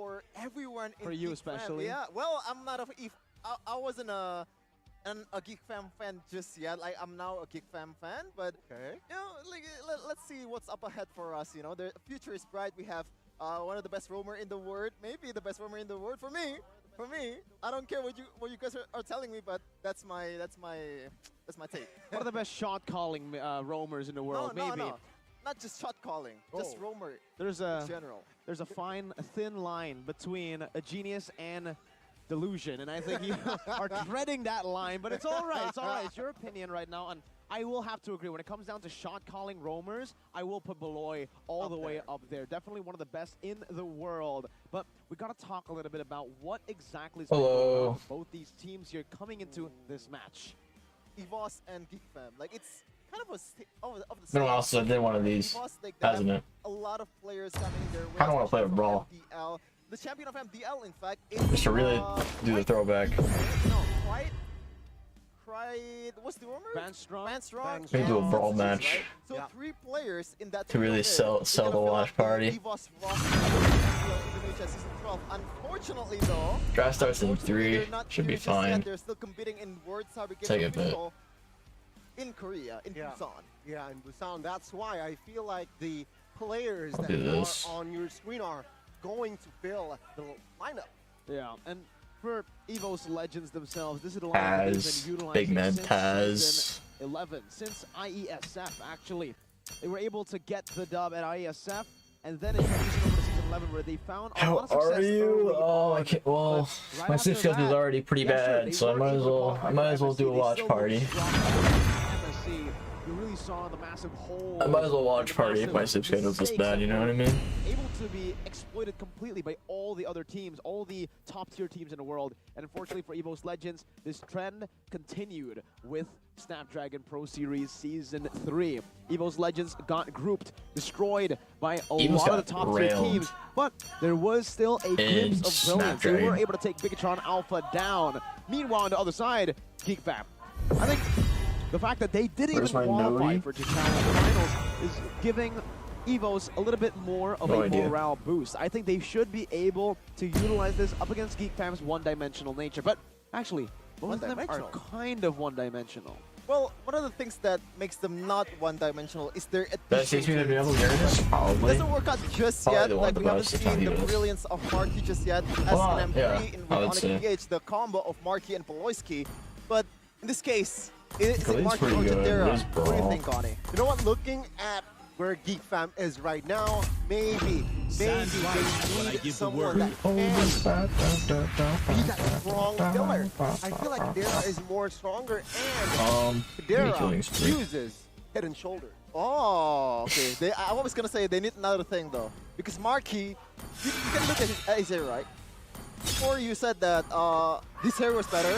for everyone in For you Geek especially? Fam. Yeah, well, I'm not I wasn't a Geek Fam fan just yet. Like, I'm now a Geek Fam fan, but you know, like, let's see what's up ahead for us. You know, the future is bright. We have one of the best roamer in the world, maybe the best roamer in the world for me. For me, I don't care what you guys are telling me, but that's my take. One of the best shot calling roamers in the world, maybe. No. Not just shot calling, just roamer There's in general. There's a thin line between a genius and delusion, and I think you are treading that line, but it's all right. It's all right. It's your opinion right now, and I will have to agree. When it comes down to shot calling roamers, I will put Beloy all the way up there. Definitely one of the best in the world. But we got to talk a little bit about what exactly is going on with both these teams here coming into this match. EVOS and Geek Fam, like it's kind of of the Been a while since I did one of these, EVOS, like, hasn't it? a lot of players coming in there. I don't want to play a brawl. MPL. The champion of MPL, in fact, Just to really do the throwback. No, what's the rumor? Van Maybe do a brawl match. Right? So 3 players in that to really sell the watch party. EVOS Indonesia Season 12. Unfortunately, though, Draft starts in 3. Should be fine. They're still competing in World Cyber Games Take a bit. in Korea, in Busan. Yeah, in Busan. That's why I feel like the players that are on your screen are going to fill the lineup. Yeah, and for EVOS legends themselves, this is the lineup they've been utilizing Big man since Paz. season 11, since IESF actually. They were able to get the dub at IESF, and then it transitioned over to season 11 where they found a lot of success. How are you? Oh, I can't. Well, right my sim skills is already pretty yeah, bad, so I might as well do a watch party. You really saw the massive hole. I might as well watch party if my sim schedule's this bad, you know what I mean? Able to be exploited completely by all the other teams, all the top tier teams in the world. And unfortunately for EVOS Legends, this trend continued with Snapdragon Pro Series Season 3. EVOS Legends got grouped, destroyed by a lot of the top tier teams, but there was still a glimpse of brilliance. They were able to take Bigatron Alpha down. Meanwhile, on the other side, GEEK Fam. I think the fact that they didn't even qualify for the Challenge Finals is giving EVOS a little bit more of a morale boost. I think they should be able to utilize this up against GEEK Fam's one-dimensional nature. But actually, both of them are kind of one-dimensional. Well, one of the things that makes them not one-dimensional is their That seems to be able to hear this, probably. It doesn't work out just yet. Like, we haven't seen the brilliance of Marky just yet. As in M3 in Onyx PH, the combo of Marky and Beloyski. But in this case, it's Marky or Jadera. What do you think, Connie? You know what? Looking at where Geek Fam is right now, maybe they need someone that can be that strong killer. I feel like Jadera is more stronger, and Jadera uses head and shoulder. Oh, okay. I was gonna say they need another thing though, because Marky, you can look at his hair, right? Before you said that his hair was better.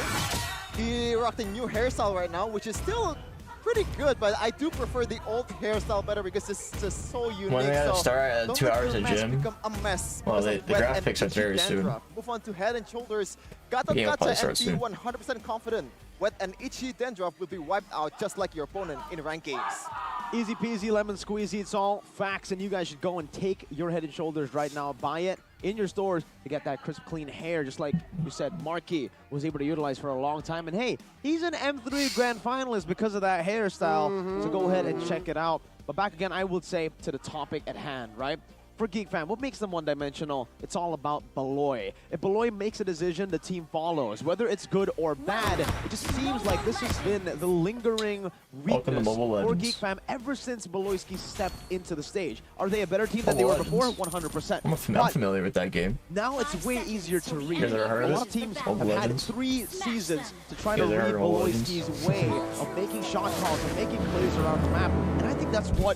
He rocked a new hairstyle right now, which is still pretty good, but I do prefer the old hairstyle better because it's just so unique. When we have to start at 2 hours of gym, become a mess. Well, the draft picks up very soon. Move on to head and shoulders. Gata and be 100% confident. Wet and itchy Dendrop will be wiped out just like your opponent in ranked games. Easy peasy, lemon squeezy, it's all facts, and you guys should go and take your Head and Shoulders right now. Buy it in your stores to get that crisp, clean hair, just like you said Marky was able to utilize for a long time. And hey, he's an M3 Grand Finalist because of that hairstyle, so go ahead and check it out. But back again, I would say to the topic at hand, right? For GEEK Fam, what makes them one-dimensional? It's all about Beloy. If Beloy makes a decision, the team follows. Whether it's good or bad, it just seems like this has been the lingering weakness for GEEK Fam ever since Beloyski stepped into the stage. Are they a better team than they were before? 100%. I'm familiar with that game. Now it's way easier to read. A lot of teams have had 3 seasons to try to read Beloyski's way of making shot calls and making plays around the map. And I think that's what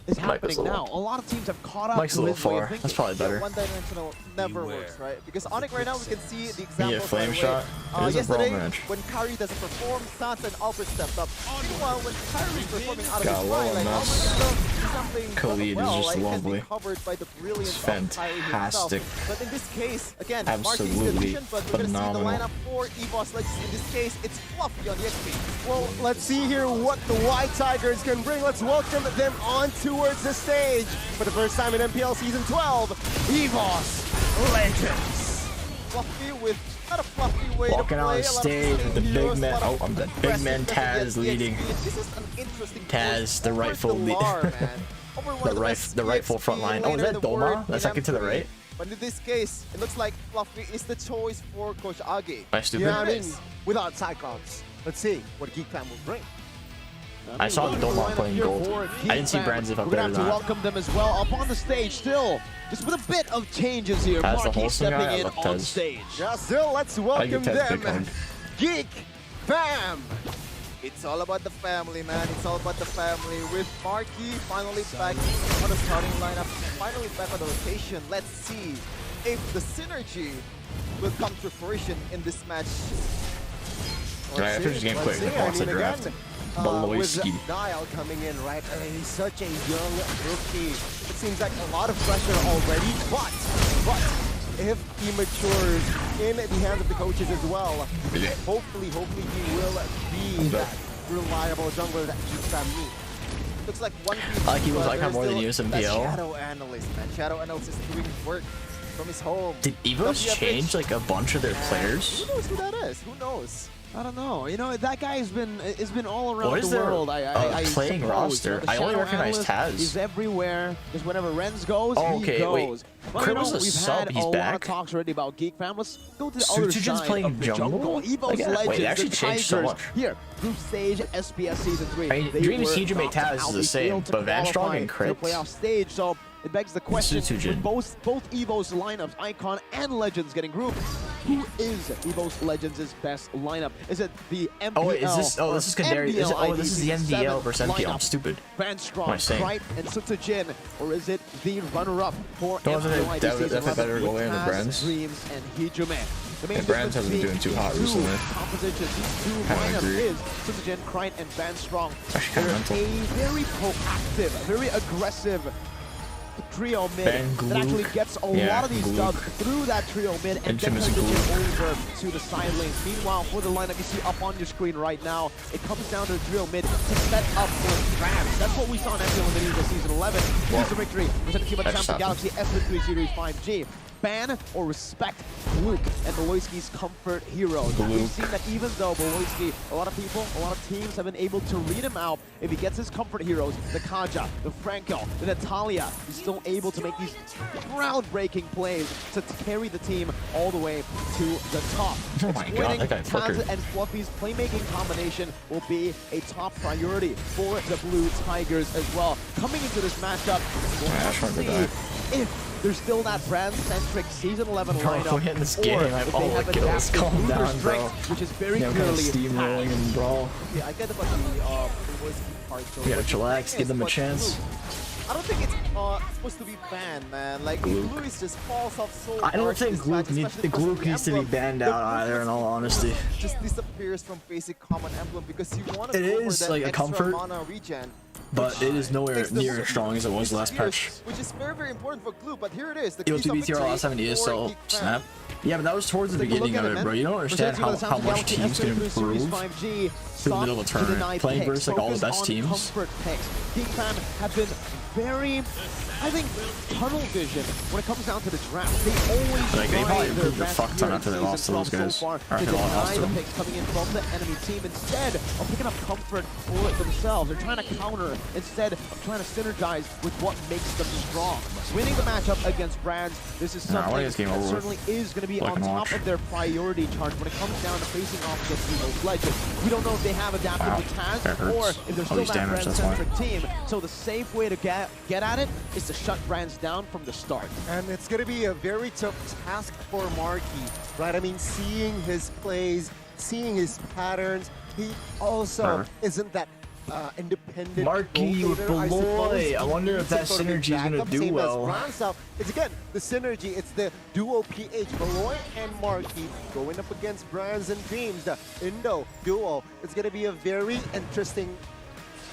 is happening now. A lot of teams have caught up to his way of thinking. That's probably better. One-dimensional never works, right? Because Onyx right now, we can see the example. Flame shot. Yesterday, when Kyrie doesn't perform, Sans and Albert stepped up. Meanwhile, when Kyrie's performing out of his prime, like Albert does something Khalid is just lovely. Covered by the brilliance fantastic. Of Kyrie himself. But in this case, again, absolutely but we're going to see the lineup for EVOS Legends. In this case, it's Fluffy on the XP. Well, let's see here what the White Tigers can bring. Let's welcome them on towards the stage for the first time in MPL Season 12, EVOS Legends. Fluffy with not a fluffy way Walking to on play. the stage with the big man. Oh, I'm dead. Big man Taz leading. This is an interesting Taz, the rightful lead. the rightful front line. Oh, is that Doma? That's second to the right. But in this case, it looks like Fluffy is the choice for Coach Agi. Am I stupid? Yeah, I mean, without Cyclops. Let's see what Geek Fam will bring. I saw the Doma playing gold. I didn't see Brands if up We're there gonna or have to not. welcome them as well up on the stage still. Just with a bit of changes here. Taz the Marquis wholesome guy? stepping I in love on Taz. stage. Yeah, still, let's welcome Taz big them. one. Geek Fam. It's all about the family, man. It's all about the family. With Marquis finally back on the starting lineup, finally back on the rotation. Let's see if the synergy will come to fruition in this match. Can I after this game quick? Let's see. What's the draft? With Beloyski. Niall coming in, right? He's such a young rookie. It seems like a lot of pressure already, but if he matures in the hands of the coaches as well, hopefully he will be that reliable jungler that Geek Fam needs. Looks like one I like he was but Icon more than there's you, still that MPL. Shadow Analyst, man. Shadow Analyst is doing work from his home. Did EVOS WFH. change like a bunch of their players? Who knows who that is? Who knows? I don't know. You know, that guy has been all around What is the their world. I playing suppose. roster? The I only Shadow recognize Analyst Taz. He's everywhere. Because whenever Renz goes, Oh, he okay, goes. wait. Well, Crib you know, was a we've sub, had he's a lot of back? talks already about Geek Fam. Let's go to the other Suchugen's side playing of the jungle? EVOS Like, Legends, wait, they actually the changed so Tigers. much. Here, group stage, SPS Season 3. I mean, They Dream's were teammate knocked Taz is out. the They same, failed to but Van Strong qualify and to the Crits. playoff stage, so it begs the question, Suchugen. with both EVOS lineups, Icon and Legends getting grouped, who is EVOS Legends' best lineup? Is it the MPL? Oh wait, is this? Oh, this is Canary. MPL This is the NDL versus MPL. I'm lineup? stupid. Van Strong, What am I saying? Krite, and Sutajin, or is it the runner-up for Don't MPL they- that would better go in with Taz, Brands? Dreams, and Hijume? The main And Brands difference hasn't been being doing too these hot two recently. compositions, these two Kinda lineups agree. is Sutajin, Krite, and Van Strong. Actually, They're kinda mental. a very proactive, very aggressive trio mid Van that actually Glook. gets a Yeah, lot of these Glook. dubs through that trio mid and then Infamous transition Glook. over to the side lanes. Meanwhile, for the lineup you see up on your screen right now, it comes down to the trio mid to set up for Rams. That's what we saw in MPL Indonesia Season 11. Here's the victory presented to you by That's Samsung tough. Galaxy S3 Series 5G. Ban or respect Luke and Beloyski's comfort heroes. We've seen that even though Beloyski, a lot of people, a lot of teams have been able to read him out. If he gets his comfort heroes, the Kaja, the Franco, the Natalia, he's still able to make these groundbreaking plays to carry the team all the way to the top. Oh my God, that guy Taz flickered. and Fluffy's playmaking combination will be a top priority for the Blue Tigers as well. Coming into this matchup, we'll Yeah, have to Ashford see back. if there's still that brand-centric Season 11 Bro, lineup, we're in this or game, I if have they all have the kills. adapted Calm Luger's down, bro. strength, which is very Yeah, I'm kind of clearly steamrolling Taz. and brawl. Yeah, I get about the voice part. So We gotta what the chillax, thing give is, them a but chance. Blue, I don't think it's supposed to be banned, man. Like, if Glook. Louis just falls off so I don't hard in think this match, Glook needs especially the versus Glook needs to be Emblem, banned the out Glook either. In all just honesty, just disappears from basic common emblem because you want to It go for is that like a extra comfort, mana regen. but it is nowhere Takes the near blue as strong as it was last disappears, patch. which is very, very important for Glue, but here it is. The Yo, keys of 2BTR victory last time in for ESL Geek Fam. snap. Yeah, but that was towards the Take a look beginning at of it, it, bro. man. You don't understand Presented to you how by the much Samsung teams Galaxy can S33 Series improve 5G. through the middle of the Stop to tournament. deny Playing picks. versus like all the Focus best on teams. comfort picks. Geek Fam have been very, I think, tunnel vision when it comes down to the draft. They always Like, they try probably their improved a best fuck ton here in after they Season lost to those 12 guys. so far Or to after they lost deny to the them. picks coming in from the enemy team instead of picking up comfort for themselves. They're trying to counter instead of trying to synergize with what makes them strong. Winning the matchup against Brands, this is Nah, I something want this game that over with. certainly is going to be So I on can top watch. of their priority chart when it comes down to facing off against EVOS Legends. We don't know if they have adapted Wow, to Taz that hurts. or if they're All still these that damage, that's why. brand-centric team. So the safe way to get at it is to shut Brands down from the start. And it's going to be a very tough task for Marquis, right? I mean, seeing his plays, seeing his patterns, he also Sure. isn't that independent. Marquis goal with leader, I suppose. Beloy. He I wonder if needs some that sort of a synergy is gonna backup, do same as well. Bransov. It's again the synergy. It's the duo PH, Beloy and Marquis going up against Brands and Dreams, the Indo duo. It's going to be a very interesting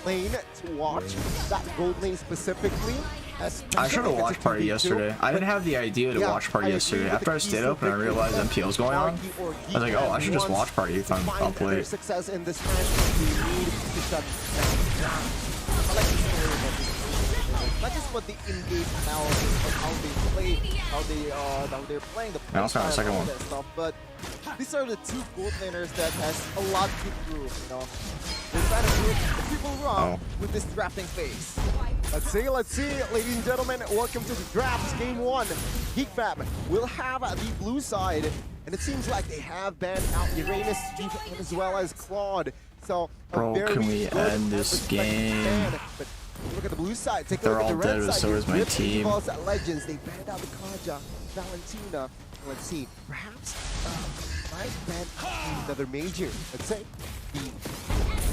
lane to watch. That gold lane specifically. I should have watched party yesterday. I didn't have the idea to Yeah, watch party I agree yesterday. with After the I stayed keys up and I of realized victory. MPL was going on, Marquis or I was like, oh, I should just wants watch party if to I'm find up their late. success in this match. We need to shut them down. I like the story about this. not just what the in-game analysis of how they play, how they're playing the play That's not the second and all one. that stuff, but these are the two gold laners that has a lot to prove, you know. They're trying to prove the people wrong with this drafting phase. Let's see, ladies and gentlemen, welcome to the draft, game 1. GEEK Fam will have the blue side, and it seems like they have banned out Uranus, as well as Claude. So, Bro, can we end this game? But look at the blue side. Take a They're look at all the dead, red but side. so is my team. EVOS at Legends. They banned out the Kaja, Valentina. Let's see. Perhaps might ban another major. Let's say the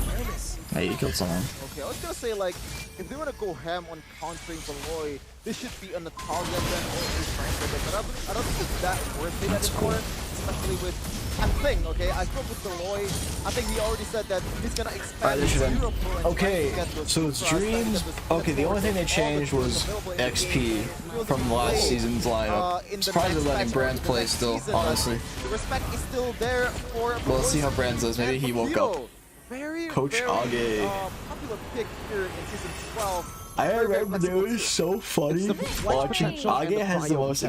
Uranus. Hey, you killed someone. Okay, I was gonna say, like, if they want to go ham on countering Valoy, this should be a Natalia then or a Franco, but I don't think it's that worth it anymore, especially with a thing, okay? I spoke with Valoy. I think he already said that he's gonna expand his hero pool and Okay, try to get those so it's trust, Dreams. Okay, the only thing they changed was XP from last season's lineup. Surprised they're letting Brands play still, honestly. The respect is still there for Well, let's see how Brands does. Maybe he woke up. Coach Age. Popular pick here in season 12. I remember it was so funny watching. Age has the most.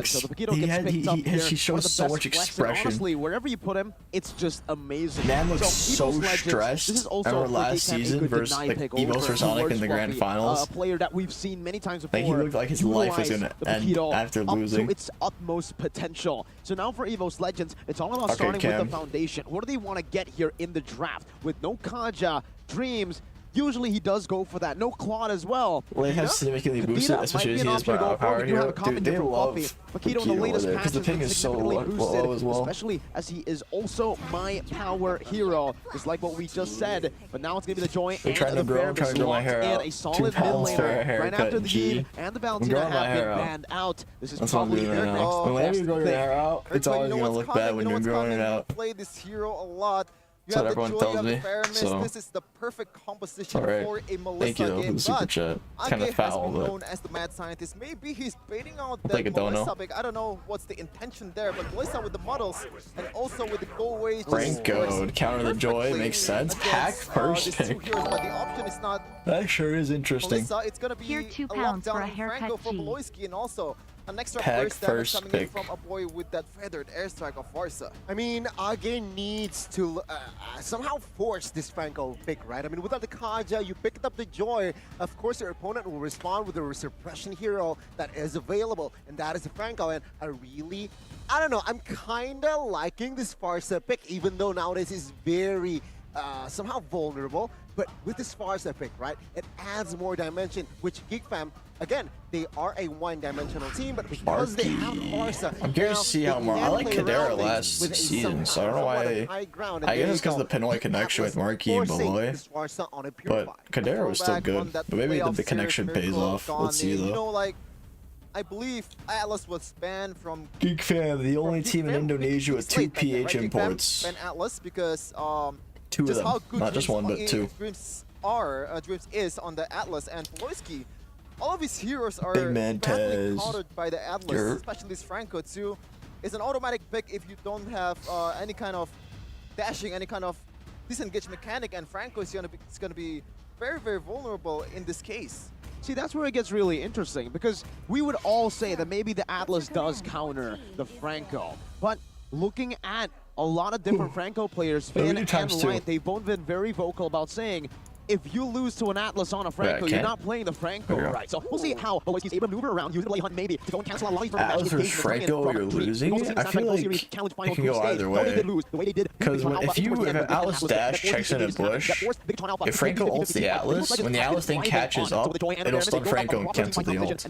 He shows so much expression. Honestly, wherever you put him, it's just amazing. Man looks so stressed. Remember last season versus like EVOS versus Sonic in the grand finals? A player that we've seen many times before. Like he looked like his life was gonna end after losing. To its utmost potential. So now for EVOS Legends, it's all about starting with the foundation. What do they want to get here in the draft? With no Kaja, Dreams. Usually he does go for that. No Claude as well. Well, they have significantly boosted, especially as he is power hero. Dude, they love Makito over there because the ping is so low as well. Especially as he is also my power hero. Just like what we just said. But now it's going to be the Joy and the Bear. Trying to grow my hair out. And a solid mid laner right after the Eve and the Valentina have been banned out. This is probably their next whenever you grow your hair out, it's always going to look bad when you're growing it out. Play this hero a lot. That's what everyone tells me. So this is the perfect composition for a Melissa thank you though for the super chat. It's kind of foul, but known as the mad scientist. Maybe he's baiting out take that a dono. Melissa pick. I don't know what's the intention there, but Melissa with the models and also with the go away. Franco to counter the Joy makes sense. Hack first pick. But the option is not. That sure is interesting. Melissa, it's gonna be Here, £2 for a haircut. Franco for Valoisky, and also an extra Pack burst first coming in pick. from a boy with that feathered airstrike of Varsa. I mean, Age needs to somehow force this Franco pick, right? I mean, without the Kaja, you picked up the Joy. Of course, your opponent will respond with a suppression hero that is available, and that is the Franco. And I don't know, I'm kind of liking this Varsa pick, even though nowadays it's very somehow vulnerable. But with this Varsa pick, right, it adds more dimension, which GEEK Fam, again, they are a one-dimensional team, but because they have Varsa, I'm curious to see how more. I like Kadera last season, so I don't know why. I guess it's because of the Pinoy connection with Marquis and Beloy. But Kadera was still good. But maybe the connection pays off. Let's see though. You know, like, I believe Atlas was banned from GEEK Fam, the only team in Indonesia with 2 PH imports. Ban Atlas because 2 of just how them, good not just 1, but 2. Dreams is on the Atlas, and Valoisky, all of his heroes are Big man badly Tez. countered by the Atlas, especially this Franco too. It's an automatic pick if you don't have any kind of dashing, any kind of disengage mechanic, and Franco is gonna be very, very vulnerable in this case. See, that's where it gets really interesting, because we would all say that maybe the Atlas does counter the Franco, but looking at a lot of different Franco players, Finn and Light, they've both been very vocal about saying, if you lose to an Atlas on a Franco, you're not playing the Franco right. So we'll see how Valoisky's able to maneuver around, using the Lay Hunt maybe to go and cancel a lot of these Atlas versus Franco, you're losing? I feel like it can go either way. Because if Atlas dash checks in a bush, if Franco ults the Atlas, when the Atlas thing catches up, it'll stun Franco and cancel the ult.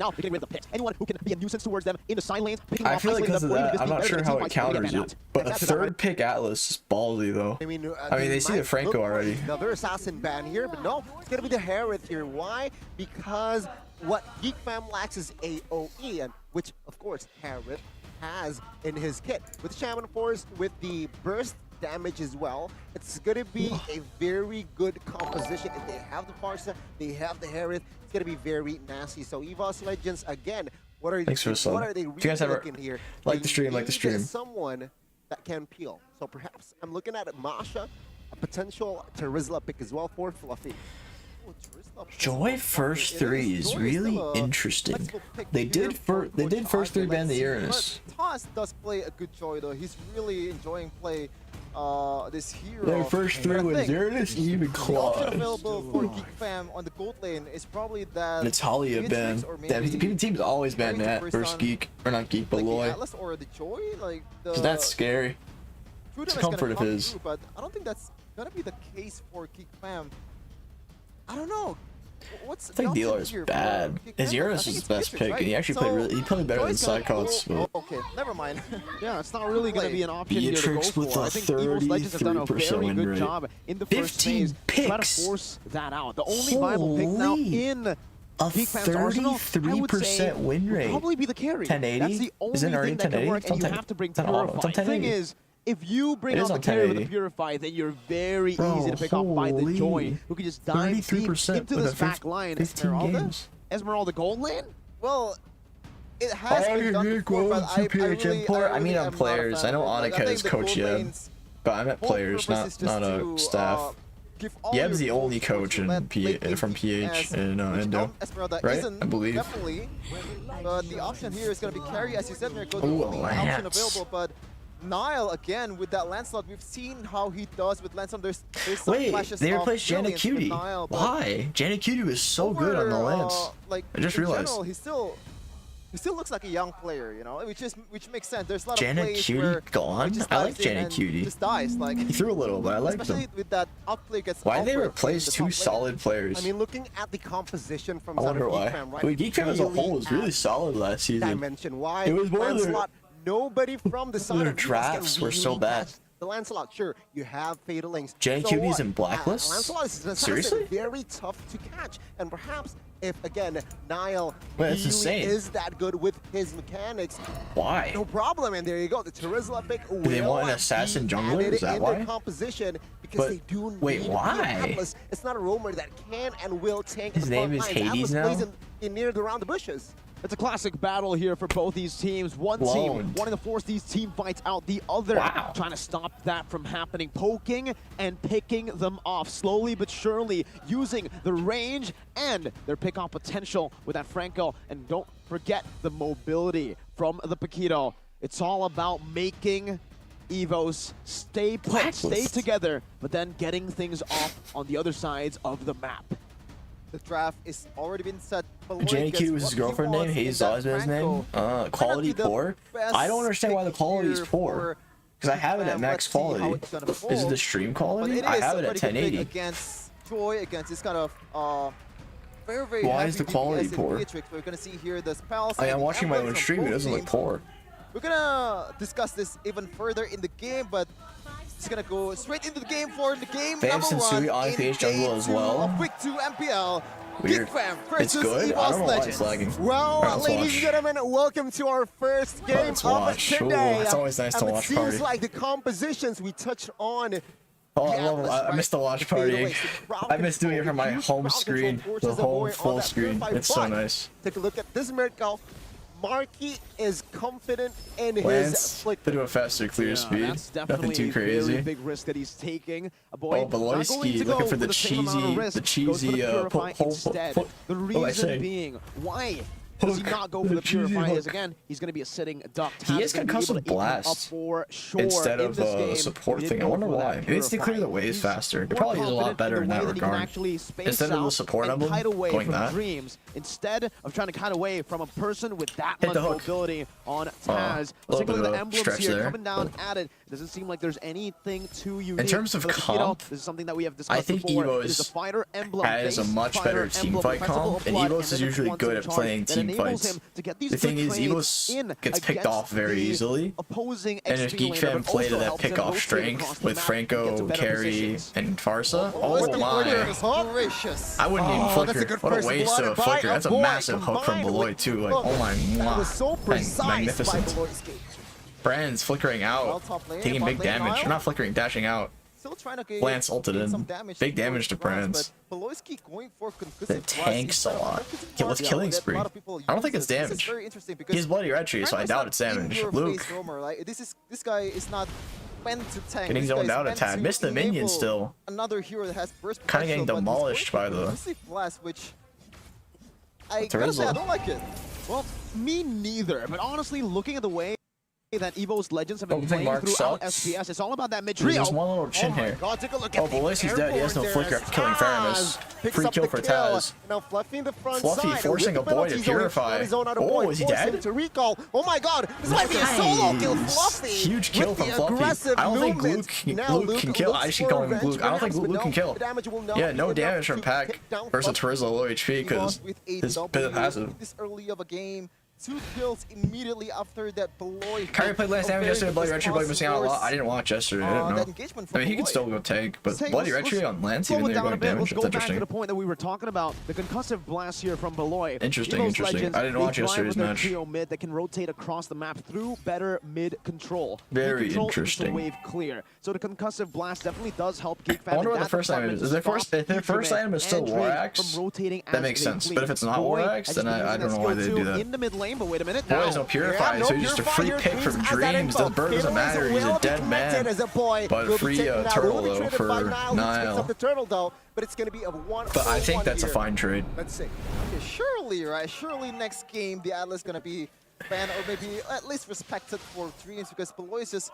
Anyone who can be a nuisance towards them in the side lanes, I feel like because of that, I'm not sure how it counters it. But a third pick Atlas is ballsy though. I mean, they see the Franco already. Another assassin ban here, but no, it's gonna be the Harith here. Why? Because what GEEK Fam lacks is AoE, and which of course Harith has in his kit. With Shaman Force, with the burst damage as well, it's gonna be a very good composition. If they have the Farsa, they have the Harith, it's gonna be very nasty. So EVOS Legends again, what are they really looking here? Like the stream, Someone that can peel. So perhaps I'm looking at Masha, a potential Terizla pick as well for Fluffy. Joy first three is really interesting. They did first three ban the Uranus. Toss does play a good Joy though. He's really enjoying play this hero. Their first three was Uranus, even The option Claws. available for Geek Fam on the gold lane is probably that Natalia ban. Damn, the team's always banned that first Geek, or not Geek, but like Loy. the Atlas or the Joy, like the. Cause that's scary. It's a comfort of his. Through, but I don't think that's gonna be the case for Geek Fam. I don't know. What's I think Dealer is bad. His Uranus is his best pick, and he actually played better than Psychots. Oh, okay, never mind. Yeah, it's not really going to be an option here to go Beatrix with for. a I think EVOS Legends have done a 33% very win good rate. job in the first phase to try to picks. force that out. The only viable pick now in A Geek Fam's arsenal, I would say, 33% win would rate. probably be the carry. 1080? That's the only Isn't it already thing that can 1080? work, and you It's on have to bring 10. It's on Purify. The thing 1080. is, if you bring It out is the on carry with the 1080. Purify, then you're very easy to pick off by the holy. Joy, who can just dive deep 33% into with this a back line. 15 games. Esmeralda gold lane? Well, it has been done before, but I mean on am players. not a fan I know of it. Like, Annika think is the coach gold Yeb, lane's but I meant whole players, purpose is not just a to, staff. give all Yeb's your the only full coach to in let late game from PH as in which Endo, Esmeralda right? isn't, I believe. definitely. But the option here is going to be carry, as you said, Mirko, the Ooh, only option Lance. available. But Nile, again, with that Lancelot, we've seen how he does with Lancelot. There's some Wait, flashes they of replaced Janet brilliance with Cutie. Nile, but Why? Janet Cutie was so good on the over, Lance. like, I just in realized. general, he still looks like a young player, you know, which makes sense. There's a lot Janet of plays Cutie where gone? he just I like dives in Janet and Cutie. just dies, like. He threw a little, but I liked Especially him. with that outplay gets. Why did they outplayed replace in the two top lane. solid players? I mean, looking at the composition from I wonder Geek why. Fam, right? I mean, Geek Fam as a really whole was really adds solid last season. dimension. Why? It was more their- Lancelot, nobody from the side their of EVOS drafts can were so really bad. catch the Lancelot. Sure, you have Fatal Links. Janet so Cutie's what? in Blacklist? Lancelot is an assassin, Seriously? very tough to catch. And perhaps if, again, Nile Wait, that's really insane. is that good with his mechanics, Why? no problem. And there you go. The Terizla pick will they want an assassin be jungler? added Is that in why? their composition because But- they do wait, need why? Atlas. It's not a roamer that can and will tank His the name front is lines. Hades Atlas now? plays in near around the bushes. It's a classic battle here for both these teams. One team Blown. wanting to force these team fights out, the other Wow. trying to stop that from happening, poking and picking them off slowly but surely, using the range and their pick-off potential with that Franco. And don't forget the mobility from the Paquito. It's all about making EVOS stay put, Blacklist. stay together, but then getting things off on the other sides of the map. The draft is already been set. Janet Cutie was his girlfriend name. Hayes always been his name. Quality poor. I don't understand why the quality is poor. Because I have it at max quality. Is it the stream quality? I have it at 1080. Against Joy, against this kind of very Why heavy is the quality DPS in poor? Beatrix. We're gonna see here the spells. I and am the watching my own emblems from stream. It both doesn't look teams. poor. We're gonna discuss this even further in the game, but it's gonna go straight into the game for the game Fam number Sensui 1 on in PH jungle game as 2 well. of Week 2 MPL. Weird. Geek Fam It's versus good? I EVOS don't know why it's Legends. lagging. Well, Alright, let's ladies watch. and gentlemen, welcome to our first game Let's of watch. Ooh, today. it's always nice to And watch it seems party. like the compositions we touched on. Oh, the I love it. Atlas, I right? missed the watch The party. fadeaways, the crowd I miss doing it control, from my huge home crowd screen, control the forces whole away on full that screen. purified It's so bot. nice. Take a look at this Mirko. Marky is confident in his Lance, flick. to do a faster, clear speed. That's Nothing definitely too a very crazy. big risk that he's taking. A boy Oh, not going to Beloyski go looking for the the same amount of cheesy, risk, the goes for cheesy, Purify pull, instead. pull. The What do I say? reason being, why does he Hook. not go for The the cheesy Purify? Is hook. again, he's going to be a sitting duck. He has concussive blast for sure instead in of this game. support He thing. I didn't wonder go for why. that Maybe it's to clear the Purify. waves He's faster. It more probably is a lot confident better in the that way that he can regard. actually space Instead of the out support and emblem, kite away going from that. dreams, instead of trying to kite away from a person with that Hit much the hook. mobility on Taz. a Let's little take a look bit at of the a emblems stretch here there, coming down but- at it. It doesn't seem like there's anything too unique. In terms of for the Paquito. comp, This is something that we have discussed I think before. It is EVOS a fighter emblem has a base, much fighter better team emblem, fight Festival comp, of and Blood, EVOS then is the usually Quantum good at Charge playing that team enables fights. him to get these The thing good is, trades EVOS in gets picked against off very the easily. Opposing And if XP Geek laner, Fam but played also to that helps him pick-off rotate across strength the with map and get to Franco, better Carry, positions. and Farsa, Oh, oh my my. goodness gracious. I wouldn't even Oh, that's a flicker. good What a first waste blood of a by flicker. a That's a boy massive hook from combined Beloy with too. Like, hook. oh my, That was so precise by magnificent. Beloyski. Brands flickering Well, out, top lane, taking bot big lane, damage. Niall. Or not flickering, dashing out. Still trying to get Lance ulted some in. damage Big towards damage to Brands, Brands. but Beloyski going for concussive That blast tanks a instead of lot. concussive Kill with blast. killing Yeah, a spree. lot of people I don't think use it's this. This is damage. very interesting He because has bloody red tree, so I Franco's doubt not it's damage. in-your-face Luke. roamer, like, this guy is not spend to tank. Getting zoned out a tad. Missed the minion still. Another hero that has burst kind of getting potential, demolished by the blast, which I gotta say I don't like it. Well, me neither. But honestly, looking at the way that EVOS Legends have been playing Mark throughout sucks. SPS, it's all about that mid trio. There's one little chin here. God, take a look at Beloyski's dead. He has no flicker, killing Faramus. Free kill for Taz. Now Fluffy in the front Fluffy side. forcing a boy to purify. Oh, is he dead? To recall. Oh my God, this might be a solo kill. Fluffy. Huge kill from Fluffy. I don't think Luke can kill. I should call him Luke. I don't think Luke can kill. Yeah, no damage from Pack versus Terizla low HP because his bit passive. This early of a game. 2 kills immediately after that Beloy. Kyrie played last damage yesterday. Bloody Retry Bloody missing out a lot. I didn't watch yesterday. I didn't know. I mean, he could still go tank, but Bloody Retry on Lance, even though you're going damage, that's Let's go back to interesting. the point that we were talking about. The concussive blast here from Beloy. Interesting, interesting. I didn't watch yesterday's match. Trio mid that can rotate across the map through better mid control. Very control interesting. Is the wave clear. So the concussive blast definitely does help GEEK I wonder what the first item is. If their first item is still War Axe, that makes sense. But if it's not War Axe, then I don't know why they do that. In the mid lane, but wait a minute. Boy has no Purify, so he's just a free pick from Dreams. The bird doesn't matter, he's a dead man. But a free turtle though for Nile. But it's going to be a 1-1. But I think that's a fine trade. Let's see. Yeah, surely, right? Surely next game the Atlas gonna be banned or maybe at least respected for Dreams because Beloy is just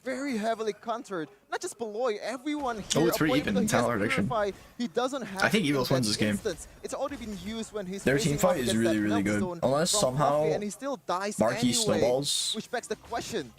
very heavily countered. Not just Beloy, everyone here. Oh, it's pretty even in talent prediction. He doesn't have. I think EVOS wins this game. It's already been used when he's. Their team fight is really, really good. Unless somehow and he still dies Marquis anyway, snowballs which begs the question: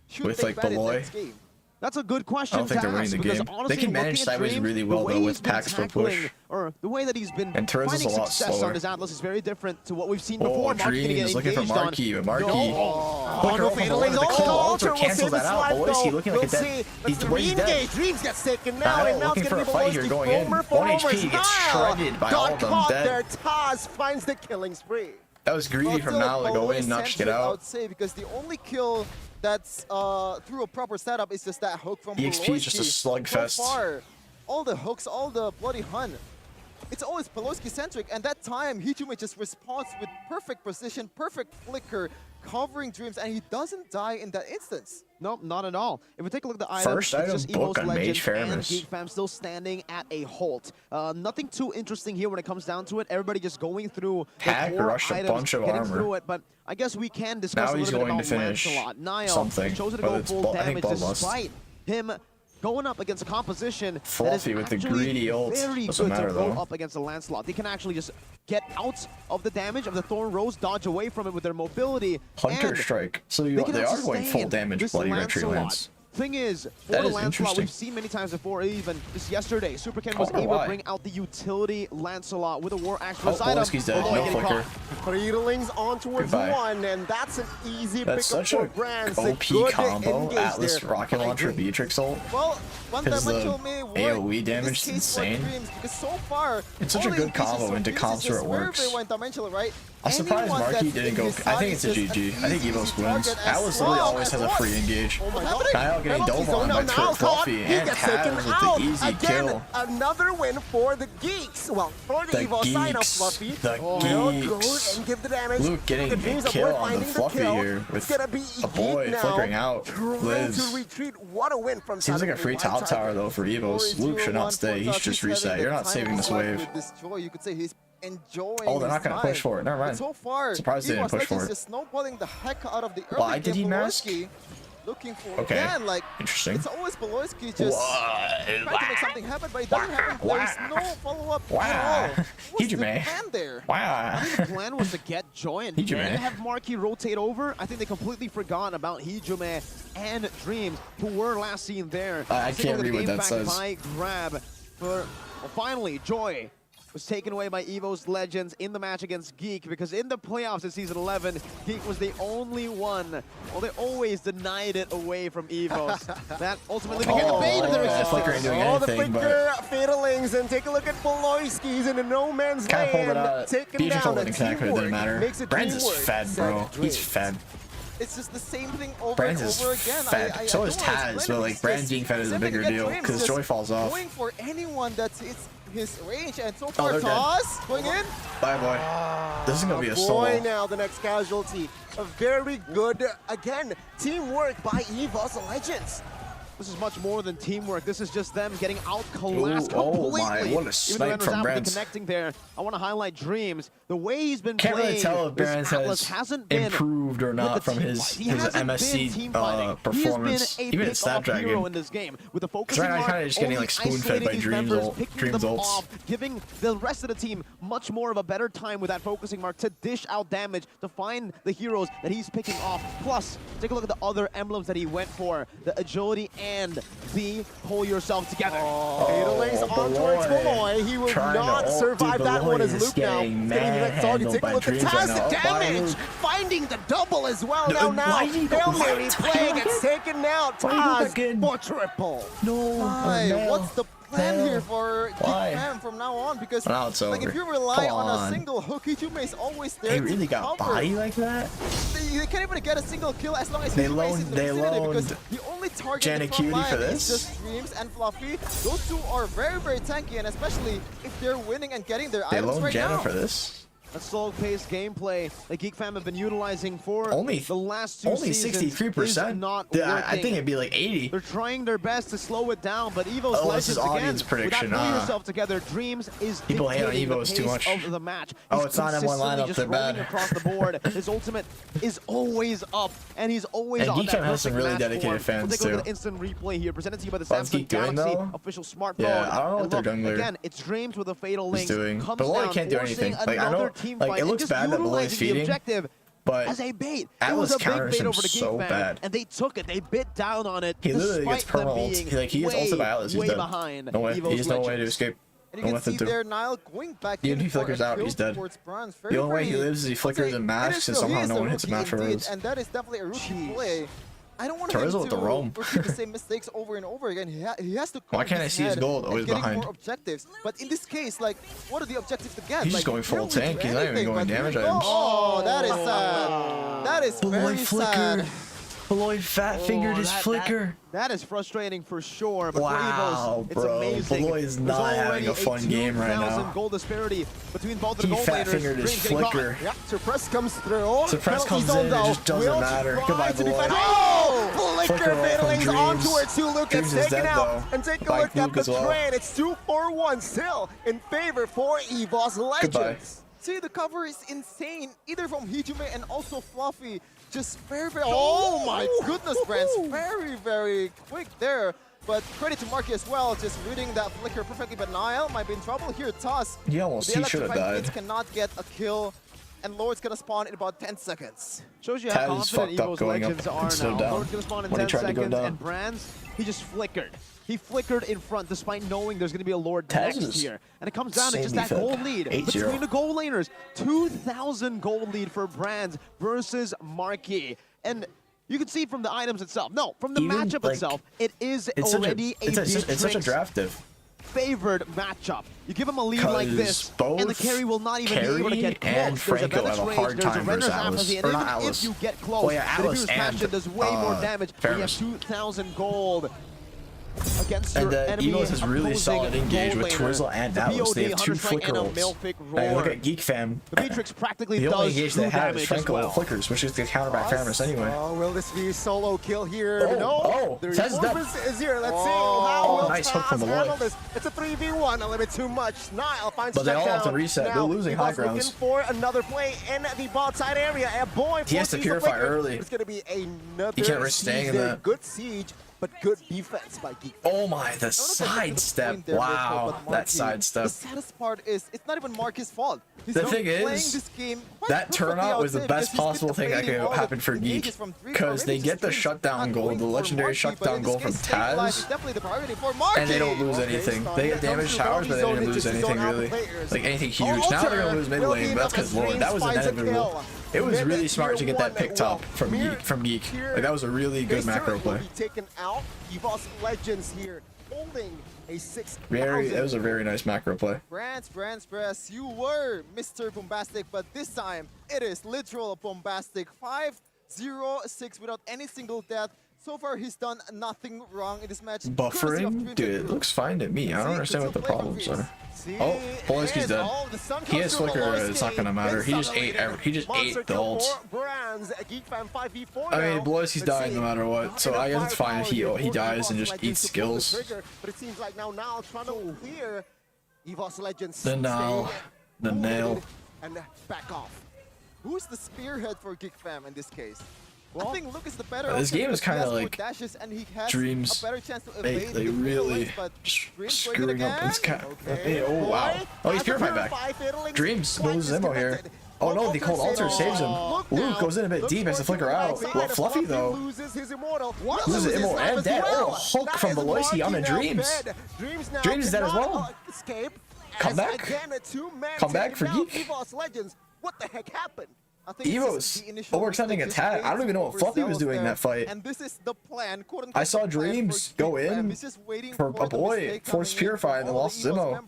should with they like ban it Beloy. next game? That's a good question. I don't think they're winning the game. They can manage sideways really well though with Pack's for push. Or the way that he's been and Terizla's finding a lot success slower. on his Atlas is very different to what we've seen Oh, before. Dreams looking for Marquis, but Marquis. No The ultra cancels that out. Beloyski looking like a dead. He's dead. Dreams gets taken now, and now looking it's for going a to be fight here going in. 1 HP gets shredded by all of them. Dead. Taz finds the killing spree. That was greedy from Nile to go in, not just get I out. would say because the only kill that's through a proper setup is just that hook from EXP is just a slugfest. So far, all the hooks, all the bloody hunt, it's always Beloyski-centric, and that time Hijume just responds with perfect precision, perfect flicker, covering Dreams, and he doesn't die in that instance. No, not at all. If we take a look at the items, First it's item just book EVOS on Mage Legends and Faramus. GEEK fam still standing at a halt. Nothing too interesting here when it comes down to it. Everybody just going through Hack rushed a bunch of getting armor. through it, but I guess we can discuss Now a he's little bit going about to finish Lancelot. Niall something, chosen to but go it's full I think damage Bloodlust. despite him going up against a composition Fluffy that is with the actually greedy ult. very Doesn't good matter to roll though. up against the Lancelot. They can actually just get out of the damage of the Thorn Rose, dodge away from it with their mobility. Hunter and Strike. So they can they are also going full sustain damage, this Bloody Retry Lancelot. Lance. Thing is, for That the is Lancelot, interesting. we've seen many times before, even just yesterday, Super Ken was Oh, able why? to bring out the utility Lancelot with a War Axe for Oh, his item. Beloyski's dead. Beloy No getting flicker. caught. Friedlings on towards Goodbye. 1, and that's an easy That's pickup such for a Brands. OP Good combo. engage Atlas there. Rocket I Launcher agree. Beatrix ult. Well, Because the one-dimensional may work. AoE In damage this is case for insane. Dreams, because so far, It's such a all good the pieces combo, of and to Dreams is comps where just it very, works. very one-dimensional, right? I'm surprised Anyone Marquis that's didn't in go. his I side think it's a is just GG. I think easy EVOS target wins. as Atlas literally long always as has a what? free engage. Oh my What's God. Kyle getting Penalties dove on zone by now. Fluffy He and gets taken Taz with out. the easy Again, kill. another win for the Geeks. Well, for the EVOS side of Fluffy. The Will go Geeks. and give the damage. Luke getting The a Dreams of kill War on the finding Fluffy kill. here It's with gonna be a boy Geek now, flickering out. trying Lives. to retreat. What a win from Seems like a free top Sonic. tower though for EVOS. Luke should not stay. He should just reset. You're not saving this wave. You could say he's enjoying. Oh, they're not his gonna time. push for it. Never mind. But so far, Surprised they didn't EVOS push for Legends it. just snowballing the heck out of the early Why did he game. mask? Beloyski looking for Okay. again, like Interesting. it's always Beloyski just trying to make something happen, but it doesn't happen. There's no follow-up at all. What's the Hijume. plan there? Wow. I think the plan was to get joined Hijume. and have Marquis rotate over. I think they completely forgot about Hijume and Dreams, who were last seen there. I Let's take a can't look at read the what game that back says. by grab for, well, finally, Joy was taken away by EVOS Legends in the match against GEEK, because in the playoffs in Season 11, GEEK was the only one. Well, they always denied it away from EVOS. That ultimately became the bane of their that flicker ain't existence. doing Oh, the anything, but flicker fatalings, and take a look at Beloyski's in a no man's kind of pulled it land. out. Taken Beatrix down. ult didn't connect, but it didn't Teamwork matter. makes it Brands is teamwork. fed, bro. Said He's Dreams. fed. It's just the same thing over Brands and is over again. fed. So is don't wanna Taz, explain but it. like It's Brands just being fed is a same thing bigger again. deal Dreams because just Joy falls off. Going for anyone that's his range, and so far they're dead. Toss going in. Bye, boy. This is gonna be a Boy, solo. now the next casualty. A very good, again, teamwork by EVOS Legends. This is much more than teamwork. This is just them getting out collapsed completely. Oh my, what a snipe from Brands. Connecting there. I want to highlight Dreams. The way he's been Can't playing, really tell if Brands hasn't been improved or not from his MSC performance, even at Snapdragon. In this game, with the focus right now, he's kind of just getting like spoon-fed by Dreams ults, giving the rest of the team much more of a better time with that focusing mark to dish out damage, to find the heroes that he's picking off. Plus, take a look at the other emblems that he went for, the agility and the pull yourself together. Lays on towards Malloy. He will not survive that one as Luke now. Getting the next target. Take a look at fantastic damage. Finding the double as well. Now, Hail Mary playing it, taken out. Taz for triple. What's the plan here for GEEK fam from now on? Because like if you rely on a single hook, Hijime is always there. They really got body like that? They can't even get a single kill as long as Hijime is in the vicinity, because the only target in the front line is just Dreams and Fluffy. Those two are very, very tanky, and especially if they're winning and getting their items right now. For this. A slow-paced gameplay that GEEK fam have been utilizing for the last two seasons. Only 63%. Not working. I think it'd be like 80. They're trying their best to slow it down, but EVOS Legends audience again, prediction. without yourself together, Dreams is people hate on EVOS too much of the match. It's not in one lineup. They're bad. Across the board. His ultimate is always up, and he's always on that GEEK has some really dedicated fans too. Take a look at too. the instant replay here, presented to you by the Samsung Galaxy official smartphone. Yeah, I don't know what they're doing there. Again, it's Dreams with a fatal link. But Malloy can't do anything. Like I know, like it looks bad that Malloy is feeding, but as a bait, Atlas counters him so bad, and they took it. They bit down on it. He literally gets perma ult. Like he gets ulted by Atlas. He's dead. No way. He has no way to escape. And you can see there Nile going back in. Even if he flickers out, he's dead. The only way he lives is he flickers and masks, and somehow no one hits him afterwards. And that is definitely a rookie play. I don't want him to repeat the same mistakes over and over again. He has to. Why can't I see his gold always behind? More objectives. But in this case, like, what are the objectives to get? He's just going full tank. He's not even going damage items. Oh, that is sad. That is very sad. Malloy fat-fingered his flicker. That is frustrating for sure. But wow, for EVOS, it's amazing. Malloy is not having a fun game right now. Goal disparity between both the goal laners. He fat-fingered his flicker. Yeah, Suppress comes through. Suppress comes in, it just doesn't matter. Goodbye, Malloy. Oh! Flicker fatalings on towards Luke. It's taken out. And take a look at the trade. It's 2-4-1 still in favor for EVOS Legends. See, the cover is insane, either from Hijime and also Fluffy. Just very, very... Oh my goodness, Brands. Very, very quick there. But credit to Marky as well, just reading that flicker perfectly. But Niall might be in trouble here. Toss. He should have died. Cannot get a kill. And Lord's gonna spawn in about 10 seconds. Shows you how confident EVOS Legends are now. Lord's gonna spawn in 10 seconds, and Brands, he just flickered. He flickered in front despite knowing there's going to be a Lord next here. And it comes down to just that gold lead between the gold laners. 2,000 gold lead for Brands versus Marky. And you can see from the items itself. No, from the matchup itself, it is already it's such a draft div. Favored matchup. You give him a lead like this, and the carry will not even be able to get close. And Franco have a hard time versus Atlas. Or not Atlas. If you get close, the Atlas and does way more damage. You have 2,000 gold. Against and the EVOS is really solid engaged with Twizzle and Atlas. They have 2 flicker ults. Look at GEEK fam. The Matrix practically the does only engage they have is Franco flickers, which is the counter by Fairness anyway. Oh, will this be a solo kill here? No. The Tez is here. Let's see how will nice hook from the handle this. It's a 3v1, a little bit too much. Nile finds but they all have to reset. Now, they're losing high grounds. Looking for another play in the bot side area. And boy, he has to purify early. It's going to be another he can't risk staying in that. Good siege. But good defense by GEEK. Oh my, the sidestep. Wow, that sidestep. The saddest part is, it's not even Marky's fault. The thing is, that turnout was the best possible thing that could happen for GEEK. Because they get the shutdown goal, the legendary shutdown goal from Taz, and they don't lose anything. They get damage towers, but they didn't lose anything really. Like anything huge. Now they're going to lose mid lane, but that's because Lord, that was inevitable. It was really smart to get that pick top from GEEK. Like that was a really good macro play. Taken out. EVOS Legends here holding a 6,000. That was a very nice macro play. Brands, you were Mr. Bombastic, but this time it is literal bombastic. 5-0-6 without any single death. So far, he's done nothing wrong in this match. Buffering? Dude, it looks fine to me. I don't understand what the problems are. Oh, FwydChickn's dead. He has flicker, it's not gonna matter. He just ate the ult. I mean, FwydChickn's dying no matter what, so I guess it's fine if he dies and just eats skills. But it seems like now trying to clear EVOS Legends. The nail. And back off. Who's the spearhead for GEEK Fam in this case? Well, I think Luke is the better this option game is kind of because like dashes and he has Dreams. a better chance to They evade the really but Dreams screwing up his cat. Okay. Oh wow. Oh, he's purified back. Dreams loses ammo here. Oh no, the cold altar saves him. Luke goes in a bit deep, has to flicker out. Well, Fluffy though loses his immortal and dead. Oh, Hulk from FwydChickn onto Dreams. Dreams is dead as well. Come back. Come back for GEEK. What the heck happened? I think EVOS overextending attack. I don't even know what Fluffy was doing in that fight. And this is the plan. I saw Dreams go in for a boy, force purify, and then lost his ammo.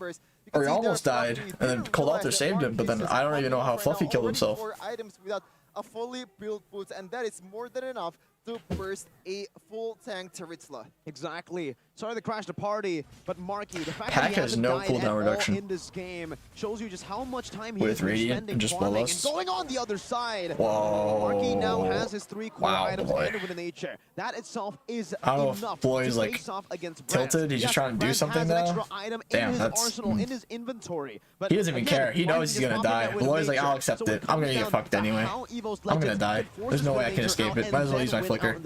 Or he almost died, and then Cold Altar saved him, but then I don't even know how Fluffy killed himself. Items without a fully built boots, and that is more than enough to burst a full tank Terizla. Exactly. Sorry to crash the party, but Marky, the fact Pack that he has hasn't no died cooldown at all reduction. in this game shows you just how much time With he's been Radiant spending and just farming and Bolas. going on the other side. Whoa. Marky now has his 3 core Wow, items boy. and with nature. That itself is I don't know if enough Boy's, to like, face off against Brand. tilted. He's just trying to do Brand something has now. an extra item Damn, in his that's- arsenal, in his inventory. But He doesn't even again, care. He knows he's gonna die. Boy's like, I'll accept it. I'm gonna get fucked anyway. I'm gonna die. There's no way I can escape it. Might as well use my flicker.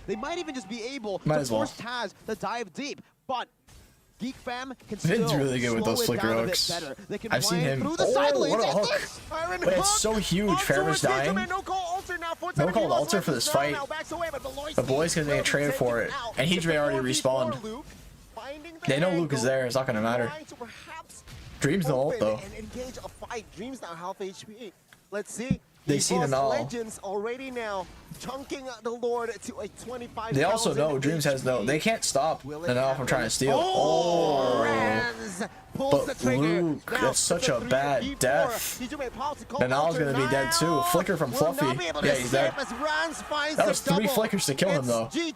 They might even just be able Might to as well. force Taz to dive deep, but GEEK Fam can Vin's still really good with those slow it flicker down a bit hooks. better. They can I've seen play him. through the Oh, side what lanes. a Yes, hook. yes. Wait, it's so huge. Fairver's dying. No cold altar for this fight. The boys can make a trade for it. And Hijime already respawned. They know Luke is there. It's not gonna matter. Dreams no ult though. And engage a fight. Dreams now half HP. Let's see. They see the null. Legends already now chunking the Lord to a 25. They also know Dreams has no. They can't stop the null from trying to steal. Oh. But Luke, that's such a bad death. The null's gonna be dead too. Flicker from Fluffy. Yeah, he's dead. That was 3 flickers to kill him though. Is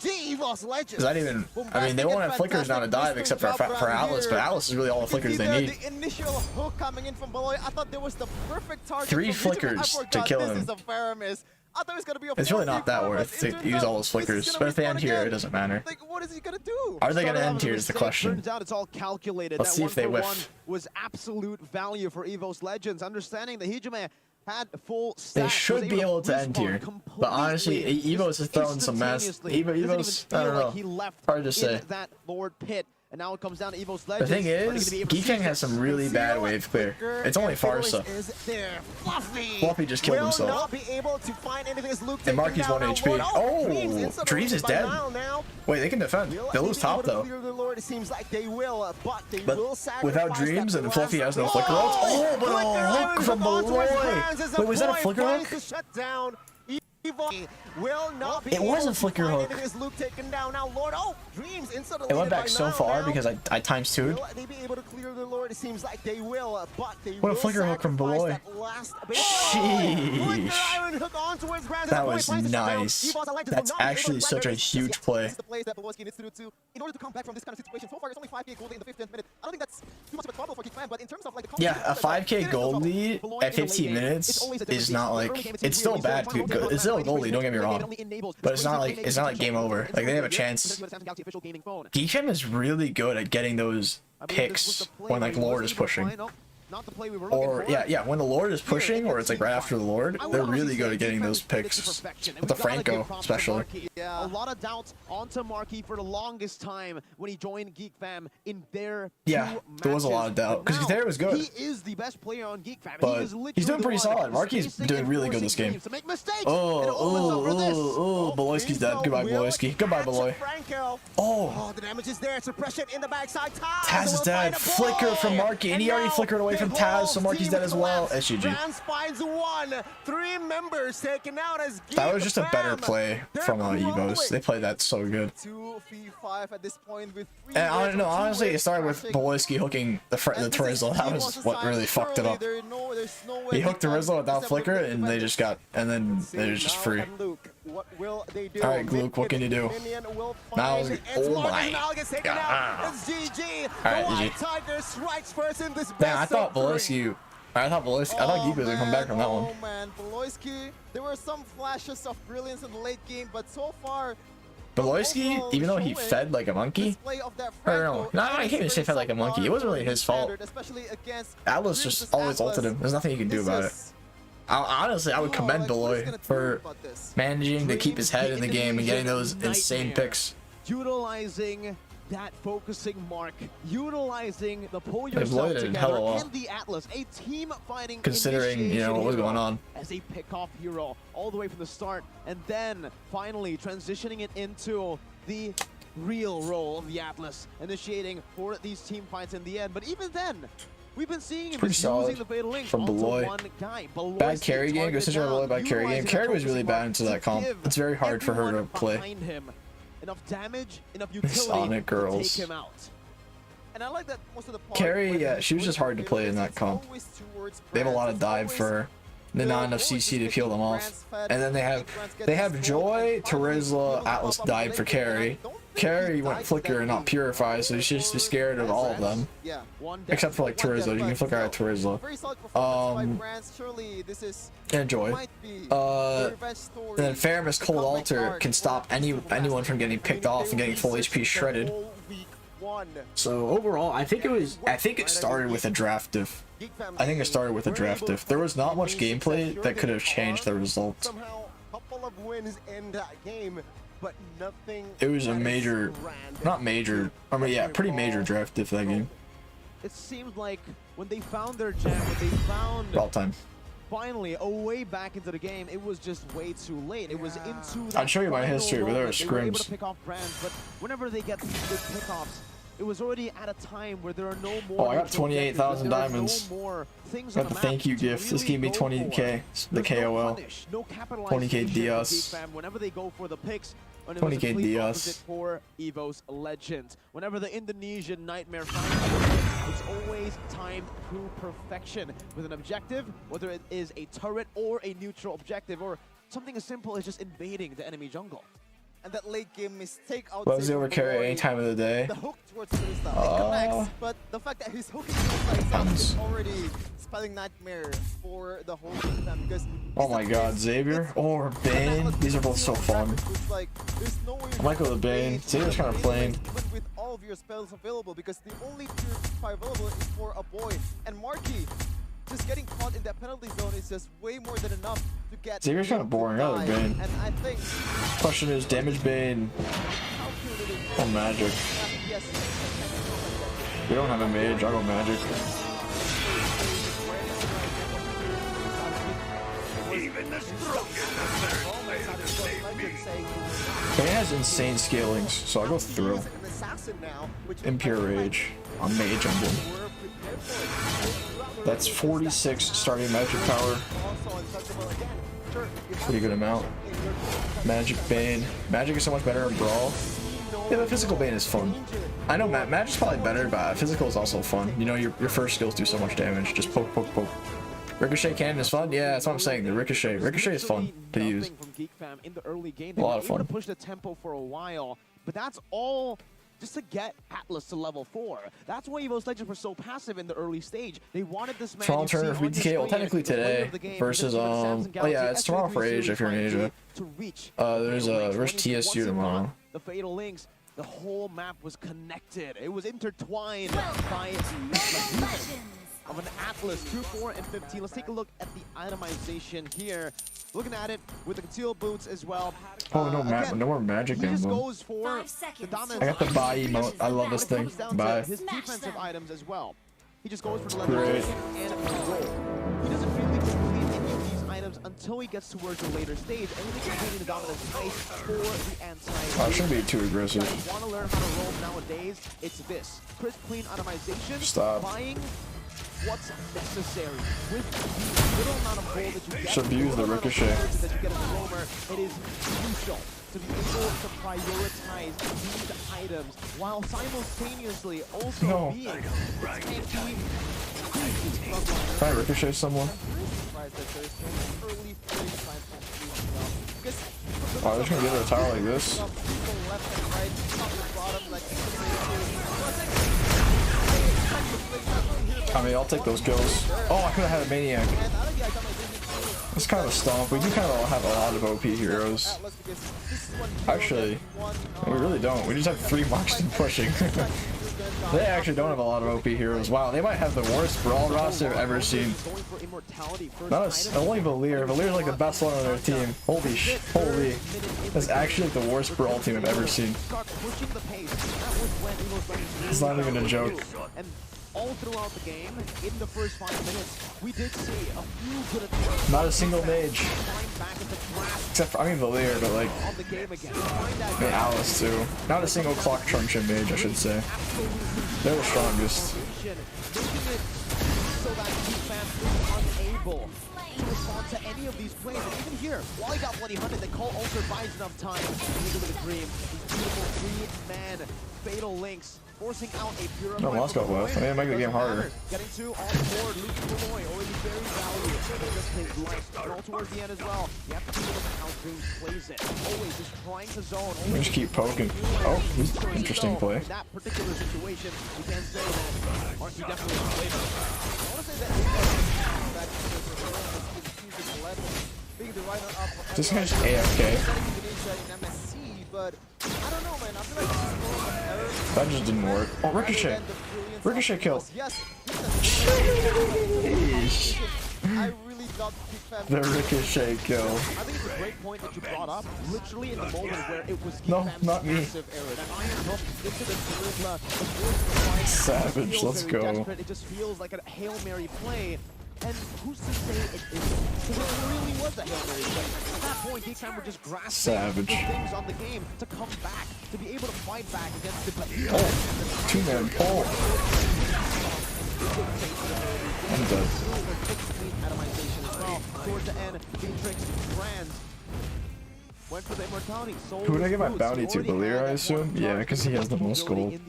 that even? I mean, they won't have flickers now to dive except for Alice, but Alice is really all the flickers they need. The initial hook coming in from below, I thought there was the perfect target. 3 for Hijime. flickers I to forgot kill this him. is a fair miss. I thought it was gonna be a It's really not that 4v4, worth but to it turned use out all those this is flickers. gonna But if they end respawn here, again. it doesn't matter. Like, what is he gonna do? Are they gonna Started end off here as a is the mistake. question. Turns out it's all calculated. Let's That see if they 1-for-1 whiff. was absolute value for EVOS Legends. Understanding that Hijime had full stats. They was should be able to end respawn here. But honestly, completely, EVOS is throwing some mess. instantaneously. Doesn't EVOS, even I feel don't know. like he left Hard to say. in that Lord pit. And now it comes down to EVOS The Legends. thing Are they gonna is, be able to GEEK seize has it? some really bad wave clear. It's only Farsa. Fluffy just killed himself. And Marky's 1 HP. Oh, Dreams is dead. Wait, they can defend. They'll lose top though. But without Dreams and Fluffy has no flicker ult. Oh, but a hook from Beloy. Wait, was that a flicker hook? It was a flicker hook. It went back so far because I times 2'd. What a flicker hook from Beloy. Sheesh. That was nice. That's actually such a huge play. In order to come back from this kind of situation, so far it's only 5k gold in the 15th minute. I don't think that's too much of a trouble for GEEK Fam, but in terms of like the Yeah, a 5k gold lead at 15 minutes is not like, it's still bad. It's still a goalie, don't get me wrong. But it's not like game over. Like they have a chance. GEEK Fam is really good at getting those picks when like Lord is pushing. Or yeah, when the Lord is pushing, or it's like right after the Lord, they're really good at getting those picks. With the Franco, especially. A lot of doubts onto Marky for the longest time when he joined GEEK Fam in their Yeah, there was a lot of doubt because Gitera was good. He is the best player on GEEK Fam. But he's doing pretty solid. Marky's doing really good this game. Oh, Beloyski's dead. Goodbye, Beloyski. Goodbye, Beloy. Oh, the damage is there. Suppression in the backside. Taz is dead. Flicker from Marky, and he already flickered away from Taz, so Marky's dead as well. SGG. Finds 1. 3 members taken out as That was just a better play from EVOS. They played that so good. 2v5 at this point with 3 And I don't know, honestly, it started with Beloyski hooking the Terizla. That was what really fucked it up. He hooked Terizla without flicker, and they just got, and then they were just free. What will they do? All right, Gluck, what can you do? Now, oh my God. It's GG. All right, the GG. White Tiger strikes first in this Damn, I best thought of three. Volosky. I thought Geek was gonna come back from that one. Oh man, Volosky, there were some flashes of brilliance in the late game, but so far, Volosky, even though he fed like a monkey, no, I can't even say fed like a monkey. It wasn't really his fault. Atlas just always ulted him. There's nothing you can do about it. Honestly, I would commend Beloy for managing to keep his head in the game and getting those insane picks. Utilizing that focusing mark, utilizing the pull They yourself bloated together hella well. and the Atlas, a team fighting Considering, you know, what was going on. as a pick-off hero all the way from the start, and then finally transitioning it into the real role of the Atlas, initiating for these team fights in the end. But even then, we've been seeing him just using the fatal links from onto Beloy. one guy. Beloy's Bad carry game, go such a Beloy bad carry game. utilizing Carry that was really focusing bad mark into to that comp. give It's very hard for her to everyone play. behind him enough damage, enough utility Sonic to girls. take him out. And I like that most of the part Carry, when yeah, he's she was doing just hard to play in that it's comp. always towards They have a lot Brands. of dive It's for her. Then not enough CC to peel them off. And then they have Joy, Terizla, Atlas dive for Carry. Carry went Flicker and not Purify, so you should just be scared of all of them. Yeah. Except for like Terizla, you can Flicker out Terizla. Very solid performance by Brands. Surely this is And Joy. might be the revenge story. And then Faramis Cold Altar can stop anyone from getting picked off and getting full HP shredded. So overall, I think it started with a draft diff. I think it started with a draft diff. There was not much gameplay that could have changed the result. Somehow, couple of wins in that game, but nothing. It was a major, not major, I mean, yeah, pretty major draft diff that game. It seemed like when they found their jam, when they found All time. finally a way back into the game, it was just way too late. It was into that I'd show you my final history, but there are moment. They were able scrims. to pick off Brands, but whenever they get good pickoffs, it was already at a time where there are no more. Oh, I got 28,000 there are diamonds. No more things Got on the map thank you to gift. This really gave me go 20k. for. The There's no KOL. punish, no 20k Diaz. Whenever they go for the picks, when it 20k was a complete Diaz. opposite for EVOS Legends. Whenever the Indonesian nightmare finds it's always timed to perfection with an objective, whether it is a turret or a neutral objective or something as simple as just invading the enemy jungle. And that late game mistake out Buzzy over carry any time of the day. The hook towards Trista. It connects, but the fact that he's hooking Trista is already spelling nightmare for the whole team because Oh my god, Xavier or Bane. These are both so fun. Like, there's no way I might go with Bane. Xavier's kind of plain. Even with all of your spells available, because the only purify available is for a boy. And Marky, just getting caught in that penalty zone is just way more than enough to get. Xavier's kind of boring. I like Bane. And I think Question is damage Bane or Magic. We don't have a mage. I'll go Magic. Bane has insane scalings, so I'll go Thrill. Impure Rage on Mage Emblem. That's 46 starting magic power. Pretty good amount. Magic Bane. Magic is so much better in Brawl. Yeah, but physical Bane is fun. I know Magic's probably better, but physical is also fun. You know, your first skills do so much damage. Just poke, poke, poke. Ricochet cannon is fun. Yeah, that's what I'm saying. The Ricochet is fun to use. A lot of fun. To push the tempo for a while, but that's all just to get Atlas to level 4. That's why EVOS Legends were so passive in the early stage. They wanted this man. Tomorrow turn for BTK. Well, technically today versus oh yeah, it's tomorrow for Asia if you're in Asia. There's TSU tomorrow. The fatal links. The whole map was connected. It was intertwined by of an Atlas 2, 4, and 15. Let's take a look at the itemization here. Looking at it with the concealed boots as well. Oh no, no more Magic He just Emblem. goes for the dominance. I got the buy emote. I love this thing. Bye. His defensive items as well. He just goes for the level Great. and a roll. He doesn't really complete any of these items until he gets towards the later stage. Anything containing the dominance ice for the anti. I shouldn't be too aggressive. If you want to learn how to roll nowadays, it's this. Crisp, clean itemization. Stop. Buying what's necessary with the little amount of gold that you get. Should use the Ricochet. That you get as a roamer, it is crucial to be able to prioritize these items while simultaneously also being tanky. Can I Ricochet someone? I'm surprised that there's no early play time. Wow, they're just gonna get a tower like this. I mean, I'll take those kills. Oh, I could have had a maniac. It's kind of a stomp. We do kind of have a lot of OP heroes. Actually, we really don't. We just have 3 Marksmen pushing. They actually don't have a lot of OP heroes. Wow, they might have the worst Brawl roster I've ever seen. Only Valir. Valir's like the best one on their team. Holy. That's actually like the worst Brawl team I've ever seen. It's not even a joke. All throughout the game, in the first 5 minutes, we did see a few good attempts. Not a single mage. Except for, I mean Valir, but like, I mean Alice too. Not a single clock truncheon mage, I should say. They're the strongest. So that GEEK fans is unable to respond to any of these plays. And even here, while he got bloody hunted, the call also buys enough time to look at the dream. These beautiful 3-man fatal links. Forcing out a pure no, lost got left. I mean, make the game harder. Getting to on board, Luke Malloy already very valuable. Just plays life, and all towards the end as well. You have to keep looking how Dream plays it. Always just trying to zone. Just keep poking. Oh, interesting play. In that particular situation, we can say that Archie definitely played it. I want to say that this guy's AFK. But I don't know, man. I feel like that just didn't work. Oh, Ricochet. Ricochet kill. Yes. I really love the Ricochet kill. I think it's a great point that you brought up. Literally in the moment where it was no, not me. Savage, let's go. It just feels like a Hail Mary play. And who's to say it isn't? Because it really was a Hail Mary play. At that point, GEEK were just grasping things on the game to come back, to be able to fight back against the pull. 2-man pull. I'm dead. Towards the end, Beatrix, Brand went for the immortality. Who would I get my bounty to? Valir, I assume? Yeah, because he has the most gold.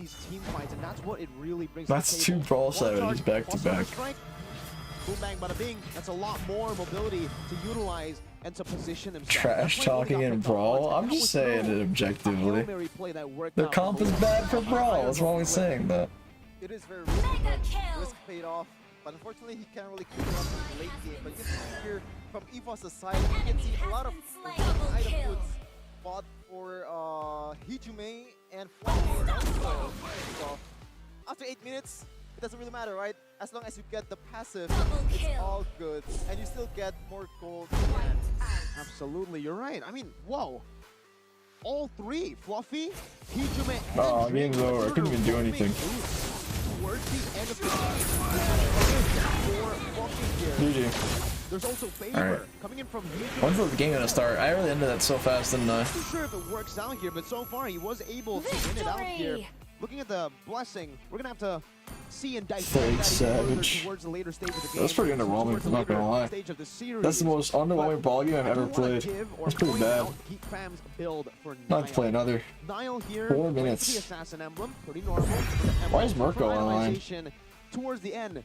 That's 2 Brawl Savages back to back. Boom bang bada bing. That's a lot more mobility to utilize and to position himself. Trash talking in Brawl? I'm just saying it objectively. Their comp is bad for Brawl. What's wrong with saying that? It is very risky, but risk paid off. But unfortunately, he can't really keep it up in the late game. But you can see here from EVOS' side, you can see a lot of item goods bought for Hijume and FwydChickn also. So after 8 minutes, it doesn't really matter, right? As long as you get the passive, it's all good. And you still get more gold. Absolutely, you're right. I mean, whoa. All 3, Fluffy, Hijume, and oh, game's over. I couldn't even do anything. Towards the end of the GG. There's also favor coming in from Hijume. When's the game gonna start? I really ended that so fast, didn't I? I'm not too sure if it works out here, but so far he was able to win it out here. Looking at the blessing, we're gonna have to see and dissect Savage. towards the later stage of the game. That's pretty underwhelming, I'm not gonna lie. That's the most underwhelming ball game I've ever played. That's pretty bad. Not to play another. 4 minutes. The assassin emblem, pretty normal. Why is Mirko online? Towards the end,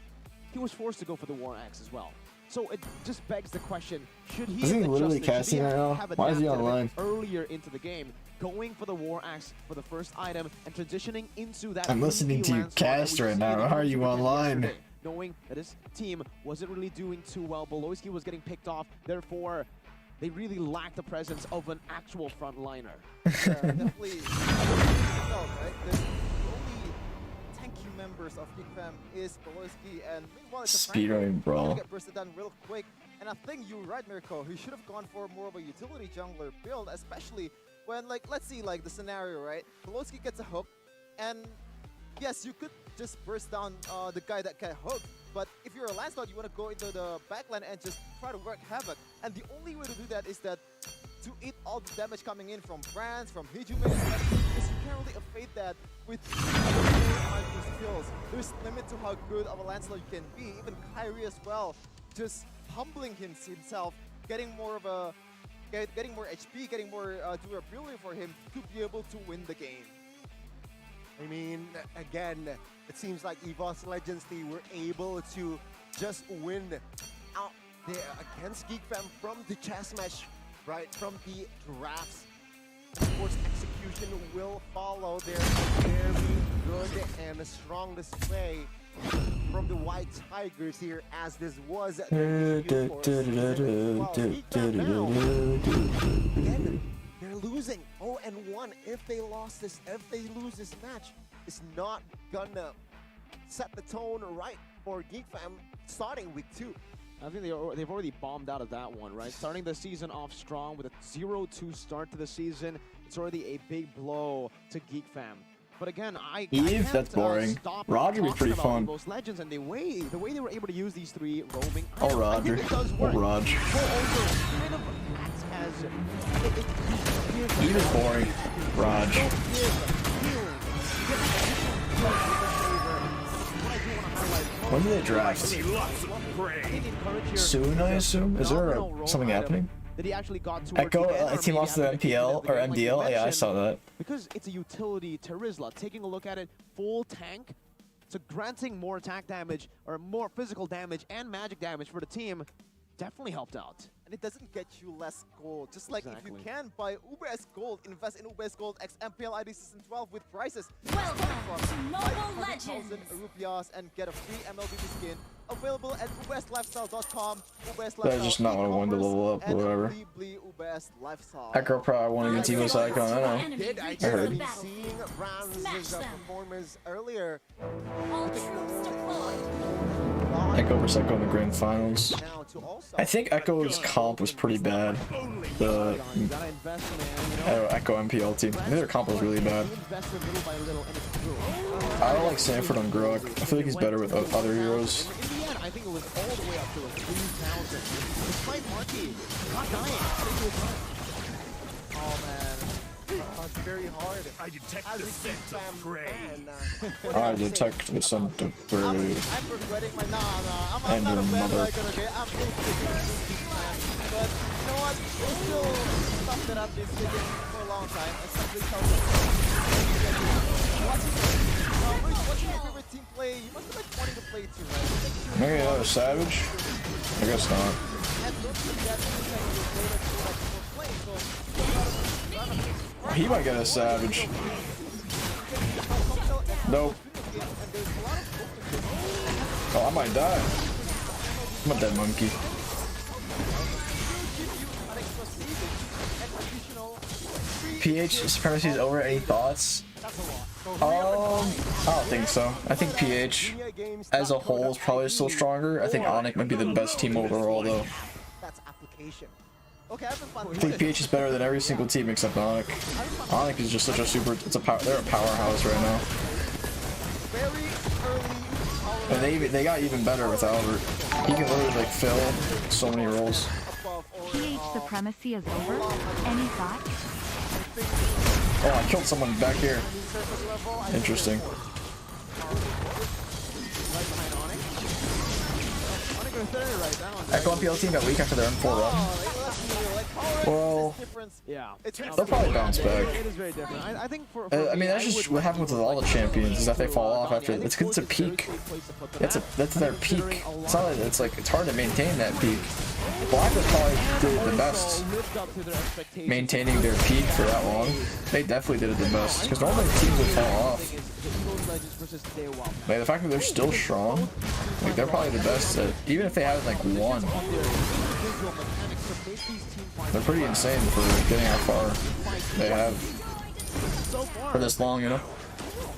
he was forced to go for the War Axe as well. So it just begs the question, should he Isn't he literally casting right now? Why is he online? Earlier into the game, going for the War Axe for the first item and transitioning into that. I'm listening to you cast right now. How are you online? Knowing that his team wasn't really doing too well, Beloyski was getting picked off, therefore they really lacked the presence of an actual frontliner. Definitely. Right? The only tanky members of GEEK fam is Beloyski, and meanwhile it's a speedrunning Brawl. Get bursted down real quick. And I think you're right, Mirko. He should have gone for more of a utility jungler build, especially when, like, let's see, like, the scenario, right? Beloyski gets a hook, and yes, you could just burst down the guy that can hook, but if you're a Lancelot, you want to go into the backline and just try to work havoc. And the only way to do that is that to eat all the damage coming in from Brands, from Hijume, because you can't really evade that with skills. There's limit to how good of a Lancelot you can be. Even Kyrie as well, just humbling himself, getting more of a getting more HP, getting more durability for him to be able to win the game. I mean, again, it seems like EVOS Legends, they were able to just win out there against GEEK fam from the chess match right from the drafts. Of course, execution will follow. Their very good and strong display from the White Tigers here, as this was their debut for again, they're losing 0-1. If they lose this match, it's not gonna set the tone right for Geek Fam starting week 2. I think they've already bombed out of that one, right? Starting the season off strong with a 0-2 start to the season. It's already a big blow to Geek Fam. But again, I can't, that's boring. Roger was pretty fun. EVOS Legends and the way they were able to use these three roaming. Oh, Roger. Oh, Rog. He was boring. Rog. When do they draft? Soon, I assume? Is there something happening? That he actually got to Echo, a team lost to the MPL or MDL? Yeah, I saw that. Because it's a utility Terizla. Taking a look at it, full tank. So granting more attack damage or more physical damage and magic damage for the team definitely helped out. And it doesn't get you less gold. Just like if you can buy UberS Gold, invest in UberS Gold X MPL ID Season 12 with prices. Welcome to Mobile Legends. Rupiahs and get a free MLBB skin. Available at uberslifestyle.com. That's just not what I wanted to level up or whatever. Echo probably won against EVOS Icon, I know. I heard. Seeing Brand's performance earlier. All troops deployed. Echo versus Echo in the grand finals. I think Echo's comp was pretty bad. The Echo MPL team. I think their comp was really bad. I don't like Sanford on Grok. I feel like he's better with other heroes. I think it was all the way up to 3,000. Despite Marky not dying. Oh man. It's very hard. I detect the scent of prey. I detect the scent of prey. I'm regretting my I'm not a bad like okay. I'm but you know what? It's still stuff that I've been thinking for a long time. Especially watching your favorite team play, you must have been wanting to play too, right? Maybe another Savage? I guess not. He might get a Savage. Nope. Oh, I might die. I'm a dead monkey. PH supremacy is over. Any thoughts? I don't think so. I think PH as a whole is probably still stronger. I think Onyx might be the best team overall though. I think PH is better than every single team except Onyx. Onyx is just such a they're a powerhouse right now. And they got even better with Albert. He can literally like fill so many roles. PH supremacy is over. Any thoughts? Oh, I killed someone back here. Interesting. Echo MPL team got weak after their M4 run. Well, yeah, they'll probably bounce back. It is very different. I think I mean, that's just what happens with all the champions is that they fall off after. It's because it's a peak. That's their peak. It's not. It's hard to maintain that peak. Blackwood probably did the best maintaining their peak for that long. They definitely did it the best because normally teams would fall off. Like the fact that they're still strong, like they're probably the best at, even if they have like one. They're pretty insane for getting how far they have for this long, you know.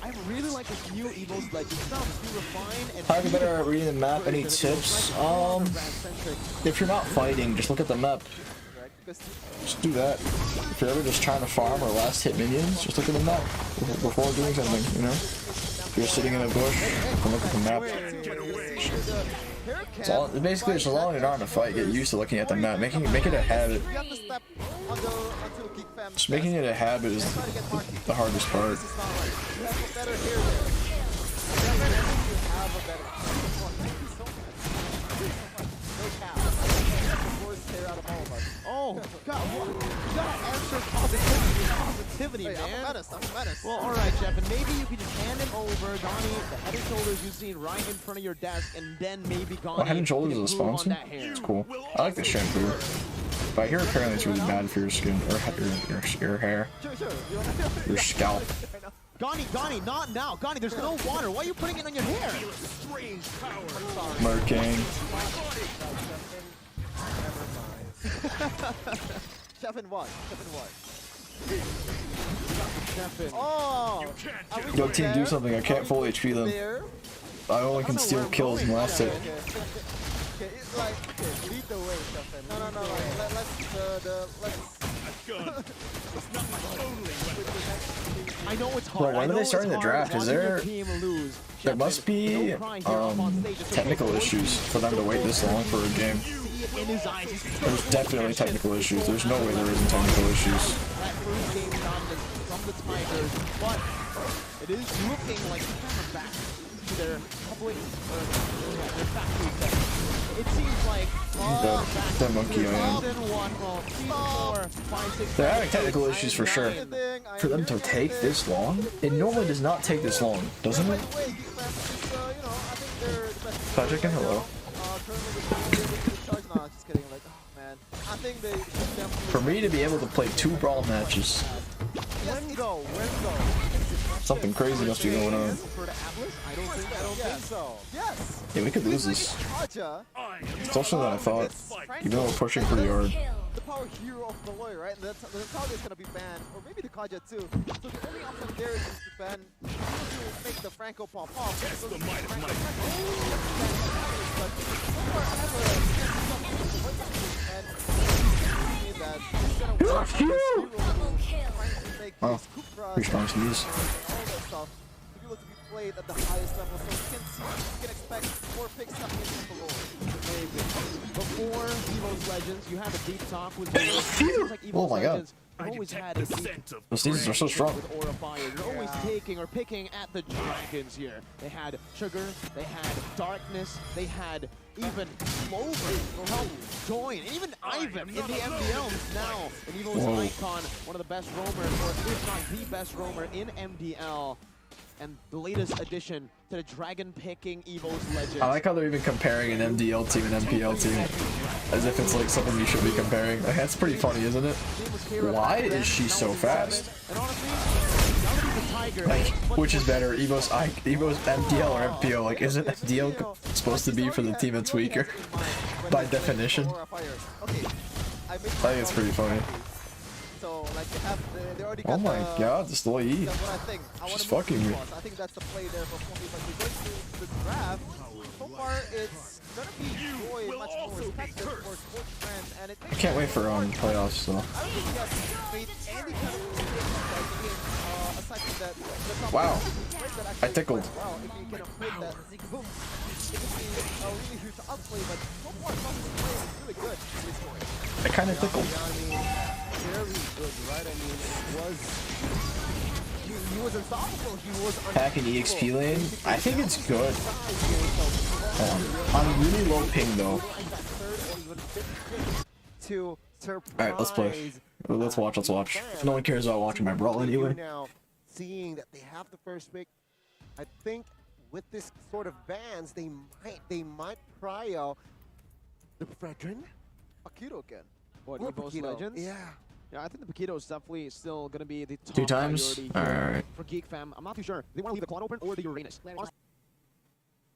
I really like this new EVOS Legends stuff. Refine and How to be better at reading the map? Any tips? If you're not fighting, just look at the map. Just do that. If you're ever just trying to farm or last hit minions, just look at the map before doing something, you know? If you're sitting in a bush, you can look at the map. Basically, just as long as you're not in a fight, get used to looking at the map. Make it a habit. Just making it a habit is the hardest part. Oh, God, you gotta answer positivity, man. I'm a menace. Well, alright, Jeff, and maybe you can just hand him over, Donnie, the Head and Shoulders you've seen right in front of your desk, and then maybe Donnie. Head and Shoulders is a sponsor? It's cool. I like the shampoo. But here apparently it's really bad for your skin or your hair, Sure. your scalp. Gani, not now. Gani, there's no water. Why are you putting it on your hair? Murking. Chefin what? Oh! Yo, team, do something. I can't full HP them. There. I only can steal kills in last hit. Okay, it's like, lead the way, Chefin. No. Let's I know it's Bro, hard. when are they starting the draft? Is there... There must be technical issues for them to wait this long for a game. There's definitely technical issues. There's no way there isn't technical issues. But it is looking like they're kind of back to their public their factory set. It seems like The monkey man. They're having technical issues for sure. For them to take this long? It normally does not take this long, doesn't it? FwydChickn, hello. For me to be able to play 2 brawl matches, something crazy must be going on. Yeah, we could lose this. It's also than I thought, even though we're pushing pretty hard. The power hero of Malloy, right? And the Kaja is gonna be banned, or maybe the Kaja too. So the only option there is to ban, to make the Franco pop off. That's the might of might. Wow, pretty strong sneeze. Played at the highest level, so you can expect more picks coming in from below. Before EVOS Legends, you have a deep talk with Oh my god. Always had a deep Those sneezes are so strong. with Aura Fire. They're always taking or picking at the dragons here. They had Sugar, they had Darkness, they had even Clover will help join, and even Ivan in the MPL now. And EVOS Icon, one of the best roamers, or if not the best roamer in MDL. And the latest addition to the dragon-picking EVOS Legends. I like how they're even comparing an MDL team and MPL team as if it's like something you should be comparing. Like, that's pretty funny, isn't it? Why is she so fast? Like, which is better, EVOS MDL or MPO? Like, isn't MDL supposed to be for the team that's weaker by definition? I think it's pretty funny. So, like, they already Oh got my god, this little E. that's what I think. She's fucking me. I think that's the play there for Poppy, but we're going to the draft. So far, it's gonna be Joy much more respected for sports friends, and it I can't wait for playoffs though. I don't think he has made any kind of aside from that. Wow. I tickled. Wow, if you can avoid that, boom. It could be a really huge outplay, but so far, Poppy's play is really good in this point. I kind of tickled. Very good, right? I mean, he was unstoppable. He was Pack an EXP lane. I think it's good. I'm really low ping though. to surprise. Alright, let's play. Let's watch. No one cares about watching my brawl anyway. Now, seeing that they have the first pick, I think with this sort of bans, they might pry out the Fredrin. Akito again. What, Or EVOS Paquito. Legends? Yeah. Yeah, I think the Paquito is definitely still going to be the top 2 times? priority here Alright. for GEEK fam. I'm not too sure. They want to leave the Claw open or the Uranus.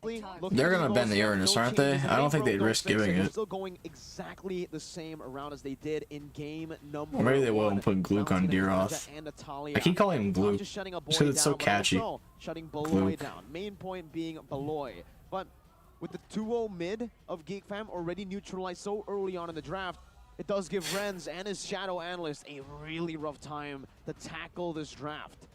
They're gonna bend the Uranus, aren't they? I don't think they'd risk giving it. Still going exactly the same around as they did in game number Or maybe they will 1. and put Gluck on Deeroth. I keep calling him Gluck Just shutting a because Boy it's so down, but catchy. also shutting Beloy Gluck. down. Main point being Beloy. But with the 2-0 mid of GEEK fam already neutralized so early on in the draft, it does give Renz and his Shadow Analyst a really rough time to tackle this draft.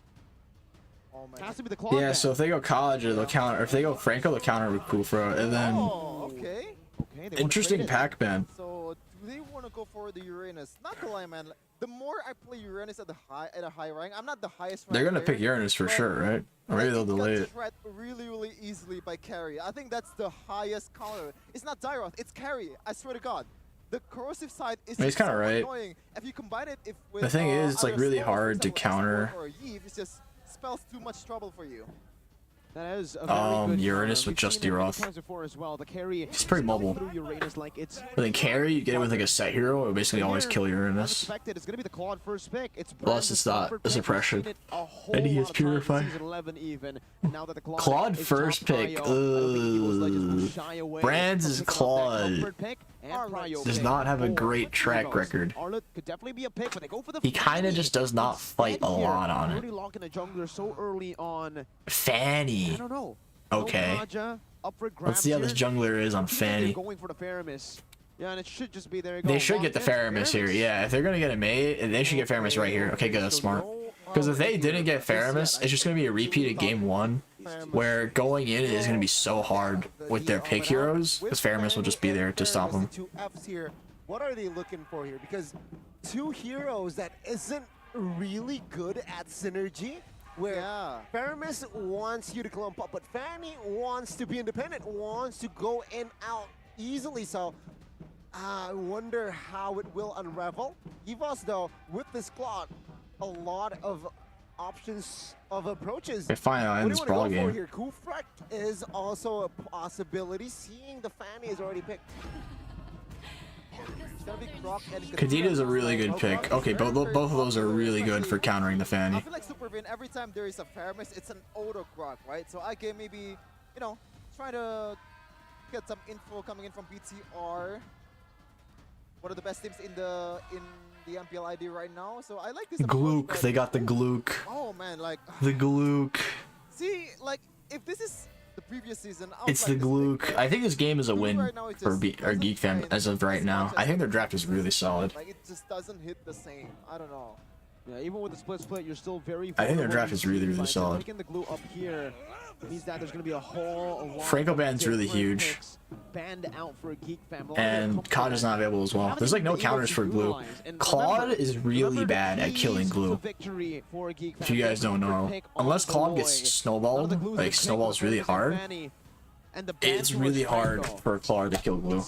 Oh man. Has to be the Claw. Yeah, so if they go college, they'll counter. Or if they go Franco, they'll counter with Kufra. And then Oh, okay. Okay, they interesting pack ban. So do they want to go for the Uranus? Not the line, man. The more I play Uranus at a high rank, I'm not the highest. They're gonna rank pick player, Uranus for but sure, right? Or maybe they'll it got delay it. threat really easily by carry. I think that's the highest counter. It's not Deeroth, it's carry. I swear to God. The corrosive side is He's just kinda so right. annoying. If you combine it with The thing is, it's like other really spells, hard for to example, counter. or a Eve, it just spells too much trouble for you. That is a very good Uranus with just Deroth. Well. The carry He's pretty mobile. Uranus like it's But then carry, you get it with like a set hero, it would basically always kill Uranus. It's gonna be the Claude first pick. It's Plus it's not a suppression. And he gets purified. Claude first pick. Brands is Claude. Does not have a great track record. He kind of just does not fight a lot on it. Fanny. I don't know. Okay. Let's see how this jungler is on Fanny. Going for the Faramis. Yeah, and it should just be there. They should get the Faramis here. Yeah, if they're gonna get a mate, they should get Faramis right here. Okay, good. That's smart. Because if they didn't get Faramis, it's just gonna be a repeat of game 1, where going in is gonna be so hard with their pick heroes, because Faramis will just be there to stop them. Two Fs here. What are they looking for here? Because 2 heroes that isn't really good at synergy. Where Faramis wants you to clump up, but Fanny wants to be independent, wants to go in out easily. So I wonder how it will unravel. EVOS though, with this Claude, a lot of options of approaches. They finally end this ball game. Here? Kufrak is also a possibility. Seeing the Fanny is already picked. Kadita is a really good pick. Okay, both of those are really good for countering the Fanny. I feel like Supervin, every time there is a Faramis, it's an auto Grok, right? So I can maybe, you know, try to get some info coming in from BTR. One of the best teams in the MPL ID right now. So I like this. Glook, they got the Glook. Oh man, like the Glook. See, like if this is the previous season, it's the Glook. I think this game is a win for GEEK fam as of right now. I think their draft is really solid. Like it just doesn't hit the same. I don't know. Yeah, even with the split, you're still very. I think their draft is really solid. Taking the glue up here means that there's going to be a whole. Franco ban's really huge. Banned out for a GEEK fam. And COD is not available as well. There's like no counters for glue. Claude is really bad at killing glue. If you guys don't know, unless Claude gets snowballed, like snowballs really hard, it's really hard for Claude to kill glue.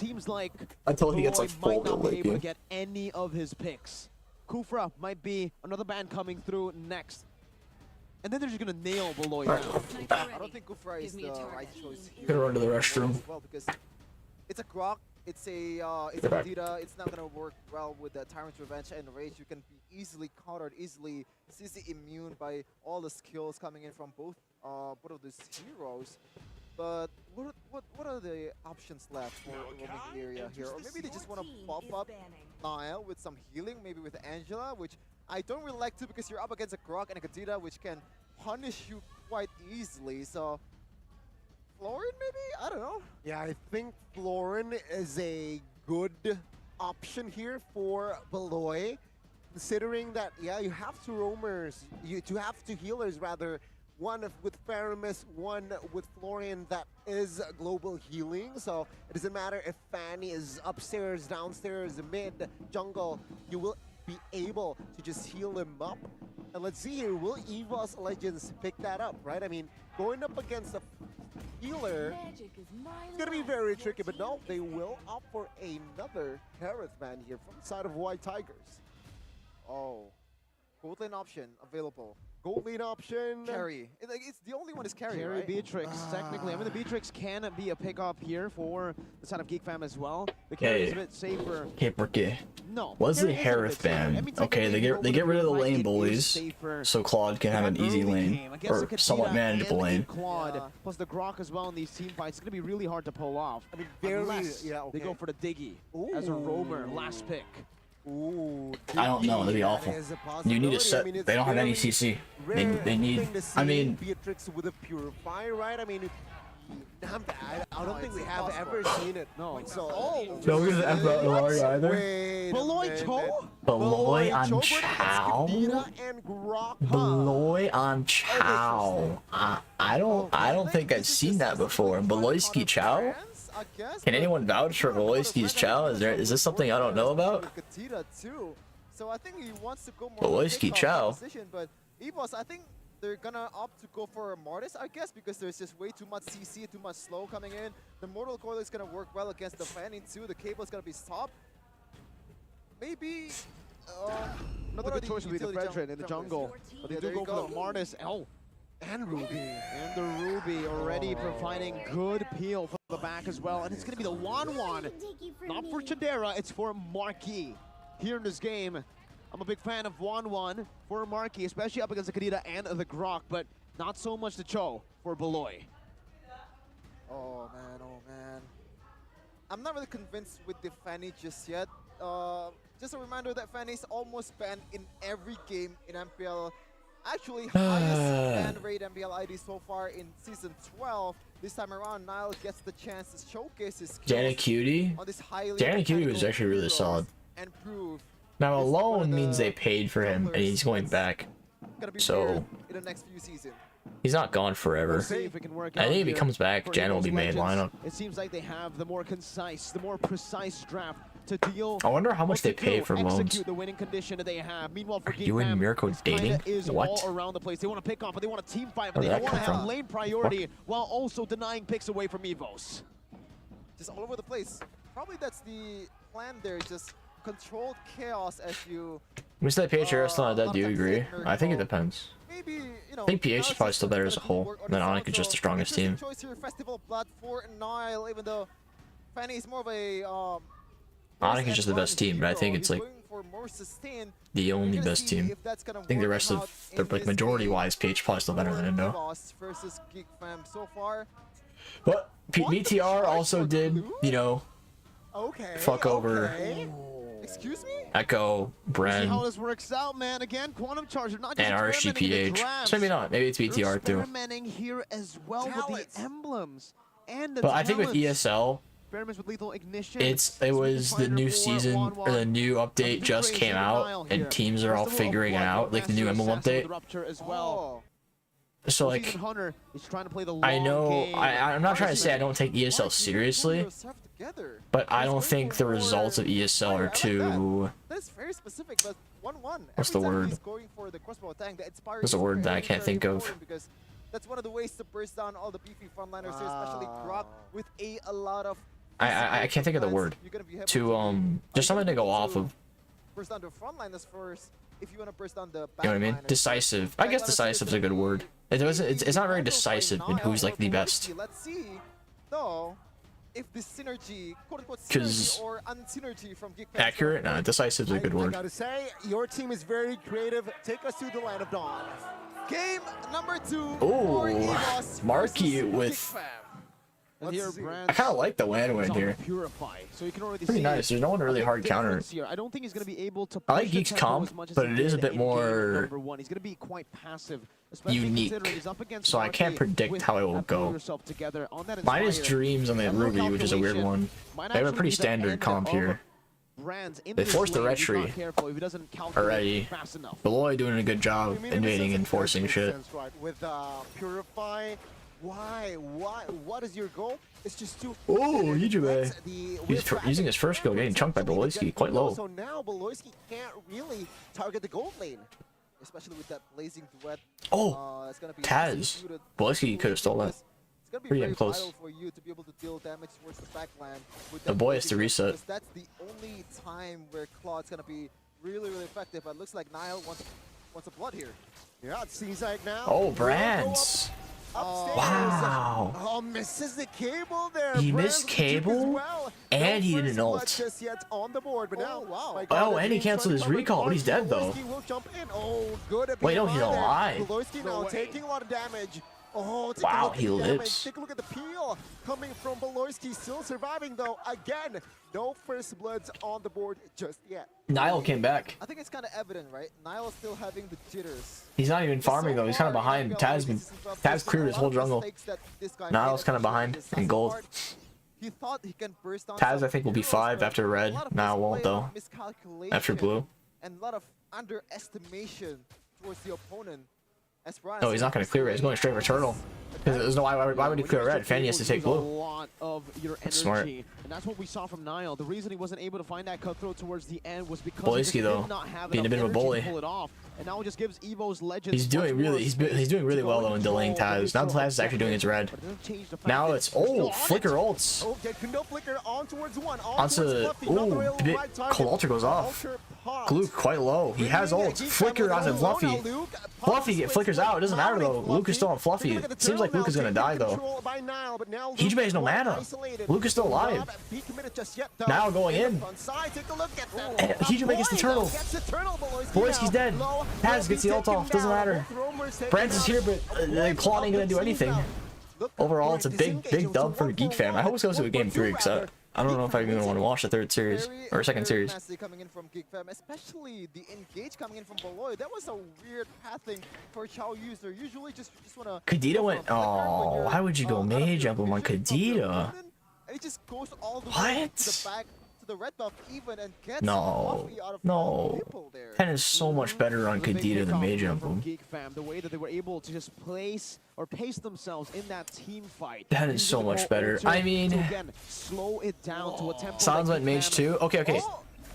Until he gets like full late game. Get any of his picks. Kufra might be another ban coming through next. And then they're just gonna nail Beloy down. I don't think Kufra is the right choice here. Gonna run to the restroom. Well, because it's a Grok, it's a Kadita, it's not gonna work well with the Tyrant's Revenge and Rage. You can be easily countered, easily CC immune by all the skills coming in from both of these heroes. But what are the options left for the roaming area here? Or maybe they just want to pop up Nile with some healing, maybe with Angela, which I don't really like to because you're up against a Grok and a Kadita, which can punish you quite easily. So Florin, maybe? I don't know. Yeah, I think Florin is a good option here for Beloy, considering that, yeah, you have 2 roamers, you have 2 healers rather. One with Faramis, one with Florian that is global healing. So it doesn't matter if Fanny is upstairs, downstairs, mid, jungle, you will be able to just heal him up. And let's see here, will EVOS Legends pick that up, right? I mean, going up against a healer, it's gonna be very tricky, but no, they will opt for another Harith man here from the side of White Tigers. Oh, gold lane option available. Gold lane option. Carry. It's the only one is carry, right? Beatrix, technically. I mean, the Beatrix can be a pickup here for the side of GEEK fam as well. The carry is a bit safer. Okay, porque. No. What's the Harith ban? Okay, they get rid of the lane bullies, so Claude can have an easy lane, or somewhat manageable lane. Claude, plus the Grok as well in these team fights. It's going to be really hard to pull off. I mean, unless they go for the Diggy as a roamer, last pick. Ooh, I don't know, that'd be awful. You need a set. They don't have any CC. They need. I mean, Beatrix with a Purify, right? I mean, I don't think we have ever seen it. No. So, don't get the F out Beloy either. Beloy Cho? Beloy on Chow? Beloy on Chow. I don't think I've seen that before. Beloyski Chow? Can anyone vouch for Beloyski's Chow? Is this something I don't know about? So I think he wants to go more Beloyski Chow. But EVOS, I think they're gonna opt to go for Mortis, I guess, because there's just way too much CC, too much slow coming in. The Mortal Coil is gonna work well against the Fanning too. The cable is gonna be stopped. Maybe another good choice would be the Fredrin in the jungle. But they do go for the Mortis. And Ruby. And the Ruby already providing good peel from the back as well. And it's going to be the 1-1. Not for Chidera, it's for Marquis. Here in this game, I'm a big fan of 1-1 for Marquis, especially up against the Kadita and the Grok, but not so much the Cho for Beloy. Oh man. I'm not really convinced with the Fanny just yet. Just a reminder that Fanny is almost banned in every game in MPL. Actually, highest ban rate MPL ID so far in Season 12. This time around, Nile gets the chance to showcase his Danny Cutie. on this highly Danny Cutie was actually really solid. And prove Now alone means they paid for him and he's going back. So in the next few seasons. he's not gone forever. See if it can work I out think if he here comes back, for Jan will EVOS be made Legends. lineup. It seems like they have the more concise, the more precise draft to deal. I wonder how much they pay for loans. Execute the winning condition that they have. Meanwhile, for You and GeekFam, Mirko this kinda dating? is What? all around the place. They want to pick off, but they want a team fight, but Where they did don't that want to come have from? lane priority while also denying picks away from EVOS. Just all over the place. Probably that's the plan there. Just controlled chaos as you. Was that PHR still not a dead? lot Do of you times agree? hit I think it Mirko. depends. Maybe, you know, I think PH is Nile's probably just still better gonna as a do whole. work on Then his Onyx own, is just so the strongest interesting team. choice here, Festival of Blood for Nile, even though Fanny is more of a Onyx is just the best team, but I think it's like the only best team. I think the rest of the like majority-wise, PH probably still better than Indo. Versus Geek Fam so far. But BTR also did, you know, Okay. fuck over Excuse me? Echo, See Bren, how this works out, man. Again, Quantum Charge, not just and experimenting with the RSGPH. drafts. So maybe not. Maybe it's They're BTR too. experimenting here as well with Talents. the emblems and the But I think with talents. ESL, Experiments with lethal ignition. it was the new season or the new update just came out, and teams are all figuring it out, like the new emblem update. As well. So like, Season Hunter is trying to play the I long know game. I'm not trying to say I don't take ESL seriously, but I don't think the results of ESL are too. That's very specific, but 1-1. What's the word? What's the word that I can't think of? Because that's one of the ways to burst down all the beefy frontliners here, especially Grok with a lot of. I can't think of the word. To just something to go off of. Burst down the frontliners first. If you want to burst down the. You know what I mean? Decisive. I guess decisive is a good word. It's not very decisive in who's like the best. Let's see, though, if the synergy, quote-unquote, 'Cause synergy or unsynergy from Geek Accurate? Nah, decisive is a good I word. gotta say, your team is very creative. Take us to the land of dawn. Game number 2. Oh, for EVOS Marquis versus with. Geek Fam. And here, Let's see. Brand I kind of like the land win here. Purify. So you can already Pretty see nice. There's no one to really hard counter. difference here. I don't think he's going to be able to I like push the Geek's tempo comp, as much as but he it is a did bit in game more number 1. He's going to be quite passive, especially unique. considering he's up against So I can't Marquis predict with how it will that pull go. yourself together on that Mine is Inspire. Dreams on the That little Ruby, which is a weird calculation one. might They have a actually pretty be the standard end comp of here. Brands in They this forced the lane. He's not retry careful if he doesn't calculate already. fast enough. Beloy doing a good job I mean, in a invading sense, and it forcing does make shit. sense, right? With Purify, why? What is your goal? It's just to. Oh, deflect Hijube. the He's whip using his first skill, getting chunked by Beloyski, quite low. So now Beloyski can't really target the gold lane. Especially with that blazing duet. Oh, It's gonna be Taz. suited Beloyski could have stole that. It's gonna be Pretty very damn close. vital for you to be able to deal damage towards the backline. With The that boy has to blazing duet, reset. because that's the only time where Claude's gonna be really effective. But it looks like Nile wants a blood here. Yeah, it seems like now. Oh, we'll go Brands. upstairs. Wow. Oh, misses the cable there. He Brands missed with the juke as cable, well. and he No didn't first blood ult. just yet on the board, but now, wow. my Oh, God, and he James canceled his trying to recall, cover but he's dead, though. Beloyski will jump in. Oh, good. Wait, no, he's behind there. alive. Beloyski now No way. taking a lot of damage. Oh, take Wow, a look at he the damage. lives. Take a look at the peel coming from Beloyski. Still surviving, though. Again, no first bloods on the board just yet. Nile came back. I think it's kind of evident, right? Nile's still having the jitters. He's not even farming though. He's kind of behind. Taz cleared his whole jungle. Nile's kind of behind in gold. He thought he can burst on Taz, some I think, will be heroes, 5 but after a red. lot of Nile misplay, won't a lot though. of miscalculation, After blue. and a lot of underestimation towards the opponent. As Brian No, he's said, not going to clear red. He's going straight for turtle. Because there's no why would he clear red? Fanny has to take Use a blue. lot of your energy, Smart. and that's what we saw from Nile. The reason he wasn't able to find that cutthroat towards the end was because Beloyski, he just though, did not have being a enough bit of a energy bully. to pull it off. And now it just gives EVOS Legends. He's doing much more really space doing really to well go though in and delaying control the Taz. Now neutral Taz is actually doing his red. but it doesn't change the fact Now that it's he's still on flicker it. ults. Oh, Dead Kendo Flicker on towards one. On Onto towards Fluffy. Not the ooh, real bit right target. Cold Alter goes off. Alter Luke quite low. He has ult. Flicker on Fluffy. Fluffy flickers out. It doesn't matter though. Luke is still on Fluffy. It seems like Luke is gonna die though. Hijime has no mana. Luke is still alive. Now going in. And Hijime gets the turtle. Boyski's dead. Taz gets the ult off. Doesn't matter. Brands is here, but Claude ain't gonna do anything. Overall, it's a big dub for Geek fam. I hope it goes to a game 3 because I don't know if I even want to watch the third series or second series. Coming in from Geek fam, especially the engage coming in from Beloy. That was a weird pathing for Chao user. Usually just wanna. Kadita went. Oh, why would you go Mage Emblem on Kadita? It just goes all the way to the back to the red buff even and gets No. Pen is so much better on Kadita than Mage Emblem. Geek fam, the way that they were able to just place or pace themselves in that team fight. That is so much better. I mean, again, slow it down to a tempo. Sounds like Mage 2. Okay.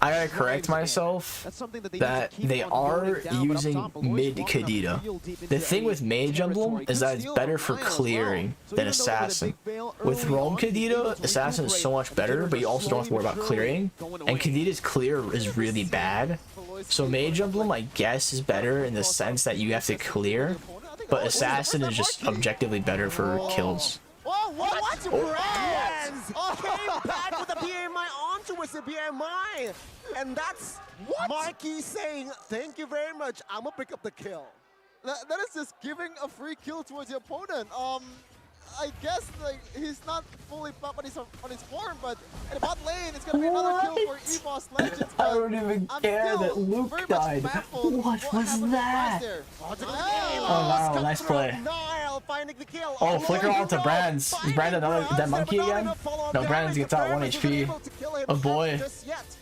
I gotta correct myself that they are using mid Kadita. The thing with Mage Emblem is that it's better for clearing than Assassin. With Roam Kadita, Assassin is so much better, but you also don't have to worry about clearing. And Kadita's clear is really bad. So Mage Emblem, I guess, is better in the sense that you have to clear, but Assassin is just objectively better for kills. What? Brands came back with a BMI onto us, a BMI, and that's Marky saying, "Thank you very much. I'm gonna pick up the kill." That is just giving a free kill towards the opponent. I guess like he's not fully up on his form, but in the bot lane it's gonna be another kill for EVOS Legends. I don't even care that Luke died. What was that? Oh wow, nice play. Oh, flicker on to Brands. Is Brand another dead monkey again? No, Brands gets out 1 HP. Oh boy,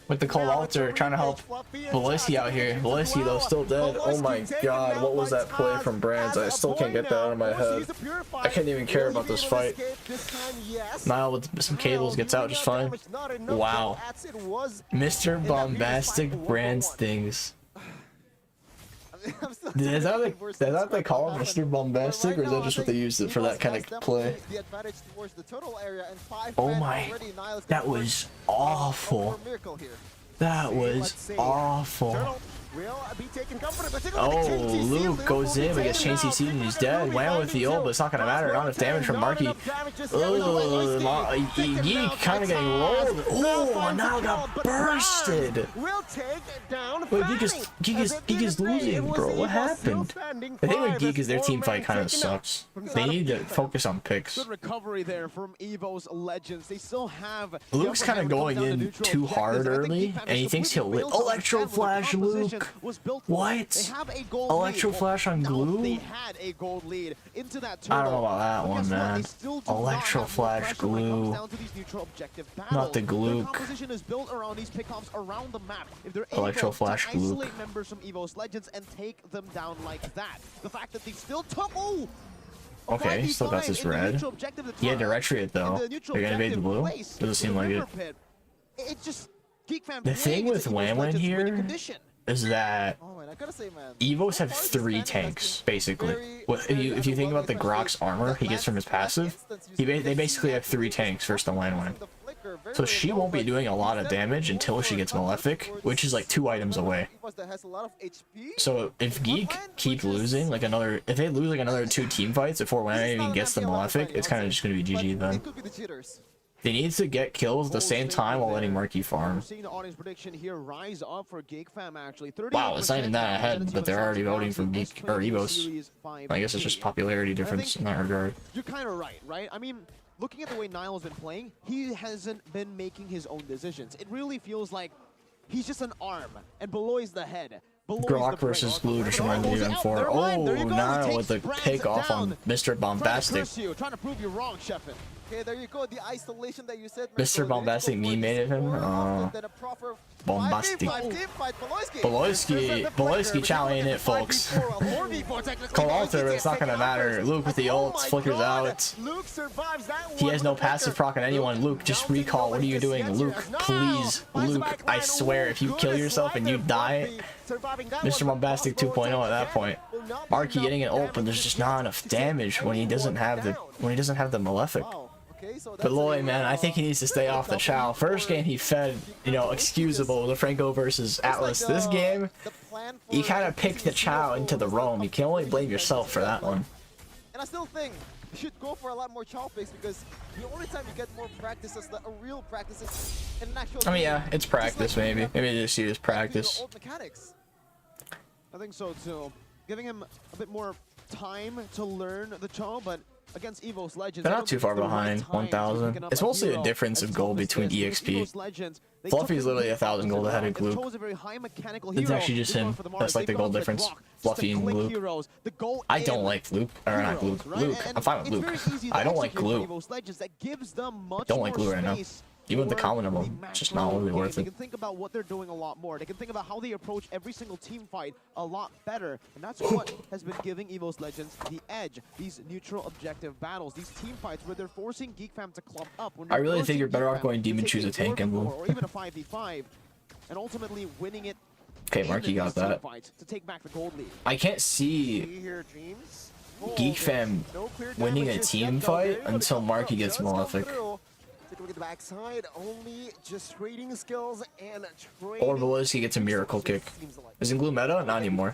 with the cold altar trying to help Veloski out here. Veloski though still dead. Oh my god, what was that play from Brands? I still can't get that out of my head. I can't even care about this fight. Niall with some cables gets out just fine. Wow. Mr. Bombastic Brands things. Is that what they call him, Mr. Bombastic, or is that just what they used it for that kind of play? Oh my, that was awful. That was awful. Oh, Luke goes in, but gets chain CC'd and he's dead. Wham with the ult, but it's not gonna matter. Not enough damage from Marky. Oh, Geek kind of getting rolled. Oh, now got bursted. Wait, Geek is losing, bro. What happened? The thing with Geek is their team fight kind of sucks. They need to focus on picks. Good recovery there from EVOS Legends. They still have. Luke's kind of going in too hard early, and he thinks he'll win. Electro Flash, Luke. What? Electro Flash on Glue? They had a gold lead into that I don't know about that one, man. Electro Flash Glue. Not the Gluke. Electro Flash Glue. Isolate members from EVOS Legends and take them down like that. The fact that they still took. Oh! Okay, he still got this red. He had to retreat though. They're gonna invade the blue? Doesn't seem like it. The thing with Wham here is that EVOS have 3 tanks, basically. If you think about the Grok's armor he gets from his passive, they basically have 3 tanks versus the Wan. So she won't be doing a lot of damage until she gets Malefic, which is like 2 items away. So if Geek keep losing, if they lose like another 2 team fights before Wan even gets the Malefic, it's kind of just going to be GG then. They need to get kills at the same time while letting Marky farm. Wow, it's not even that ahead, but they're already voting for Geek or EVOS. I guess it's just popularity difference in that regard. You're kind of right? I mean, looking at the way Niall's been playing, he hasn't been making his own decisions. It really feels like he's just an arm, and Beloy's the head. Grok versus Glue just reminded me of M4. Oh, Niall with the pick off on Mr. Bombastic. Trying to prove you wrong, Sheffin. Okay, there you go. The isolation that you said. Mr. Bombastic meme made of him. Bombastic. Beloyski challenging it, folks. Call alter, but it's not gonna matter. Luke with the ults flickers out. He has no passive proc on anyone. Luke, just recall. What are you doing? Luke, please. Luke, I swear, if you kill yourself and you die, Mr. Bombastic 2.0 at that point. Marky getting an ult, but there's just not enough damage when he doesn't have the Malefic. Okay, so But Loy, man, I think he needs to stay off the chow. First game he fed, you know, excusable, the Franco versus Atlas. This game, he kind of picked the chow into the roam. You can only blame yourself for that one. And I still think you should go for a lot more chow picks because the only time you get more practices, a real practices, in an actual I mean, yeah, game, it's practice maybe. Maybe they just use practice. old mechanics. I think so too. Giving him a bit more time to learn the chow, but against EVOS Legends, They're not too far behind, 1,000. It's mostly a difference of gold between EXP. Fluffy's literally 1,000 gold ahead of Glue. It's actually just him. That's like the gold difference. Fluffy and Glue. I don't like Luke, or not Luke. Luke. I'm fine with Luke. I don't like Glue. I don't like Glue right now. Even with the common of them, it's just not really worth They it. can think about what they're doing a lot more. They can think about how they approach every single team fight a lot better. And that's what has been giving EVOS Legends the edge. These neutral objective battles, these team fights where they're forcing Geek Fam to clump up. I really think you're better off going Demon Choose a tank and Blue. Or even a 5v5, and ultimately winning it. Okay, Marky got that. To take back the gold lead. I can't see Geek Fam winning a team fight until Marky gets Malefic. Take a look at the backside, only just trading skills and trading. Or Beloyski gets a miracle kick. Isn't Glue meta? Not anymore.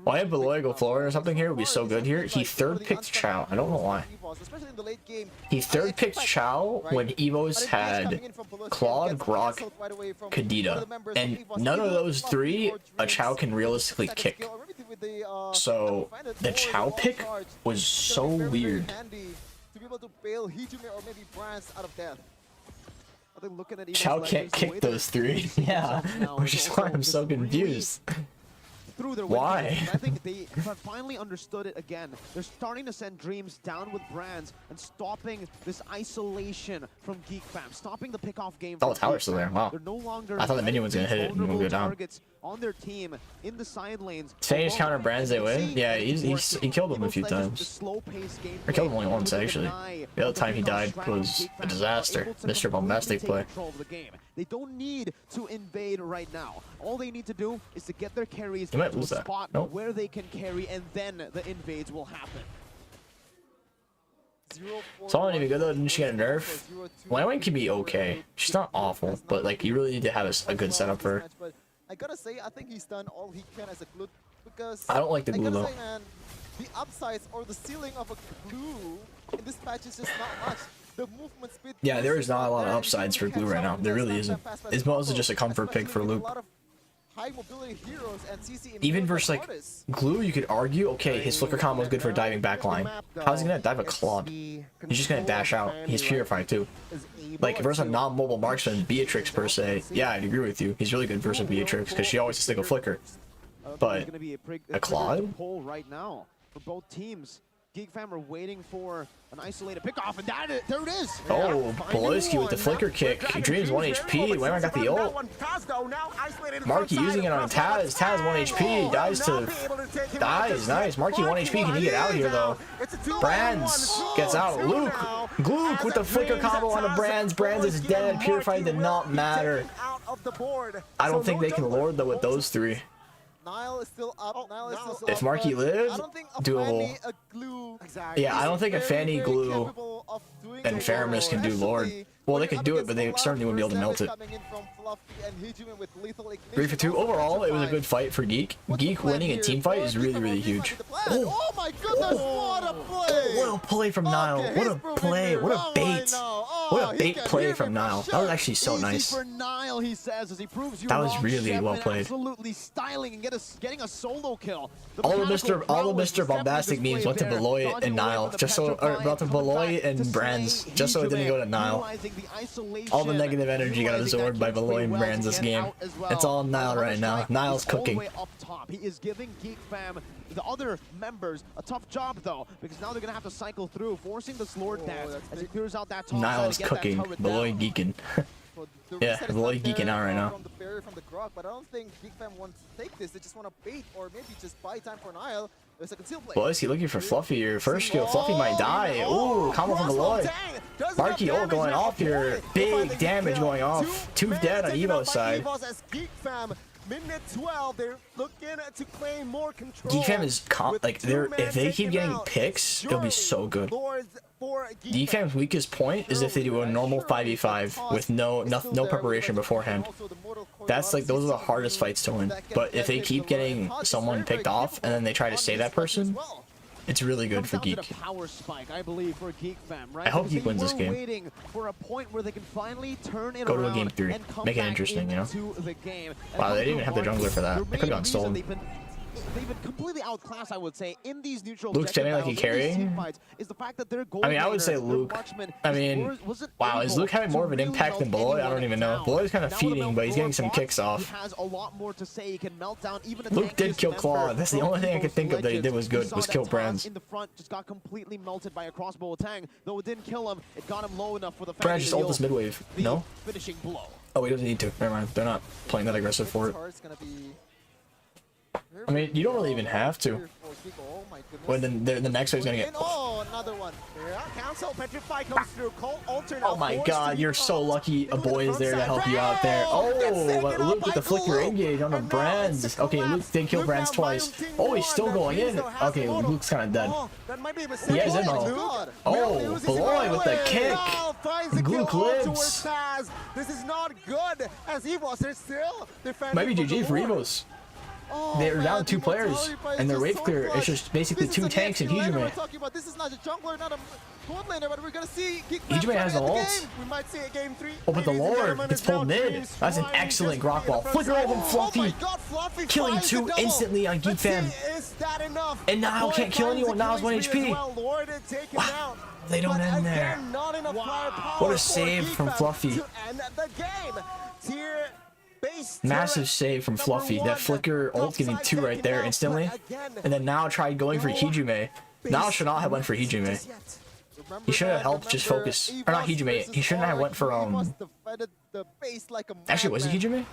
Why had Beloy go Floor or something here? Would be so good here. He third picked Chow. I don't know why. He third picked Chow when EVOS had Claude, Grok, Kadita. And none of those three a Chow can realistically kick. So the Chow pick was so weird. To be able to bail Hijime or maybe Brands out of death. Chow can't kick those three. Yeah, which is why I'm so confused. Why? I think they have finally understood it again. They're starting to send Dreams down with Brands and stopping this isolation from Geek Fam, stopping the pickoff game. Oh, Tower's still there. Wow. They're no longer I thought the minion was gonna hit it and go down. On their team in the side lanes. Sage counter Brands they win. Yeah, he killed him a few times. Or killed him only once actually. The other time he died was a disaster. Mr. Bombastic play. They don't need to invade right now. All they need to do is to get their carries to a spot where they can carry, and then the invades will happen. Solid even good though, didn't she get a nerf? Wang can be okay. She's not awful, but like you really need to have a good setup for her. I gotta say, I think he's done all he can as a Glue because I don't like the Glue though. Say, man, the upsides or the ceiling of a Glue in this patch is just not much. The movement speed. Yeah, there is not a lot of upsides for Glue right now. There really isn't. It's mostly just a comfort pick for Luke. High mobility heroes and CC even versus like Glue, you could argue, okay, his flicker combo is good for diving backline. How's he gonna dive a Claude? He's just gonna dash out. He's Purified too. Like versus a non-mobile marksman, Beatrix per se. Yeah, I'd agree with you. He's really good versus Beatrix because she always has to go flicker. But a Claude? Right now for both teams. Geek Fam are waiting for an isolated pickoff, and there it is! Oh, Beloyski with the flicker kick. Dreams 1 HP. Wayman got the ult. Marky using it on Taz. Taz 1 HP. Dies. Nice. Marky 1 HP. Can he get out here, though? Brands gets out. Luke. Gluke with the flicker combo on the Brands. Brands is dead. Purified did not matter. I don't think they can lord, though, with those three. Nile is still up. If Marky lives, doable. Yeah, I don't think a Fanny, Glue, and Faramis can do Lord. Well, they could do it, but they certainly wouldn't be able to melt it. 3 for 2. Overall, it was a good fight for Geek. Geek winning a team fight is really, really huge. Oh my goodness, what a play! What a play from Nile. What a play. What a bait. What a bait play from Nile. That was actually so nice. That was really well played. Absolutely styling and getting a solo kill. All the Mr. Bombastic memes went to Beloy and Nile, just so, or about to Beloy and Brands, just so it didn't go to Nile. All the negative energy got absorbed by Beloy and Brands this game. It's all Nile right now. Nile's cooking. He is giving Geek Fam, the other members, a tough job though, because now they're gonna have to cycle through, forcing the Lord dance as he clears out that top. Nile's cooking. Beloy geeking. Yeah, Beloy geeking out right now. From the barrier from the Grok, but I don't think Geek Fam wants to take this. They just want to bait or maybe just buy time for Nile. There's a concealed play. Boy, is he looking for Fluffy here? First skill, Fluffy might die. Ooh, combo from Beloy. Marky ult going off here. Big damage going off. 2 dead on EVO's side. Minute 12, they're looking to claim more control. GEEK fam is like if they keep getting picks, it'll be so good. GEEK fam's weakest point is if they do a normal 5v5 with no preparation beforehand. That's like, those are the hardest fights to win. But if they keep getting someone picked off and then they try to save that person, it's really good for GEEK. Power spike, I believe, for GEEK fam, right? I hope GEEK wins this game. Waiting for a point where they can finally turn it Go to a around game 3. Make it interesting, you know? Wow, they didn't even have the jungler for that. They could have gotten stolen. They've been completely outclassed, I would say, in these neutral. Luke's standing like he carrying. Is the fact that their goal I mean, I would say Luke. I mean, wow, is Luke having more of an impact than Beloy? I don't even know. Beloy's kind of feeding, but he's getting some kicks off. Luke did kill Claw. That's the only thing I could think of that he did was good, was kill Brands. In the front, just got completely melted by a crossbow attack. Though it didn't kill him, it got him low enough for the Brands just ult this midwave. No? Finishing blow. Oh, he doesn't need to. Never mind. They're not playing that aggressive for it. I mean, you don't really even have to. When the next wave's gonna get. Oh, another one. Cancel, Petrify comes through. Oh my god, you're so lucky a boy is there to help you out there. Oh, but Luke with the flicker engage on the Brands. Okay, Luke did kill Brands twice. Oh, he's still going in. Okay, Luke's kind of dead. He has ammo. Oh, Beloy with the kick. Luke lives. This is not good. As EVOS are still defending. Might be GG for EVOS. They're down 2 players, and their wave clear is just basically 2 tanks and Hijime. This is not a jungler, not a top laner, but we're gonna see Hijime has the ult. We might see a game 3. Oh, but the Lord gets pulled mid. That's an excellent grok ball. Flicker over Fluffy, killing 2 instantly on GEEK fam. And now can't kill anyone. Now it's 1 HP. Wow, they don't end there. What a save from Fluffy. Massive save from Fluffy. That flicker ult getting 2 right there instantly. And then now tried going for Hijime. Now should not have went for Hijime. He should have helped just focus. Or not Hijime. He shouldn't have went for Actually, was it Hijime?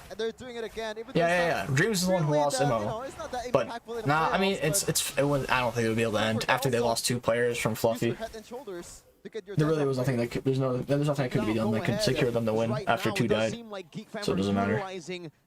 Yeah. Dreams is the one who lost ammo. But nah, I mean it was, I don't think it would be able to end after they lost 2 players from Fluffy. There really was nothing that could, there's nothing that could be done that could secure them the win after 2 died. So it doesn't matter.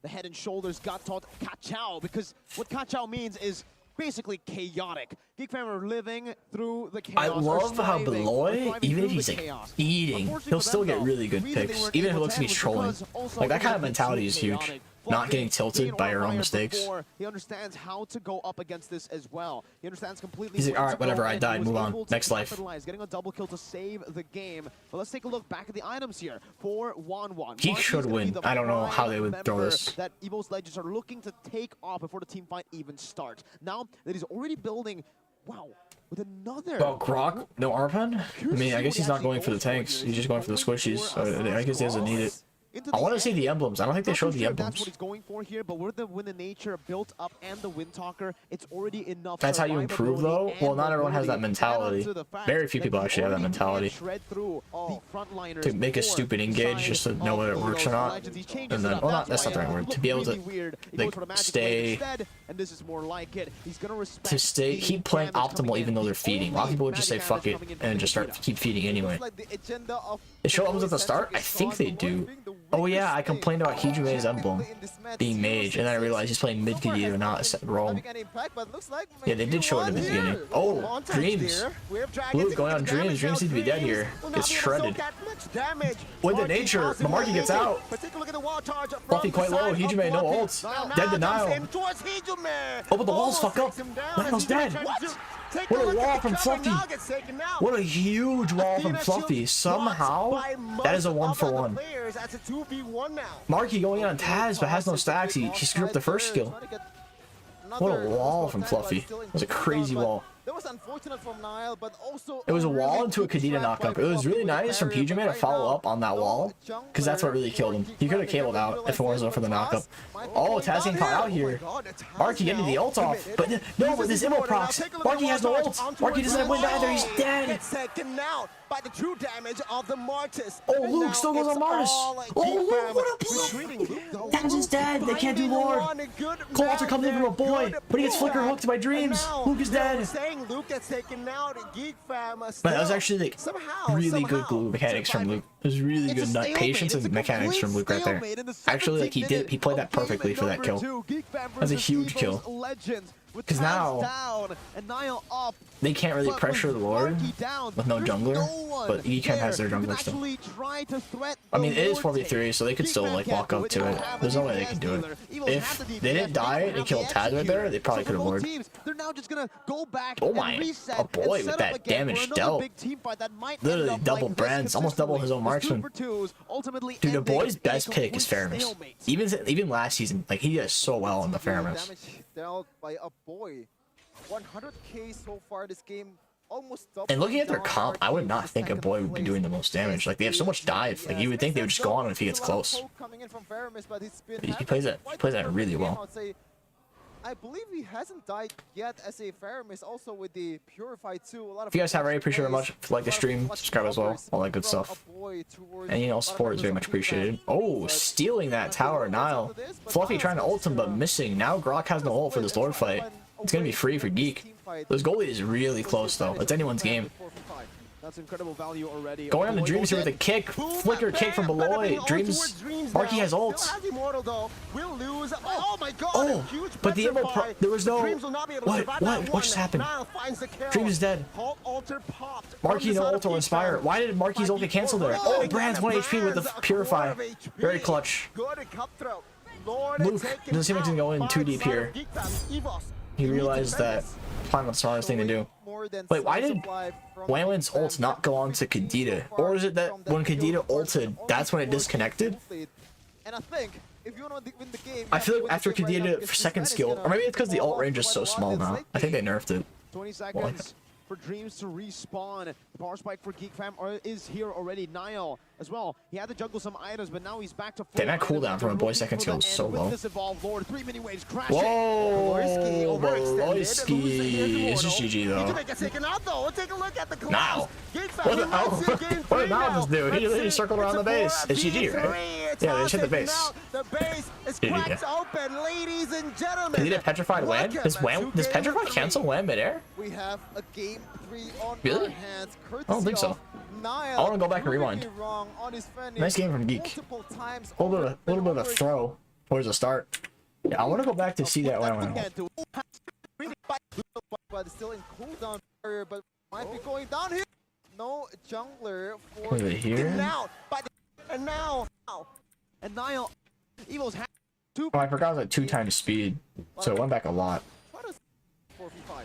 The head and shoulders got taught Kachao, because what Kachao means is basically chaotic. GEEK fam are living through the chaos. I love how Beloy, even if he's like eating, he'll still get really good picks, even if it looks like he's trolling. Like that kind of mentality is huge. Not getting tilted by your own mistakes. He understands how to go up against this as well. He understands completely. He's like, all right, whatever, I died, move on, next life. Getting a double kill to save the game. But let's take a look back at the items here for Wanwan. He should win. I don't know how they would throw this. That EVOS Legends are looking to take off before the team fight even starts. Now that he's already building, wow, with another. Oh, Grok, no Arpan? I mean, I guess he's not going for the tanks. He's just going for the squishies. So I guess he doesn't need it. I want to see the emblems. I don't think they showed the emblems. That's what he's going for here, but with the nature built up and the Wind Talker, it's already enough. That's how you improve, though? Well, not everyone has that mentality. Very few people actually have that mentality. To make a stupid engage just to know whether it works or not. And then, well, that's not the right word. To be able to like, stay... To stay, keep playing optimal even though they're feeding. A lot of people would just say fuck it and just keep feeding anyway. They show emblems at the start? I think they do. Oh yeah, I complained about Hijume's emblem being mage, and then I realized he's playing mid Kadita, not a set role. Yeah, they did show it in the beginning. Oh, Dreams. Blue going on Dreams. Dreams seems to be dead here. Gets shredded. With the nature, Mamarki gets out. Fluffy quite low. Hijume no ults. Dead denial. Oh, but the walls fuck up. Niall's dead. What a wall from Fluffy. What a huge wall from Fluffy. Somehow, that is a 1-for-1. Marky going on Taz, but has no stacks. He screwed up the first skill. What a wall from Fluffy. It was a crazy wall. That was unfortunate from Niall, but also it was a wall into a Kadita knockup. It was really nice from Hijime to follow up on that wall, because that's what really killed him. He could have cabled out if it wasn't for the knockup. Oh, Taz getting caught out here. Marky getting the ult off, but no, with his immo procs. Marky has no ult. Marky doesn't have wind either. He's dead. By the true damage of the Martis. Oh, Luke still goes on Martis. Oh, Luke, what a Taz is dead. They can't do Lord. Cold Alter comes in from a boy, but he gets flicker hooked by Dreams. Luke is dead. bang, Luke gets taken out. Geek fam. But that was actually like really good glue mechanics from Luke. It was really good patience and mechanics from Luke right there. Actually, like he played that perfectly for that kill. That's a huge kill. Because now they can't really pressure the Lord with no jungler, but GEEK has their jungler still. I mean, it is 4v3, so they could still like walk up to it. There's no way they can do it. If they didn't die and kill Taz right there, they probably could have warded. Oh my, a boy with that damage dealt. Literally double Brands, almost double his own marksman. Dude, the boy's best pick is Faramis. Even last season, like he does so well in the Faramis. Dealt by a boy. 100k so far this game, almost double. And looking at their comp, I would not think a boy would be doing the most damage. Like they have so much dive. Like you would think they would just go on if he gets close. He plays that really well. I believe he hasn't died yet as a Faramis, also with the Purified too. If you guys have already, appreciate it very much. If you like the stream, subscribe as well. All that good stuff. And you know, support is very much appreciated. Oh, stealing that tower, Nile. Fluffy trying to ult him, but missing. Now Grok has no ult for this Lord fight. It's going to be free for GEEK. This goalie is really close, though. It's anyone's game. That's incredible value already. Going on the Dreams here with a kick. Flicker kick from below. Dreams. Marky has ult. Oh, but the Emerald, there was no. What just happened? Dreams is dead. Marky no ult or Inspire. Why did Marky's ult get canceled there? Oh, Brand's 1 HP with the Purify. Very clutch. Luke doesn't seem like he's going too deep here. He realized that probably not the smartest thing to do. Wait, why did Wayland's ult not go on to Kadita? Or is it that when Kadita ulted, that's when it disconnected? I feel like after Kadita second skill, or maybe it's because the ult range is so small now. I think they nerfed it. 20 seconds for Dreams to respawn. The power spike for GEEK fam is here already. Niall as well. He had to juggle some items, but now he's back to full. Damn, that cooldown from a boy second skill is so low. Lord, 3 mini waves crashing. Whoa, Loiski. It's just GG though. Now. What did Niall just do? He circled around the base. It's GG, right? Yeah, they just hit the base. The base is cracked open, ladies and gentlemen. Did it petrified Wham? Does petrify cancel Wham midair? We have a game 3 on really? our hands. I don't think so. I want to go back and rewind. Nice game from GEEK. A little bit of a throw towards the start. Yeah, I want to go back to see that when I went home. But still in cooldown barrier, but might be going down here. No jungler for here. And now Niall, Evil's oh, I forgot that 2 times speed, so it went back a lot.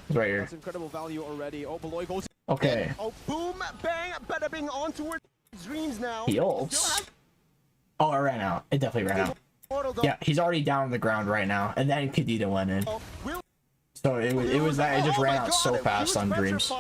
It's right here. That's incredible value already. Oh, Beloy goes. Okay. Oh, boom, bang, better being on towards Dreams now. He ults. Oh, it ran out. It definitely ran out. Yeah, he's already down on the ground right now, and then Kadita went in. So it was that it just ran out so fast on Dreams.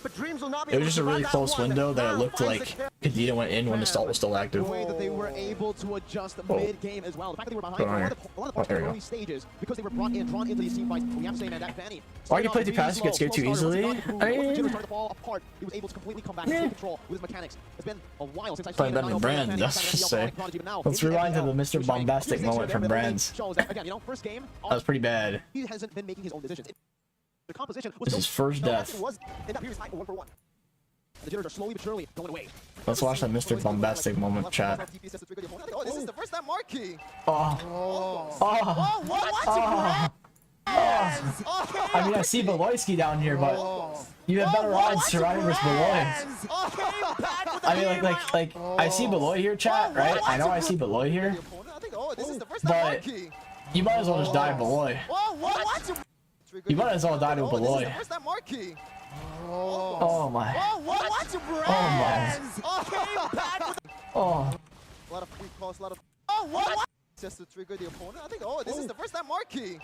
It was just a really close window that it looked like Kadita went in when the stall was still active. The way that they were able to adjust mid-game as well. The fact that they were behind a lot of the early stages because they were drawn into these team fights. We have to say that Vanny. Why you play too fast? You get scared too easily. He was able to completely come back into control with his mechanics. It's been a while since I've seen better than Brands, that's just say. Let's rewind to the Mr. Bombastic moment from Brands. That was pretty bad. He hasn't been making his own decisions. The composition was this is first death. The jitters are slowly but surely going away. Let's watch that Mr. Bombastic moment, chat. Oh, this is the first time Marky. I mean, I see Beloyski down here, but you have better odds surviving versus Beloy. I mean, like, I see Beloy here, chat, right? I know I see Beloy here, but you might as well just die Beloy. You might as well die to Beloy. Oh my. Oh my. Oh. A lot of free calls, a lot of. Just to trigger the opponent. I think. Oh, this is the first time Marky.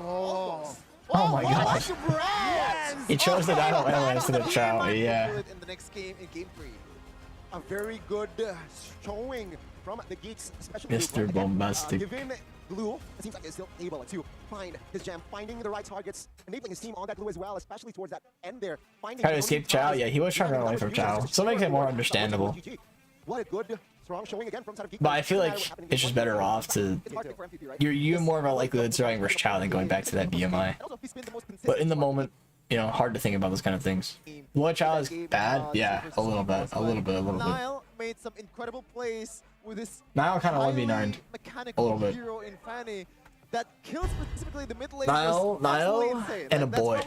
Oh my god. He chose the Dino Elements to the Chow. Yeah. In the next game, in game 3. A very good showing from the GEEKs, especially Mr. Bombastic. Given glue, it seems like he's still able to find his jam, finding the right targets, enabling his team on that glue as well, especially towards that end there. Trying to escape Chow? Yeah, he was trying to run away from Chow. So it makes it more understandable. What a good, strong showing again from GEEK. But I feel like it's just better off to... You're more of a likelihood surviving versus Chow than going back to that BMI. But in the moment, you know, hard to think about those kind of things. Blood Child is bad, yeah, a little bit. Nile made some incredible plays with this Nile kind of 1v9'd a little bit. hero in Fanny that kills specifically the mid lane. Nile and a boy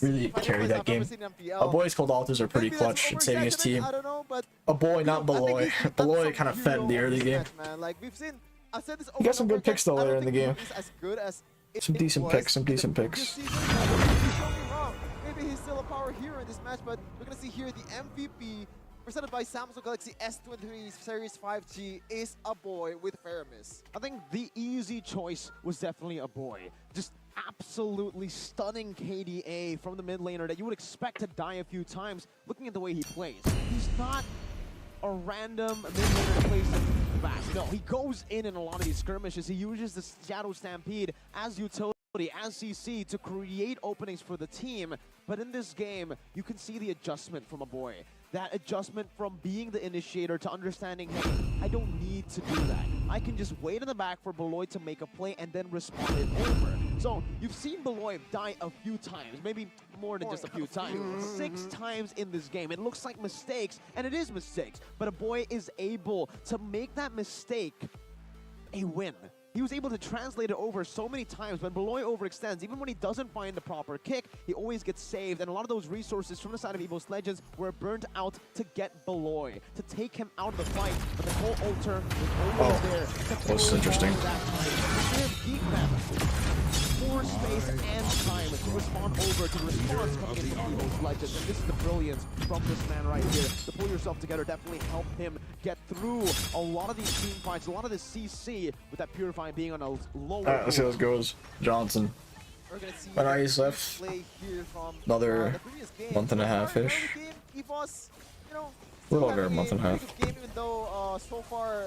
really fighting carried that game. I've ever seen in MPL. A boy's cold altars are pretty Maybe that's clutch in saving his team. I don't know, but A boy, not I think Beloy. he's done Beloy some kind of fed in the hero early this game. match, man. Like we've seen, I've said this over He got some and over good picks though again, I later don't in the game. think he's as good as Some it decent was picks, some decent this picks. season. He's shown me wrong. Maybe he's still a power hero in this match, but we're gonna see here the MVP presented by Samsung Galaxy S23 Series 5G is a boy with Faramis. I think the easy choice was definitely a boy. Just absolutely stunning KDA from the mid laner that you would expect to die a few times looking at the way he plays. He's not a random mid laner that plays the back. No, he goes in a lot of these skirmishes. He uses the Shadow Stampede as utility, as CC to create openings for the team. But in this game, you can see the adjustment from a boy. That adjustment from being the initiator to understanding, hey, I don't need to do that. I can just wait in the back for Beloy to make a play and then respond it over. So you've seen Beloy die a few times, maybe more than just a few times. 6 times in this game. It looks like mistakes, and it is mistakes, but a boy is able to make that mistake a win. He was able to translate it over so many times. When Beloy overextends, even when he doesn't find the proper kick, he always gets saved. And a lot of those resources from the side of EVOS Legends were burnt out to get Beloy, to take him out of the fight. But the whole altar was always there. That was interesting. More space and time to respond over to the response coming in from EVOS Legends. And this is the brilliance from this man right here. To pull yourself together definitely helped him get through a lot of these team fights, a lot of this CC with that Purifying being on a lower. Alright, let's see how this goes. Johnson. But now he's left another month and a half-ish. EVOS, you know, A little over a month and a half. game, even though so far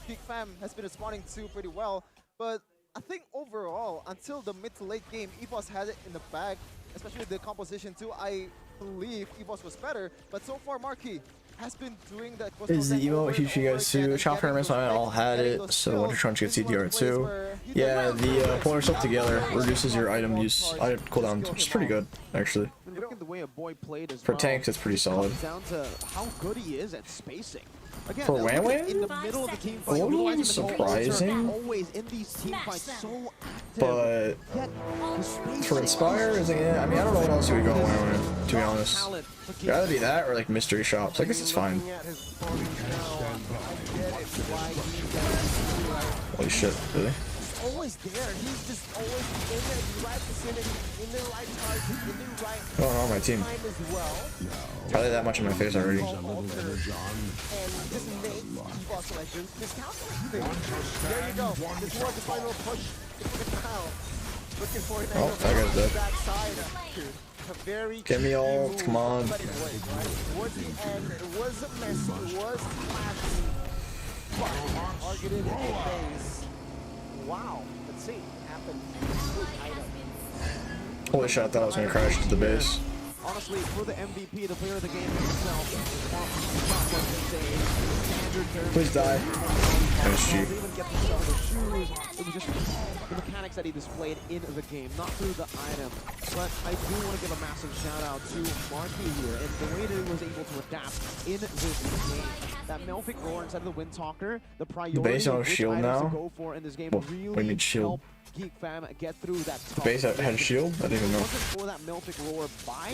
GEEK fam has been responding to pretty well, but I think overall, until the mid to late game, EVOS had it in the bag, especially the composition too. I believe EVOS was better, but so far Marquis has been doing that. Is the emo huge you guys too? Child Faramis, I all had it, so Winter Trunch gets CDR too. Yeah, the pulling yourself together reduces your item use, item cooldown, which is pretty good, actually. Look at the way a boy played as For well. tanks, it's pretty solid. Down to how good he is at spacing. Again, For Wan Wan? in the middle of the team fight, Oh, surprising. always in these team fights so active. But Yet, the spacing- for Inspire, is it, I mean, I don't know what else you would go on with, to be honest. Talent. It'd either be that or like mystery shops. I guess it's fine. Holy shit, really? Always there. He's just always in the right vicinity, in the right target, in the right What's going on with my team? time as well. Probably that much in my face already. And just make EVOS Legends miscalculate things. There you go. This was the final push into the crowd. Looking for an Oh, that guy's dead. that side. A very Get me all, smooth come on. play, right? It was the end. It was a mess. It was flashy. But targeted in the base. Wow. Let's see. Happened. Good item. Holy shit, I thought I was gonna crash to the base. Honestly, for the MVP, the player of the game himself, Please die. MSG. It was just the mechanics that he displayed in the game, not through the item. But I do want to give a massive shout out to Marquis here and the way that he was able to adapt in this game. That Melfic roar inside of the Windtalker, the priority base on of which shield items now? to go for in this game What do really you mean shield? helped GEEK fam get through that The tough base had a shield? I didn't even know. If it wasn't for that Melfic roar buy,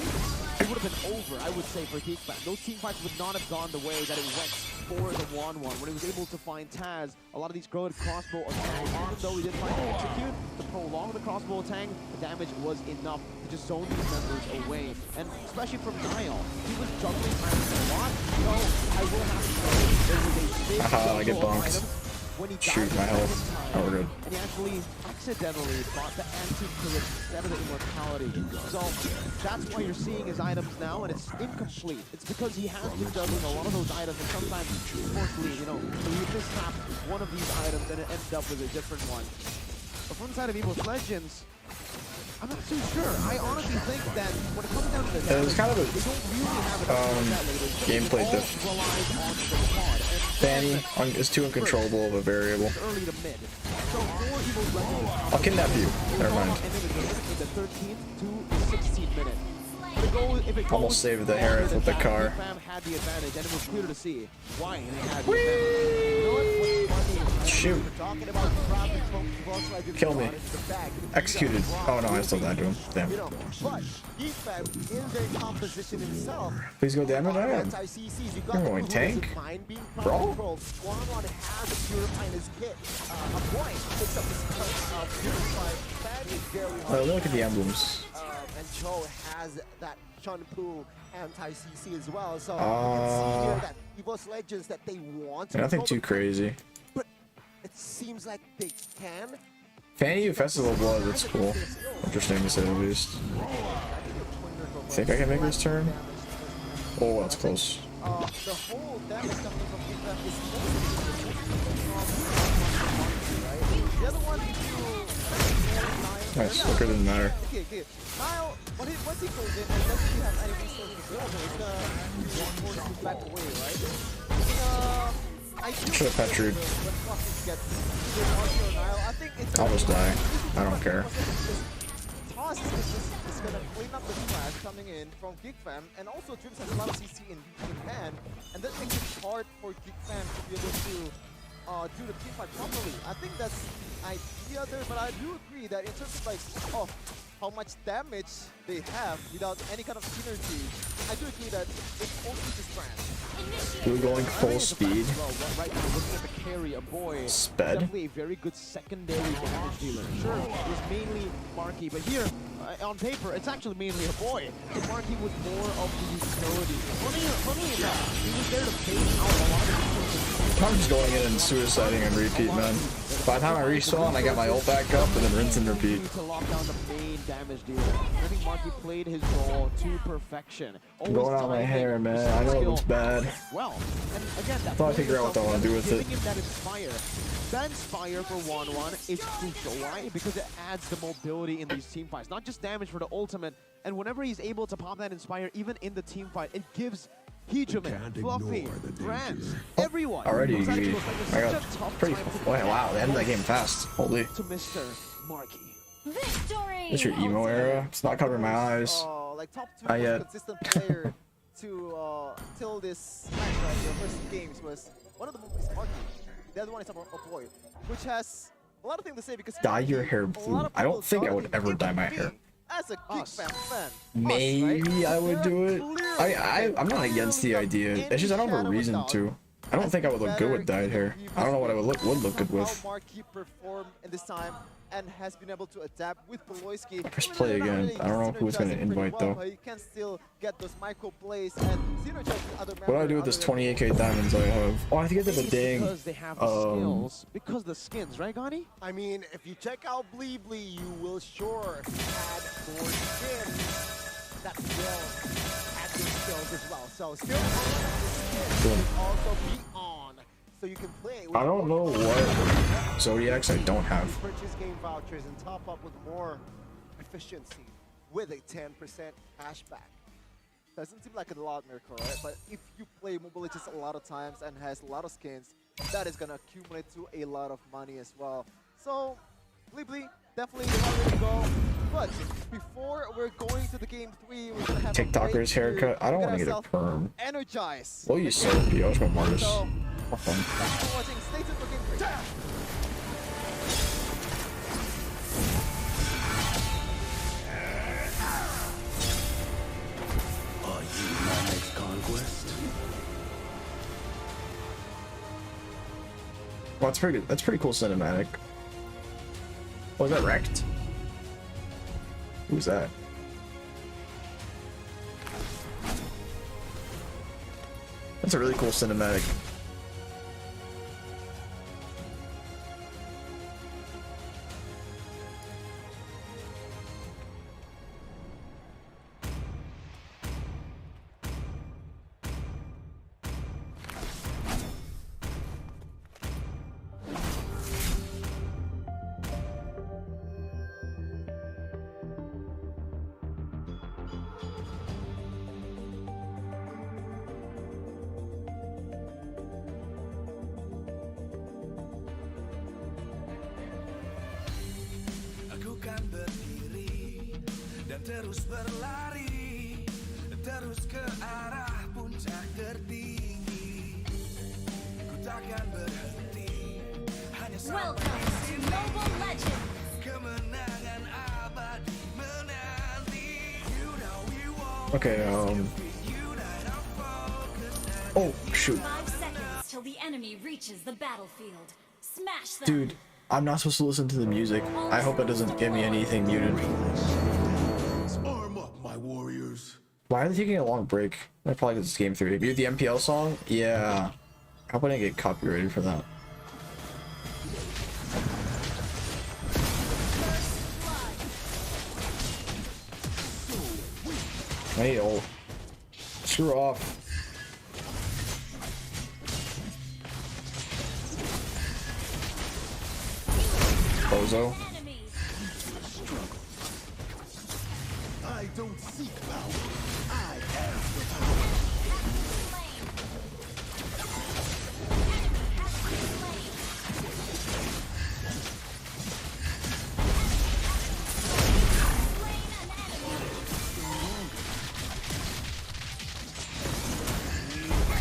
it would have been over, I would say, for GEEK fam. Those team fights would not have gone the way that it went for the 1-1. When he was able to find Taz, a lot of these good crossbow attacks, even though he didn't find the execute, to prolong the crossbow attack, the damage was enough to just zone these members away. And especially from Nile, he was juggling items a lot. So I will have to say, there was a big Haha, I get juggle of bonked. items when he Shoot, died my the health. second time. Oh, we're good. And he actually accidentally bought the anti-crit instead of the immortality. So that's why you're seeing his items now, and it's incomplete. It's because he has been juggling a lot of those items, and sometimes, unfortunately, you know, he mishaps one of these items and it ends up with a different one. But from the side of EVOS Legends, I'm not too sure. I honestly think that when it comes down to the It was kind of a they don't really have enough gameplay diff. relies on the quad. Fanny is too uncontrollable of a variable. Early to mid. So for EVOS Legends, I'll kidnap you. Never mind. and then the 13th to the 16th minute. Almost saved the Harris with the car. Fam had the advantage, and it was clear to see why they had the advantage. Shoot. Kill me. Executed. Oh no, I still died to him. Damn. You know, but GEEK fam in their composition himself. Please go damage. I am. You're going tank. Brawl. Has a Purify in his kit. A boy picks up his Purify. Oh, look at the emblems. And Joe has that Shunpu anti-CC as well. So you can see here that EVOS Legends that they want to Nothing too crazy. but it seems like they can. Fanny Festival Blood, that's cool. Interesting to say the least. Think I can make this turn? Oh, that's close. The whole damage coming from GEEK fam is mostly the other one Nice, looker doesn't matter. Okay. Nile, once he goes in, and doesn't he have any resources to build, it's gonna force him back away, right? I Should have petried. I think it's I'll just die. I don't care. Toss is gonna clean up the trash coming in from GEEK fam, and also Dreams has a lot of CC in hand, and that makes it hard for GEEK fam to be able to do the team fight properly. I think that's idea there, but I do agree that in terms of like, how much damage they have without any kind of synergy, I do agree that it's only just brand. We're going full speed. Right now, looking at the carry, a boy. Sped. Definitely a very good secondary damage dealer. Sure, it was mainly Marky, but here, on paper, it's actually mainly a boy. And Marky was more of the utility. Funny enough, he was there to phase out a lot of people. I'm just going in and suiciding and repeat, man. By the time I respawn, I got my ult back up and then rinse and repeat. To lock down the main damage dealer. I think Marky played his role to perfection. Going out my hair, man. I know it looks bad. Well, and again, that Thought I figure out what I want to do with it. giving him that inspire. That inspire for 1-1 is crucial. Why? Because it adds the mobility in these team fights. Not just damage for the ultimate. And whenever he's able to pop that inspire, even in the team fight, it gives Hegeman, Fluffy, Brand, everyone. Already, I got pretty. Wow, they ended that game fast. Holy. To Mr. Marky. Victory! It's your emo era. It's not covering my eyes. Like top 2 Not yet. consistent player to till this match, right? The first games was one of them is Marky. The other one is a boy, which has a lot of things to say because Dye your hair blue. I don't think I would ever dye my hair. As a GEEK fan, Maybe I would do it. I'm not against the idea. It's just I don't have a reason to. I don't think I would look good with dyed hair. I don't know what I would look good with. How Marky performed in this time and has been able to adapt with Poloisky. Press play again. I don't know who's gonna invite though. You can still get those micro plays and synergize with other members. What do I do with this 28k diamonds I have? Oh, I have to get the dang. Because they have the skills. Because the skins, right, Gani? I mean, if you check out Bleebly, you will sure add more skins that will add your skills as well. So skills will also be on, so you can play with I don't know what Zodiacs I don't have. purchase game vouchers and top up with more efficiency with a 10% cashback. Doesn't seem like a lot, Miracle, right? But if you play Mobile Legends a lot of times and has a lot of skins, that is gonna accumulate to a lot of money as well. So, Bleebly, definitely the right way to go. But before we're going to the game 3, we're gonna have TikToker's haircut. I don't want to get a perm. Energize. Well, you soapy. I was going Marcus. So, Have fun. thanks for watching. Stay tuned for game 3. Are you my next conquest? Well, that's pretty good. That's pretty cool cinematic. Was that wrecked? Who's that? That's a really cool cinematic. Aku kan berdiri dan terus berlari Welcome to Mobile Legends. Okay, oh, shoot. 5 seconds till the enemy reaches the battlefield. Smash them. Dude, I'm not supposed to listen to the music. I hope it doesn't give me anything muted. Arm up, my warriors. Why are they taking a long break? They're probably because it's game 3. Mute the MPL song? Yeah. I hope I didn't get copyrighted for that. I need ult. Screw off. Bozo. I don't seek power. I have the power.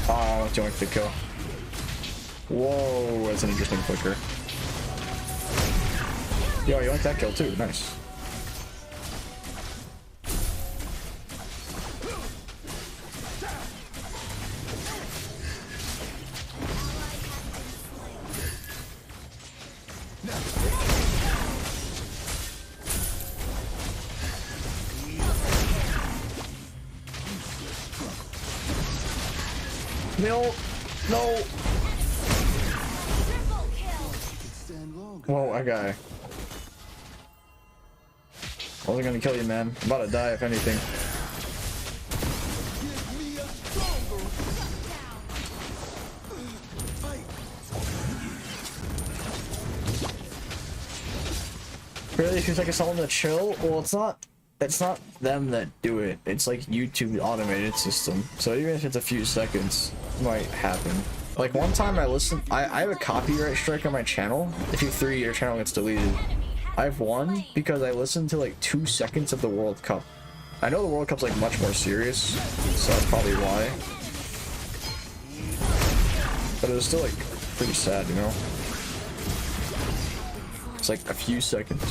Oh, joint the kill. Whoa, that's an interesting flicker. Yo, you like that kill too? Nice. No, no. Whoa, that guy. I wasn't gonna kill you, man. I'm about to die, if anything. Really? It seems like it's someone to chill? Well, it's not them that do it. It's like YouTube automated system. So even if it's a few seconds, it might happen. Like one time I have a copyright strike on my channel. If you 3, your channel gets deleted. I've won because I listened to like 2 seconds of the World Cup. I know the World Cup's like much more serious, so that's probably why. But it was still like pretty sad, you know? It's like a few seconds.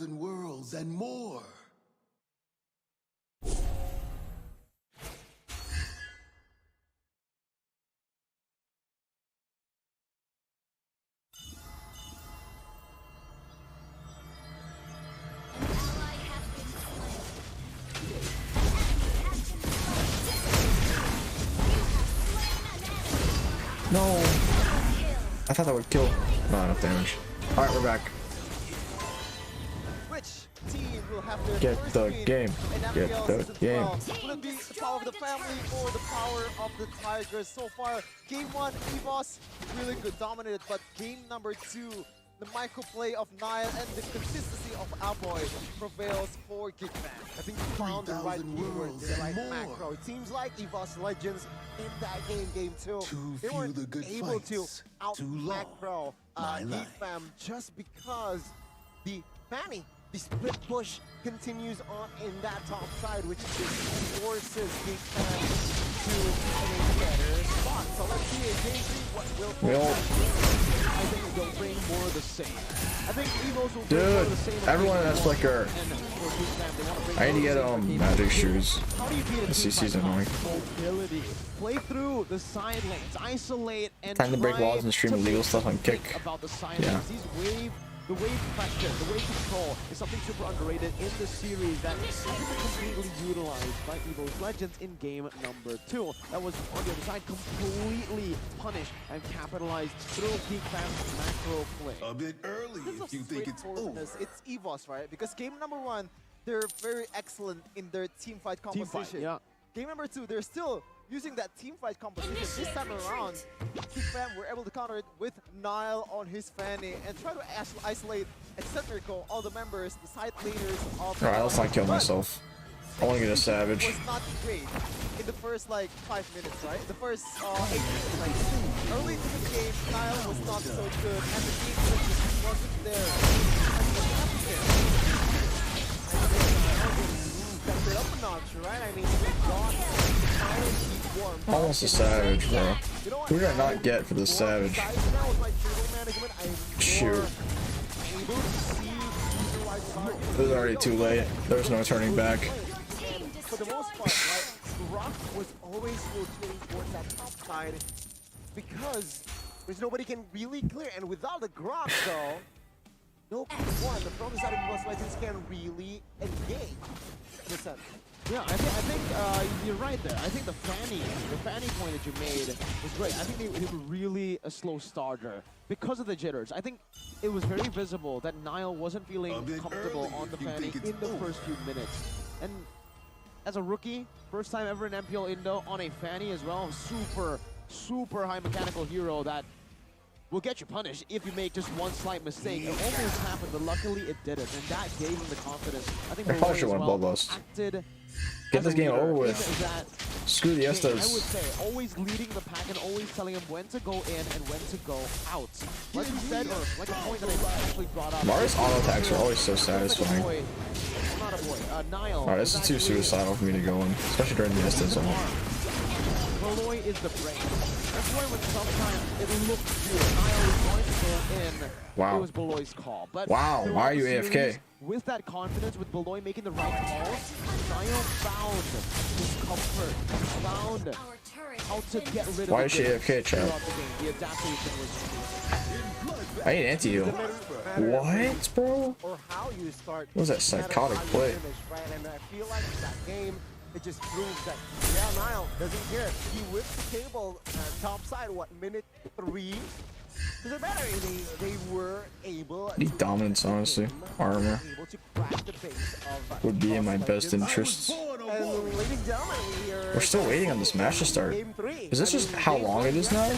Worlds and more. No! I thought that would kill. No, enough damage. Alright, we're back. Team will have their Get first the win game. in Get MPL the season game. 12. Will it be the power of the family or the power of the Tigers? So far, game 1, EVOS, really good, dominated, but game number 2, the microplay of Nile and the consistency of Aboy prevails for GEEK Fam. I think you found the right keyword, the right macro. It seems like EVOS Legends in that game 2, they weren't able to out-macro GEEK Fam just because the Fanny, the split push continues on in that top side, which just forces GEEK Fam to a better spot. So let's see in game 3 what will I think they'll bring more of the same. I think EVOS will bring more of the same. Everyone has flicker. I need to get magic shoes. This CC's annoying. Mobility. Play through the side lanes, isolate, and time to break walls and stream illegal stuff on Kick. Yeah. The wave pressure, the wave control is something super underrated in the series that hasn't been completely utilized by EVOS Legends in game number 2. That was, on the other side, completely punished and capitalized through GEEK Fam's macro play. A bit early if you think it's over. It's EVOS, right? Because game number 1, they're very excellent in their team fight composition. Yeah. Game number 2, they're still using that team fight composition. This time around, GEEK Fam were able to counter it with Nile on his Fanny and try to isolate, etc. all the members, the side leaders of Alright, let's not kill myself. I want to get a Savage. was not great in the first like 5 minutes, right? The first 8 minutes, like early into the game, Niall was not so good, and the game just wasn't there. And what happened? Stepped it up a notch, right? I mean, we got Niall keep warm. Almost a Savage, bro. Who did I not get for the Savage? Shoot. It was already too late. There was no turning back. For the most part, right, Rock was always rotating towards that top side because there's nobody can really clear. And without the Grok, though, no one, the front side of EVOS Legends can really engage. Listen. Yeah, I think you're right there. I think the Fanny point that you made was great. I think they were really a slow starter because of the jitters. I think it was very visible that Niall wasn't feeling comfortable on the Fanny in the first few minutes. And as a rookie, first time ever in MPL Indo on a Fanny as well, super high mechanical hero that will get you punished if you make just one slight mistake. It almost happened, but luckily it didn't, and that gave him the confidence. I think I probably should have went Bobos. Get this game over with. Screw the Estes. I would say always leading the pack and always telling him when to go in and when to go out. Like we said, or like a point that I actually brought up. Mars auto attacks are always so satisfying. Not a boy. Niall. Alright, this is too suicidal for me to go in, especially during the Estes zone. Beloy is the brain. That's why when sometimes it looked good, Niall was going to go in. Wow. It was Beloy's call. But wow, why are you AFK? With that confidence, with Beloy making the right calls, Niall found his comfort, found how to get rid of why is she AFK, chat? The adaptation was I need anti-heal. What, bro? Or how you start. What was that psychotic play? And I feel like that game, it just proves that, yeah, Niall doesn't care. He whipped the table top side, what, minute 3? Doesn't matter, they were able Need dominance, honestly. Armor would be in my best interests. We're still waiting on this match to start. Is this just how long it is now?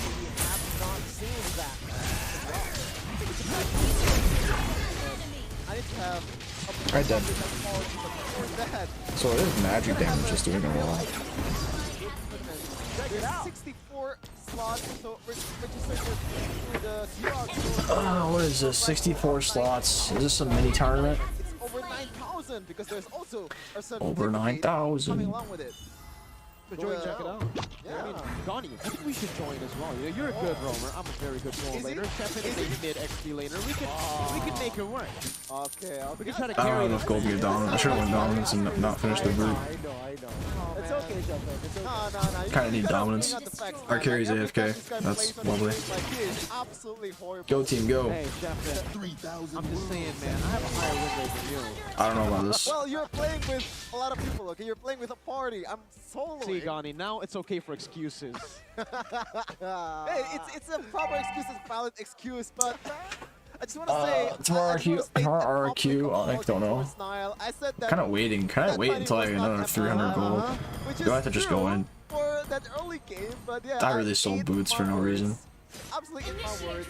I dead. So it is magic damage just doing a lot. 64 slots, so What is this? 64 slots. Is this a mini tournament? It's over 9,000 because there's also a over 9,000. coming along with it. So join, check it out. Yeah. I mean, Donnie, I think we should join as well. You know, you're a good roamer. I'm a very good roam laner. Shepard is a mid XP laner. We can make it work. Okay, we can try to I carry. don't have enough gold to get dominant. I should have won dominance and not finished the group. I know. It's okay, Shepard. It's okay. No. Kind of need dominance. Our carry's AFK. That's lovely. Absolutely horrible. Go team, go. Hey, Shepard. I'm just saying, man. I have a higher win rate than you. I don't know about this. Well, you're playing with a lot of people, okay? You're playing with a party. I'm soloing. See, Gani, now it's okay for excuses. Hey, it's a proper excuse, it's a valid excuse, but I just want to say tomorrow RQ, I don't know. I said that Kind of wait until I get another 300 gold. Do I have to just go in? For that early game, but yeah, I really sold boots for no reason. Absolutely in my words.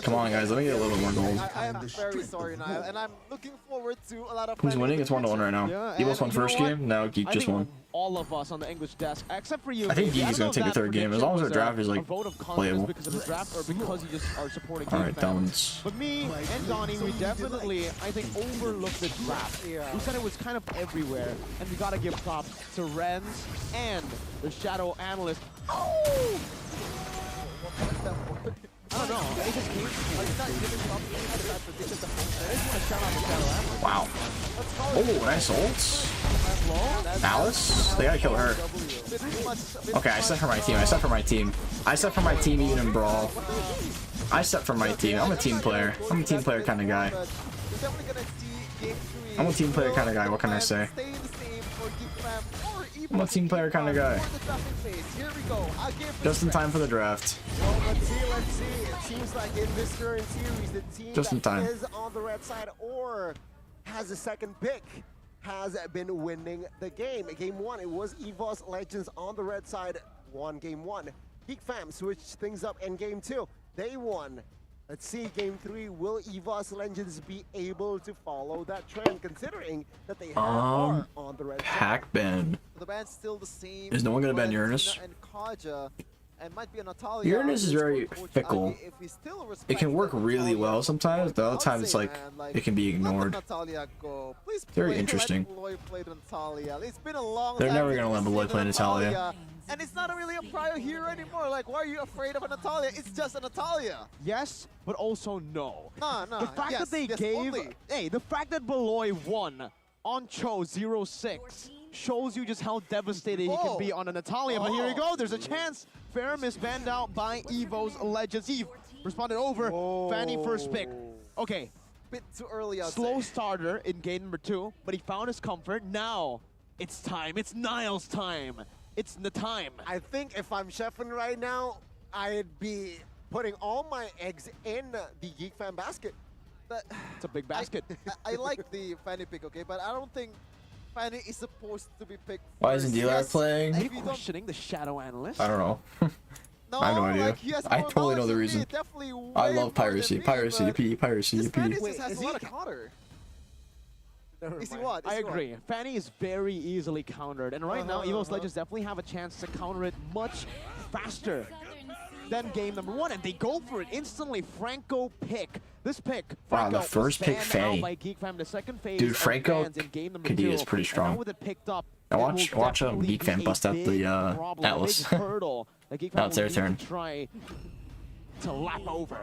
Come on, guys, let me get a little bit more gold. I am very sorry, Niall, and I'm looking forward to a lot of. Who's winning? It's 1-1 right now. Yeah, EVOS won first game, now GEEK just won. All of us on the English desk, except for you. I think GEEK is going to take a third game, as long as their draft is like playable. Because of the draft or because you just are supporting. Alright, dominance. But me and Donnie, we definitely, I think, overlooked the draft. We said it was kind of everywhere, and we got to give props to Renz and the Shadow Analyst. Oh! I don't know. It just came. Wow. Oh, nice ults. Alice? They gotta kill her. Okay, I set for my team. I set for my team even in Brawl. I set for my team. I'm a team player. I'm a team player kind of guy. What can I say? I'm a team player kind of guy. Just in time for the draft. Well, let's see. It seems like in this current series, the team just in time. That is on the red side or has a second pick has been winning the game. Game 1, it was EVOS Legends on the red side, won game 1. GEEK fam switched things up in game 2. They won Let's see, game 3, will EVOS Legends be able to follow that trend, considering that they are on the red side? Hack ban. The band's still the same. Is no one gonna ban but Uranus? Tina and Kaja, and might be a Natalia. Uranus is very fickle. If he still It can work respects really Natalia, well sometimes. The I other would times, say, like, man, it can be let ignored. Natalia go. Please Very play, interesting. Let Beloy play Natalia. It's been a long They're time never since gonna let we've Beloy seen play Natalia. And it's not really a prior hero anymore. Like, why are you afraid of a Natalia? It's just a Natalia. Yes, but also no. Nah. The fact Yes, that they yes, gave, only. hey, the fact that Beloy won on Cho 0-6 shows you just how devastating he can be on a Natalia. But here you go, there's a chance. Fair is banned out by EVOS Legends. Eve responded over. Fanny first pick. Okay, Bit too early out slow starter in game number 2, but he found his comfort. Now it's time. It's Niall's time. It's the time. I think if I'm chefing right now, I'd be putting all my eggs in the Geek Fan basket. But It's a big basket. I like the Fanny pick, okay, but I don't think Fanny is supposed to be picked. Why isn't first. D-Lar Yes, playing? if Are you you don't- questioning the shadow analyst? I don't know. No, I have no idea. like, he has I more totally know knowledge the than me, reason. definitely I way love more than piracy. me, Piracy, but EP, piracy, this Fanny EP. Wait, just has is a lot he- of counter. Never Is he mind. what? Is I he what? agree. Fanny is very easily countered, and right now EVOS Legends definitely have a chance to counter it much faster than game number 1, and they go for it instantly. Franco pick. This pick, Wow, Franco the first was pick, banned Fanny. out by Geek Fam. The second phase Dude, of Franco bans in game number Kadia 2, is pretty and strong. now with it picked up, Now it will watch definitely Geek Fam be bust a out the, big problem, Atlas. a big hurdle that Geek Fam Now it's their will need turn. to try to lap over.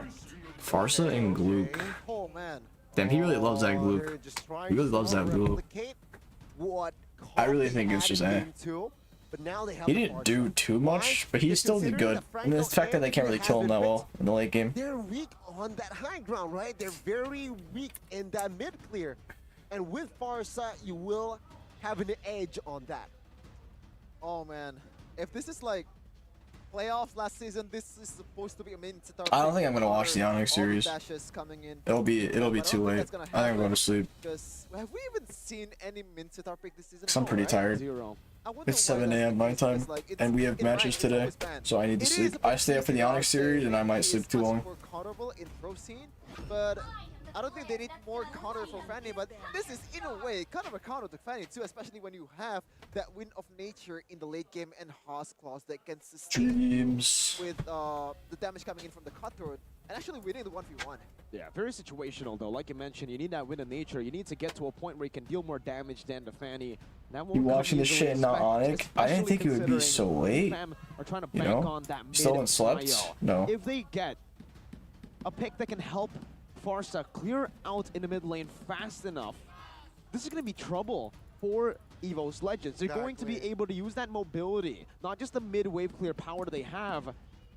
Farsa and Glook. Oh man. Damn, he really loves that They're Glook. just trying He really to loves that Glook. replicate what I really Coffee think it's had just in eh. game 2, but now they have He the didn't Farsa. do too much, Why? but he Because still did considering good. that And the Franco fact that they can't really kill him that hasn't well in the late game. They're weak on that high ground, right? They're very weak in that mid clear. And with Farsa, you will have an edge on that. Oh man. If this is like playoffs last season, this is supposed to be a main setup. I don't think I'm gonna watch the Onyx series. Dashes coming in. It'll be But I don't too think late. that's gonna I think I'm happen, going to sleep. Because have we even seen any min setup pick this season? 'Cause I'm No, pretty right? tired. 0. I wonder It's why 7 that's a.m. the my case, time, because, like, it's- and we have in rank, matches it's today, always banned. so I need to It is sleep. a bit I stay up for the easier, Onyx I'd series, say. and I might It sleep is too much long. more counterable in pro scene, but I don't think they need more counter for Fanny, but this is in a way kind of a counter to Fanny too, especially when you have that Wind of Nature in the late game and Haas Claws that can sustain Dreams. with the damage coming in from the cutthroat and actually winning the 1v1. Yeah, very situational though. Like you mentioned, you need that Wind of Nature. You need to get to a point where you can deal more damage than the Fanny. That won't You come watching this easily, shit and not Onyx? I didn't especially think it would be considering so Geek late. Fam are trying to You bank know? on that mid Still haven't slept? trio. No. If they get a pick that can help Farsa clear out in the mid lane fast enough, this is going to be trouble for EVOS Legends. They're going to be Exactly. able to use that mobility, not just the mid-wave clear power that they have,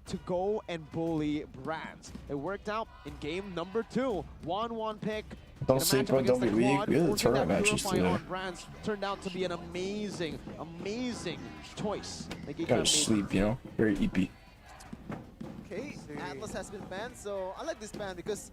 to go and bully Brands. It worked out in game number 2. 1-1 pick. Don't in a sleep, matchup bro. against Don't the be weak. Quad, We had the forcing tournament that matches Purify today. on Brands turned out to be an amazing, amazing choice. That Geek Gotta Fam made. sleep, you know? Very eepy. Okay, Atlas has been banned, so I like this ban because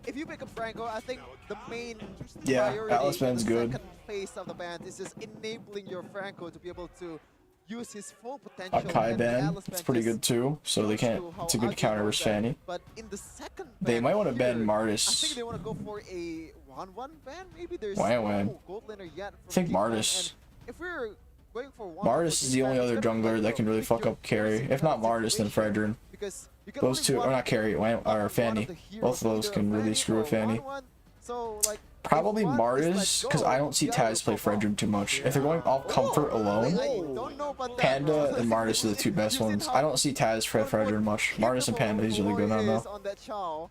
if you pick up Franco, I think the main Yeah, priority Atlas in ban's the good. second phase of the ban is just enabling your Franco to be able to use his full potential. Akai and the ban, Atlas it's ban pretty just good too, so they shows can't. you how It's a good ugly counter it with is. Fanny. But in the second They ban might want to here, ban I Martis. think they want to go for a 1-1 ban. Maybe there's Why, no when? gold laner yet. I think from Geek Fam, Martis. and if we're going for 1-1 Martis for is Geek the only Fam, other it's gonna be jungler like that a can really fuck video up carry. forcing If not kind of Martis, then situation, Fredrin. because you can Those only two, or one not carry, or of Fanny. the heroes, Both of those either can really Fanny screw or with Fanny. 1-1. So, like, Probably if one is Martis, let because go, I don't see the other Taz play will pop off. Fredrin too much. If they're going off comfort I alone, don't know about that, Panda bro. and Martis are the two best You've seen ones. how I don't see Taz play Fredrin much. Martis and Panda, he's really good now, Beloy is though. on that Chow,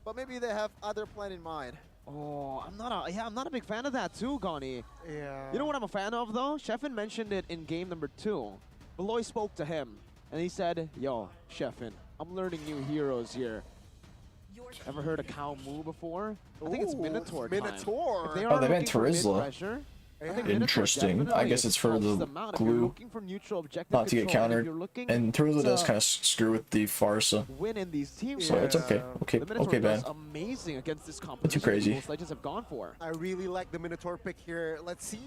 but maybe they have other plan in mind. Oh, I'm not a big fan of that too, Gani. Yeah. You know what I'm a fan of though? Sheffin mentioned it in game number 2. Beloy spoke to him and he said, "Yo, Sheffin, I'm learning new heroes here. Ever heard of Cow Moo before? I think it's Ooh, Minotaur time. Minotaur. If they Oh, are they looking meant for mid Terizla. pressure, I think Yeah. Minotaur Interesting. I definitely guess it's for helps the them out. If you're glue, looking for neutral objective not to get control, and if countered. you're looking And Terizla does to kind of screw with the Farsa, win in these teams, so it's Yeah. okay. Okay, the Minotaur okay, does Ben. amazing against this competition. crazy. Most Legends have gone for. I really like the Minotaur pick here. Let's see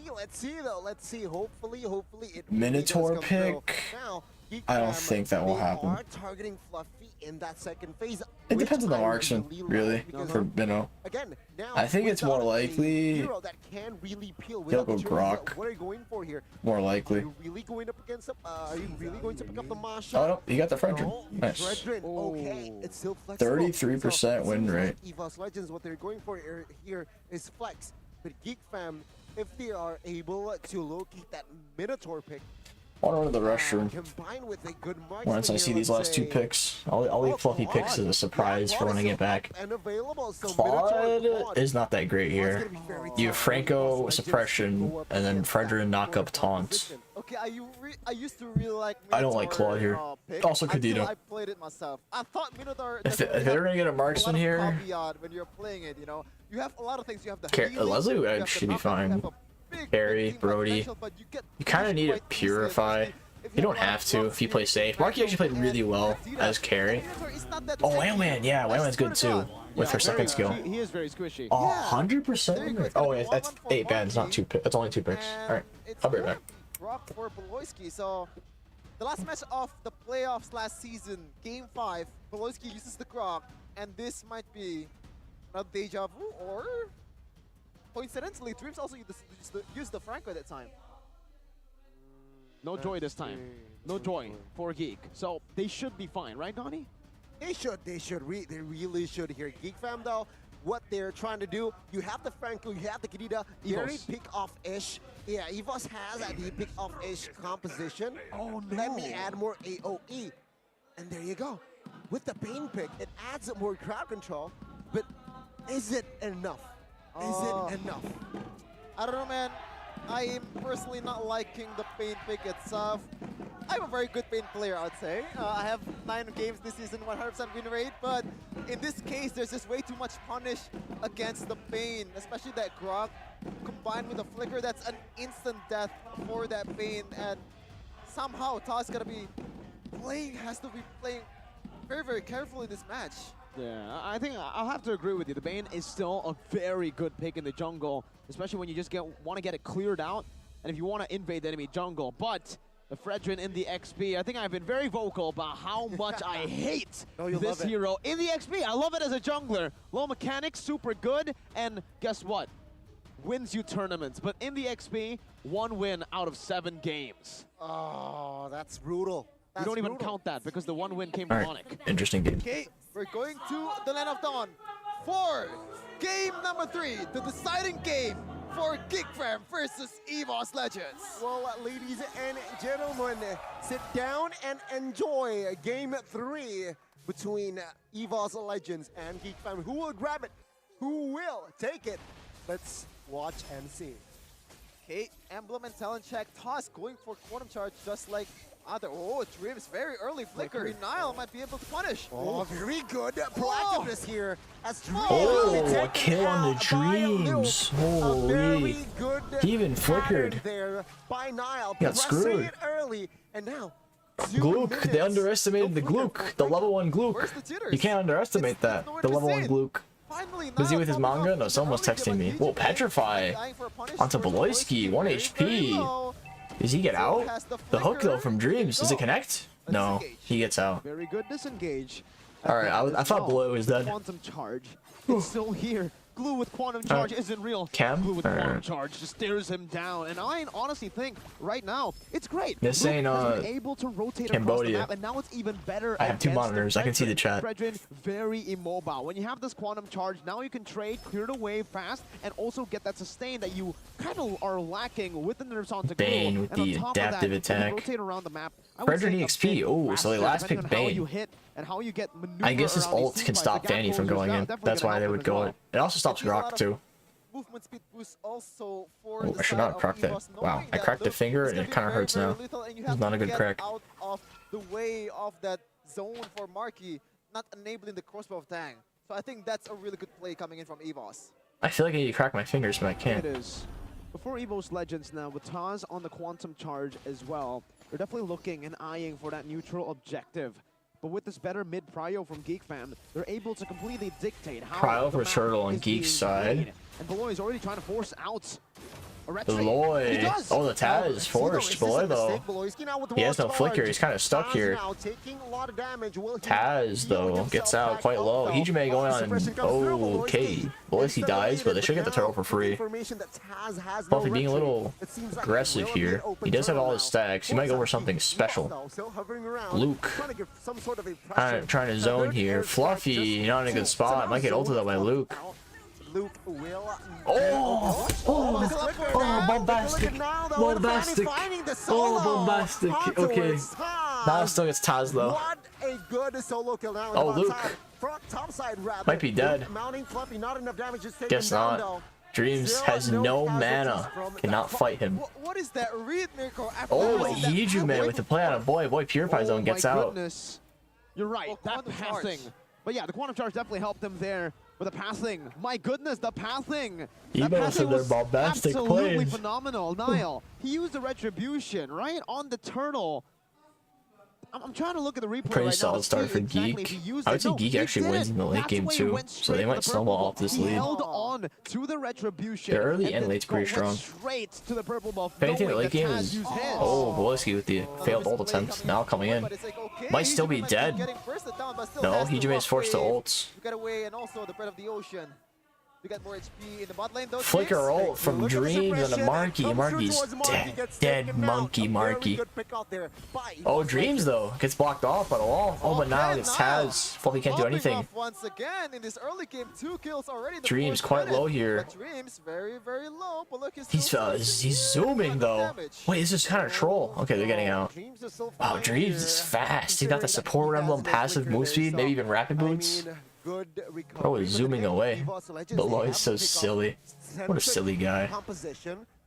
though. Let's see. Hopefully it really Minotaur does come through. pick. Now, Geek I don't Fam, think that will they happen. are targeting Fluffy in that second phase. It depends on the which I marksman, really, like, for Minnow. again, now, I think it's more without a likely hero that can really peel he'll without go the turrets, Grok. what are you going for here? More Are likely. you really going up against him? Are you really going to pick up the Masha? Oh no, he got the Fredrin. No, Nice. Fredrin, okay, it's still flexible. 33% win rate. EVOS Legends, what they're going for here is flex. But Geek Fam, if they are able to locate that Minotaur pick, I want to run to the restroom. combined with a good Once I see these last two picks, I'll leave Fluffy picks as a surprise for running it back. Claude is not that great here. You have Franco suppression and then Fredrin knock up taunt. Okay, I used to really like Minotaur, I don't like Claude here. Pick Also until Kadito. I played it myself. I thought Minotaur If they're gonna get a marksman here, caveat when you're playing it, you know. You have a lot of things. You have the Leslie would you have the actually be knockback, you fine. have a big Carry, team Brody. potential, but You kind of punished need to quite easily, purify. especially if You don't a lot of have to blocks if you play here. safe. Marky actually played really well as carry. Minotaur is not that Oh, tanky. Whaleman, yeah, I Whaleman's swear good to too God. with her second skill. He is very squishy. 100%. Oh, wait, that's 8 bans, not 2 picks. That's only 2 picks. And All right, it's I'll be right back. Rock for Beloyski. So the last match of the playoffs last season, Game 5, Beloyski uses the Grok, and this might be a deja vu, or coincidentally, Dreams also used the Franco at that time. No joy this time. No joy for Geek. So they should be fine, right, Donnie? They really should here. Geek Fam, though, what they're trying to do, you have the Franco, you have the Kadita, very EVOS. pick-off-ish. Yeah, EVOS has the pick-off-ish composition. Oh, no. Let me add more AoE. And there you go. With the Pain pick, it adds more crowd control, but is it enough? Is it enough? I don't know, man. I am personally not liking the Pain pick itself. I'm a very good Pain player, I'd say. I have 9 games this season, 100% win rate, but in this case, there's just way too much punish against the Pain, especially that Grok combined with the Flicker. That's an instant death for that Pain, and somehow Taz has to be playing very, very carefully this match. Yeah, I think I'll have to agree with you. The Bane is still a very good pick in the jungle, especially when you just want to get it cleared out, and if you want to invade the enemy jungle. But the Fredrin in the XP, I think I've been very vocal about how much I hate this hero in the XP. I love it as a jungler. Low mechanics, super good, and guess what? Wins you tournaments. But in the XP, 1 win out of 7 games. Oh, that's brutal. You don't even count that because the 1 win came All from right, Onyx. interesting game. Okay, we're going to the Land of Dawn for game number 3, the deciding game for Geek Fam versus EVOS Legends. Well, ladies and gentlemen, sit down and enjoy game 3 between EVOS Legends and Geek Fam. Who will grab it? Who will take it? Let's watch and see. Okay, Emblem and Talent check. Toss going for Quantum Charge just like other. Oh, Dreams very early flicker. Nile might be able to punish. Oh, very good proactiveness here. As Dreams Oh, a kill on the Dreams. Holy. He even flickered. There by Nile. Got screwed. It early, and now Glook, they underestimated the Glook, the level 1 Glook. You can't underestimate that, the level 1 Glook. Finally, Was he with his manga? No, someone was texting me. Whoa, Petrify onto Beloyski, 1 HP. Does he get out? The hook though from Dreams, does it connect? No, he gets out. Very good disengage. Alright, I thought Below was dead. Quantum Charge. It's still here. Glue with Quantum Charge isn't real. Cam? Glue with Quantum Charge just stares him down. And I honestly think right now, it's great. This Glue ain't, has been able to rotate across the Cambodia. map, and now it's even better. I have 2 against monitors, I can see the chat. Fredrin, very immobile. When you have this Quantum Charge, now you can trade, clear the wave fast, and also get that sustain that you kind of are lacking with the nerfs onto Glue. Bane with and on the top adaptive of that, when you attack. rotate around the map, I would Fredrin say a EXP, bit oh, so they faster, last depending picked on how Bane. you hit and how you get I guess his maneuver around ult these can teamfights. stop The gap Danny from closers, going in. definitely That's gonna why they help would him as go well. in. It also stops Grok too. Movement speed boost also for Oh, the I should side not of crack that. EVOS, Wow, knowing I that cracked a Luke finger is and gonna it be kind of very, hurts very now. little, and you It's have not to a good get crack. out of the way of that zone for Marky, not enabling the crossbow of Tang. So I think that's a really good play coming in from EVOS. I feel like I need to crack my fingers, but I It can't. is. Before EVOS Legends now, with Taz on the Quantum Charge as well, they're definitely looking and eyeing for that neutral objective. But with this better mid-prio from Geek Fam, they're able to completely dictate how Prio the for map Turtle on is Geek's being side. played. And Beloy is already trying to force out Beloy. Oh, the Taz forced Beloy though. He has no flicker. He's kind of stuck here. Taz though gets out quite low. Hijime going on. Okay. Beloy dies, but they should get the turtle for free. Fluffy being a little aggressive here. He does have all his stacks. He might go for something special. Luke trying to zone here. Fluffy not in a good spot. Might get ulted though by Luke. Bombastic. Bombastic. Okay. Now still gets Taz though. What a good solo kill now. Oh, Luke. Top side, rather. Might be dead. Mounting Fluffy, not enough damage. Guess not. Dreams has no mana. Cannot fight him. What is that read, Mirko? Oh, Hijime with the play on a boy. Purify zone gets out. You're right. That passing. But yeah, the quantum charge definitely helped them there. With the passing, my goodness, the passing! EVOS and their bombastic plays. Absolutely phenomenal. Niall, he used the retribution right on the turtle. I'm trying to look at the replay Pretty right solid now start for GEEK. I would say GEEK actually wins in the late game too, so they might snowball off this lead. Held on to the retribution. Their early and late's pretty strong. Straight to the purple buff. If anything, the late game is Beloyski with the failed ult attempt now coming in. Might still be dead. No, Hijime is forced to ults. We got more HP in the bot lane. Flicker ult from Dreams and a Marky. Marky's dead. Dead monkey Marky. Oh, Dreams though gets blocked off by the wall. Oh, but now it's Taz. Fluffy can't do anything. Once again in this early game, 2 kills already. Dreams quite low here. Dreams very low. But look, he's zooming though. Wait, this is kind of troll. Okay, they're getting out. Wow, Dreams is fast. He got the support emblem, passive move speed, maybe even rapid boots. Bro is zooming away. Beloy is so silly. What a silly guy.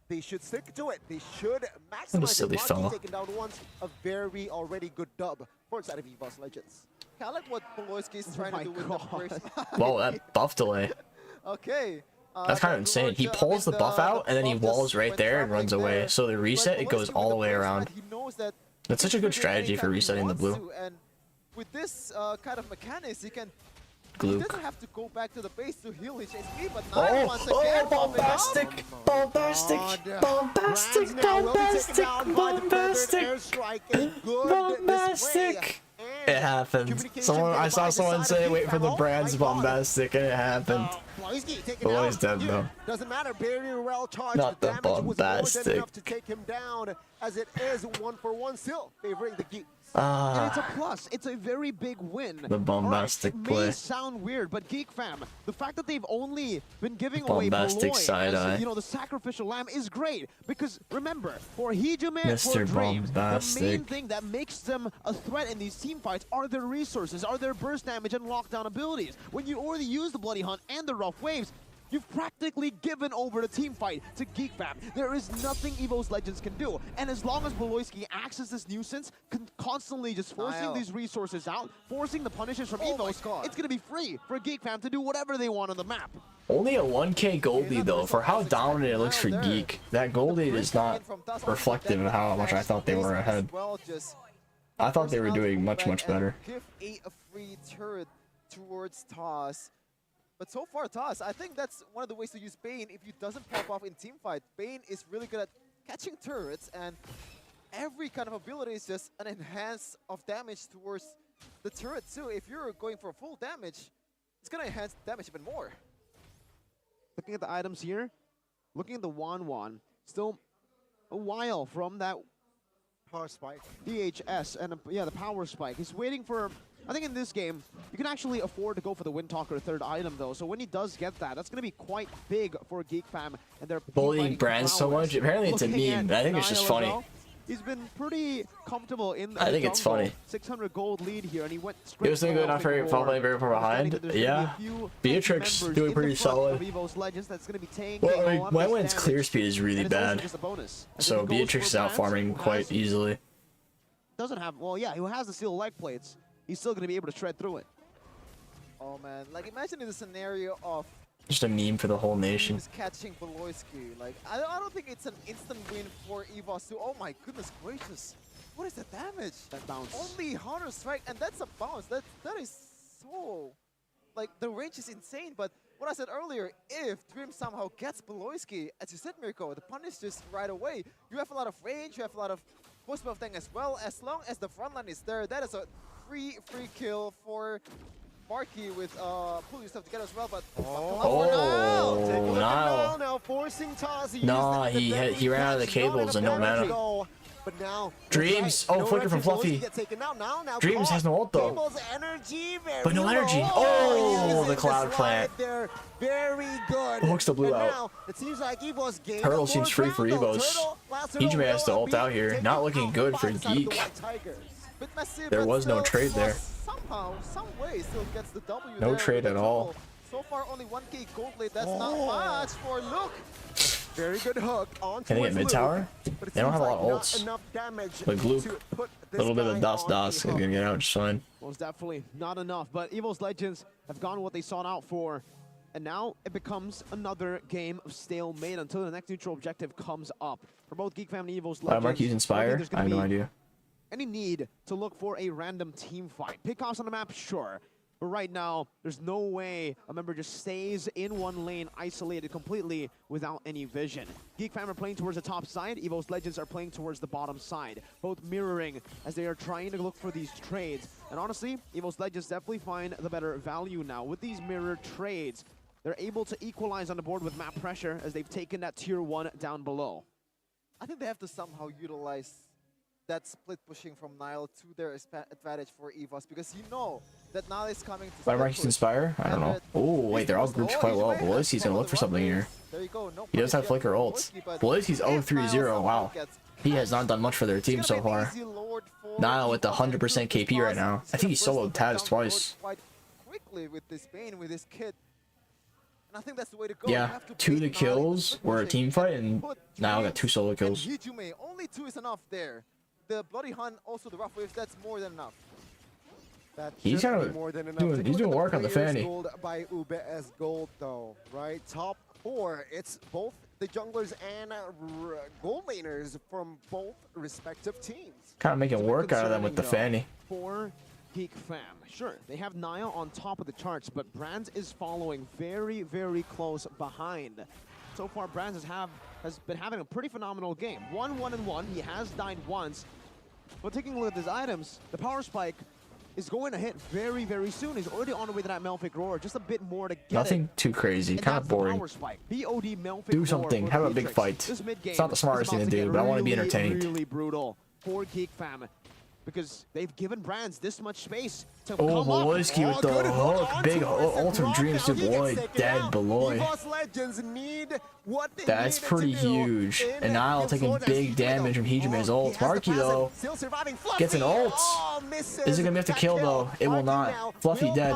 They should stick to it. They should maximize. What a silly fella. Taken down once, a very already good dub for inside of EVOS Legends. I like what Beloyski is trying to do with the first. Whoa, that buff delay. Okay. That's kind of insane. He pulls the buff out and then he walls right there and runs away. So the reset, it goes all the way around. That's such a good strategy for resetting the blue. And with this kind of mechanics, he can. Gluck. He doesn't have to go back to the base to heal his HP, but now once again, bombastic! It happened. I saw someone say, wait for the Brad's bombastic, and it happened. Beloy's dead though. Doesn't matter, barrier well charged. Not the bombastic. Enough to take him down, as it is 1-for-1 still favoring the GEEK. And it's a plus. It's a very big win. The bombastic play. It may sound weird, but Geek Fam, the fact that they've only been giving away bombastic Beloy side eye. You know, the sacrificial lamb is great because remember, for Hijime, Mr. for Dreams, Bombastic. the main thing that makes them a threat in these team fights are their resources, are their burst damage and lockdown abilities. When you already use the Bloody Hunt and the Rough Waves, you've practically given over the team fight to Geek Fam. There is nothing EVOS Legends can do. And as long as Beloyski acts as this nuisance, constantly just forcing these resources out, forcing the punishes from EVOS, it's going to be free for Geek Fam to do whatever they want on the map. Only a 1k gold lead though, for how dominant it looks for GEEK. That gold lead is not reflective of how much I thought they were ahead. I thought they were doing much better. Give a free turret towards Toss. But so far, Toss, I think that's one of the ways to use Bane if he doesn't pop off in teamfight. Bane is really good at catching turrets, and every kind of ability is just an enhance of damage towards the turret too. If you're going for full damage, it's gonna enhance damage even more. Looking at the items here, looking at the Wan, still a while from that Power spike. DHS and yeah, the power spike. He's waiting for. I think in this game, you can actually afford to go for the Windtalker third item though. So when he does get that, that's going to be quite big for Geek Fam and their bullying brands so much. Apparently it's a meme, but I think it's just funny. He's been pretty comfortable in the I think it's funny. 600 gold lead here, and he went straight. He was doing good enough for playing very far behind. Yeah, Beatrix doing pretty solid. Well, I mean, Wenwen's clear speed is really bad, so Beatrix is out farming quite easily. Doesn't have, well, yeah, he has the steel leg plates. He's still going to be able to shred through it. Oh man, like imagine in the scenario of just a meme for the whole nation. Catching Beloyski, like I don't think it's an instant win for EVOS too. Oh my goodness gracious, what is the damage? That bounce. Only 100 strike, and that's a bounce. That is so, like the range is insane. But what I said earlier, if Dream somehow gets Beloyski, as you said, Mirko, the punish just right away. You have a lot of range, you have a lot of post-buff thing as well. As long as the front line is there, that is a free kill for Marky with pull yourself together as well. But Niall. Now forcing Taz to Nah, use he ran out of the cables and no mana. But now Dreams. Oh, flicker from Fluffy. Dreams has no ult though. But no energy. Oh, the cloud plant. Very good. Hooks the blue out. Now, it seems like EVOS gained Turtle seems free for EVOS. Hijime has to ult out here. Not looking good for GEEK. There was no trade there. Somehow, some way, still gets the W. No trade at all. So far, only 1k gold plate. That's not much for Luke. Very good hook on. Can they get mid tower? They don't have a lot of ults. Like Luke, a little bit of DOS is gonna get out just fine. Most definitely not enough, but EVOS Legends have gone what they sought out for. And now it becomes another game of stalemate until the next neutral objective comes up. For both GEEK Fam and EVOS Legends, Marquis Inspire? I have no idea. Any need to look for a random team fight. Pickoffs on the map, sure. But right now, there's no way a member just stays in one lane, isolated completely without any vision. GEEK Fam are playing towards the top side. EVOS Legends are playing towards the bottom side. Both mirroring as they are trying to look for these trades. And honestly, EVOS Legends definitely find the better value now. With these mirror trades, they're able to equalize on the board with map pressure as they've taken that tier 1 down below. I think they have to somehow utilize that split pushing from Niall to their advantage for EVOS, because you know that Niall is coming to Marquis Inspire? I don't know. Oh, wait, they're all grouped quite well. Beloyski's gonna look for something here. There you go. No, he does have flicker ults. Beloyski's 0-3-0. Wow. He has not done much for their team so far. Niall with 100% KP right now. I think he soloed Taz twice. Quite quickly with this Bane, with this kid. And I think that's the way to go. Yeah, 2 of the kills were a team fight, and Niall got 2 solo kills. Hijime, only 2 is enough there. The Bloody Hunt, also the Rough Waves, that's more than enough. He's kind of doing work on the Fanny. Gold by Ube as gold though, right? Top 4, it's both the junglers and gold laners from both respective teams. Kind of making work out of them with the Fanny. For GEEK Fam, sure, they have Niall on top of the charts, but Brands is following very, very close behind. So far, Brands has been having a pretty phenomenal game. 1-1-1. He has died once. But taking a look at his items, the power spike is going to hit very, very soon. He's already on the way to that Melphic Roar. Just a bit more to get Nothing too crazy. Kind of boring. Do something. Have a big fight. It's not the smartest thing to do, but I want to be entertained. Really brutal for GEEK Fam, because they've given Brands this much space to come up. Beloyski with the hook. Big ultimate dreams to Beloy. Dead Beloy. That's pretty huge. And Niall taking big damage from Hijime's ult. Marky though gets an ult. Is it gonna be able to kill though? It will not. Fluffy dead.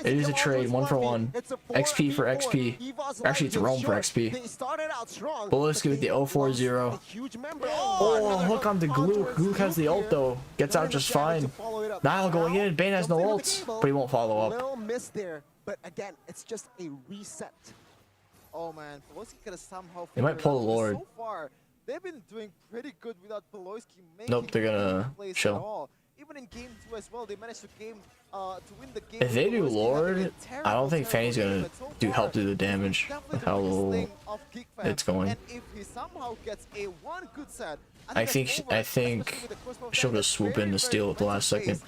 It is a trade, 1-for-1. XP for XP. Actually, it's Rome for XP. Beloyski with the 0-4-0. Oh, hook on the Glook. Glook has the ult though. Gets out just fine. Niall going in. Bane has no ults, but he won't follow up. Little miss there, but again, it's just a reset. Oh man, Beloyski could have somehow. They might pull the Lord. So far, they've been doing pretty good without Beloyski making. Nope, they're gonna chill. Even in game 2 as well, they managed to win the game. If they do Lord, I don't think Fanny's gonna help do the damage with how low it's going. And if he somehow gets a one good set, I think she'll just swoop in to steal at the last second.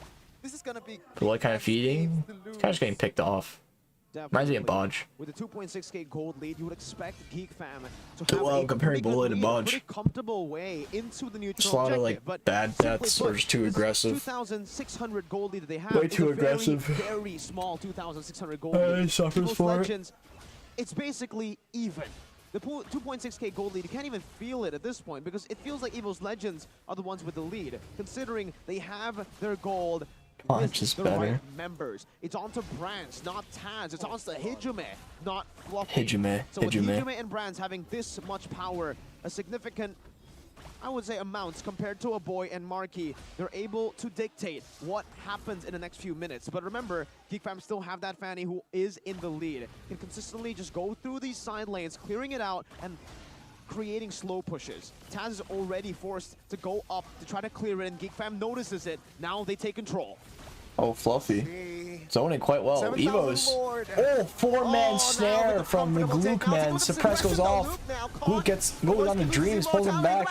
This is gonna be Beloy kind of feeding. It's kind of getting picked off. Reminds me of Bodge. With a 2.6k gold lead, you would expect GEEK Fam to have well, comparing Beloy to Bodge. Pretty comfortable way into the neutral just a lot of like bad deaths or just too aggressive. 2,600 gold lead that they have. Way too aggressive. Very small 2,600 gold lead. Suffers for Legends, it's basically even. The 2.6k gold lead, you can't even feel it at this point because it feels like EVOS Legends are the ones with the lead, considering they have their gold. Punch is better. Right members. It's on to Brands, not Taz. It's on to Hijime, not Fluffy. Hijime. So with Hijime and Brands having this much power, a significant, I would say, amounts compared to a boy and Marky, they're able to dictate what happens in the next few minutes. But remember, GEEK Fam still have that Fanny who is in the lead. Can consistently just go through these side lanes, clearing it out, and creating slow pushes. Taz is already forced to go up to try to clear it, and GEEK Fam notices it. Now they take control. Oh, Fluffy. Zoning quite well. 7,000 EVOS. Lord. Oh, four-man now snare with the from the comfortable Glook, take. Now man. taking with the Suppress goes suppression, though. off. Luke now caught. Glook goes on to Dreams, pulls him back.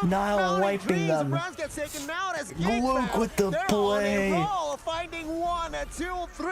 Nile wiping them. Glook with the play. Finding 1, 2, 3.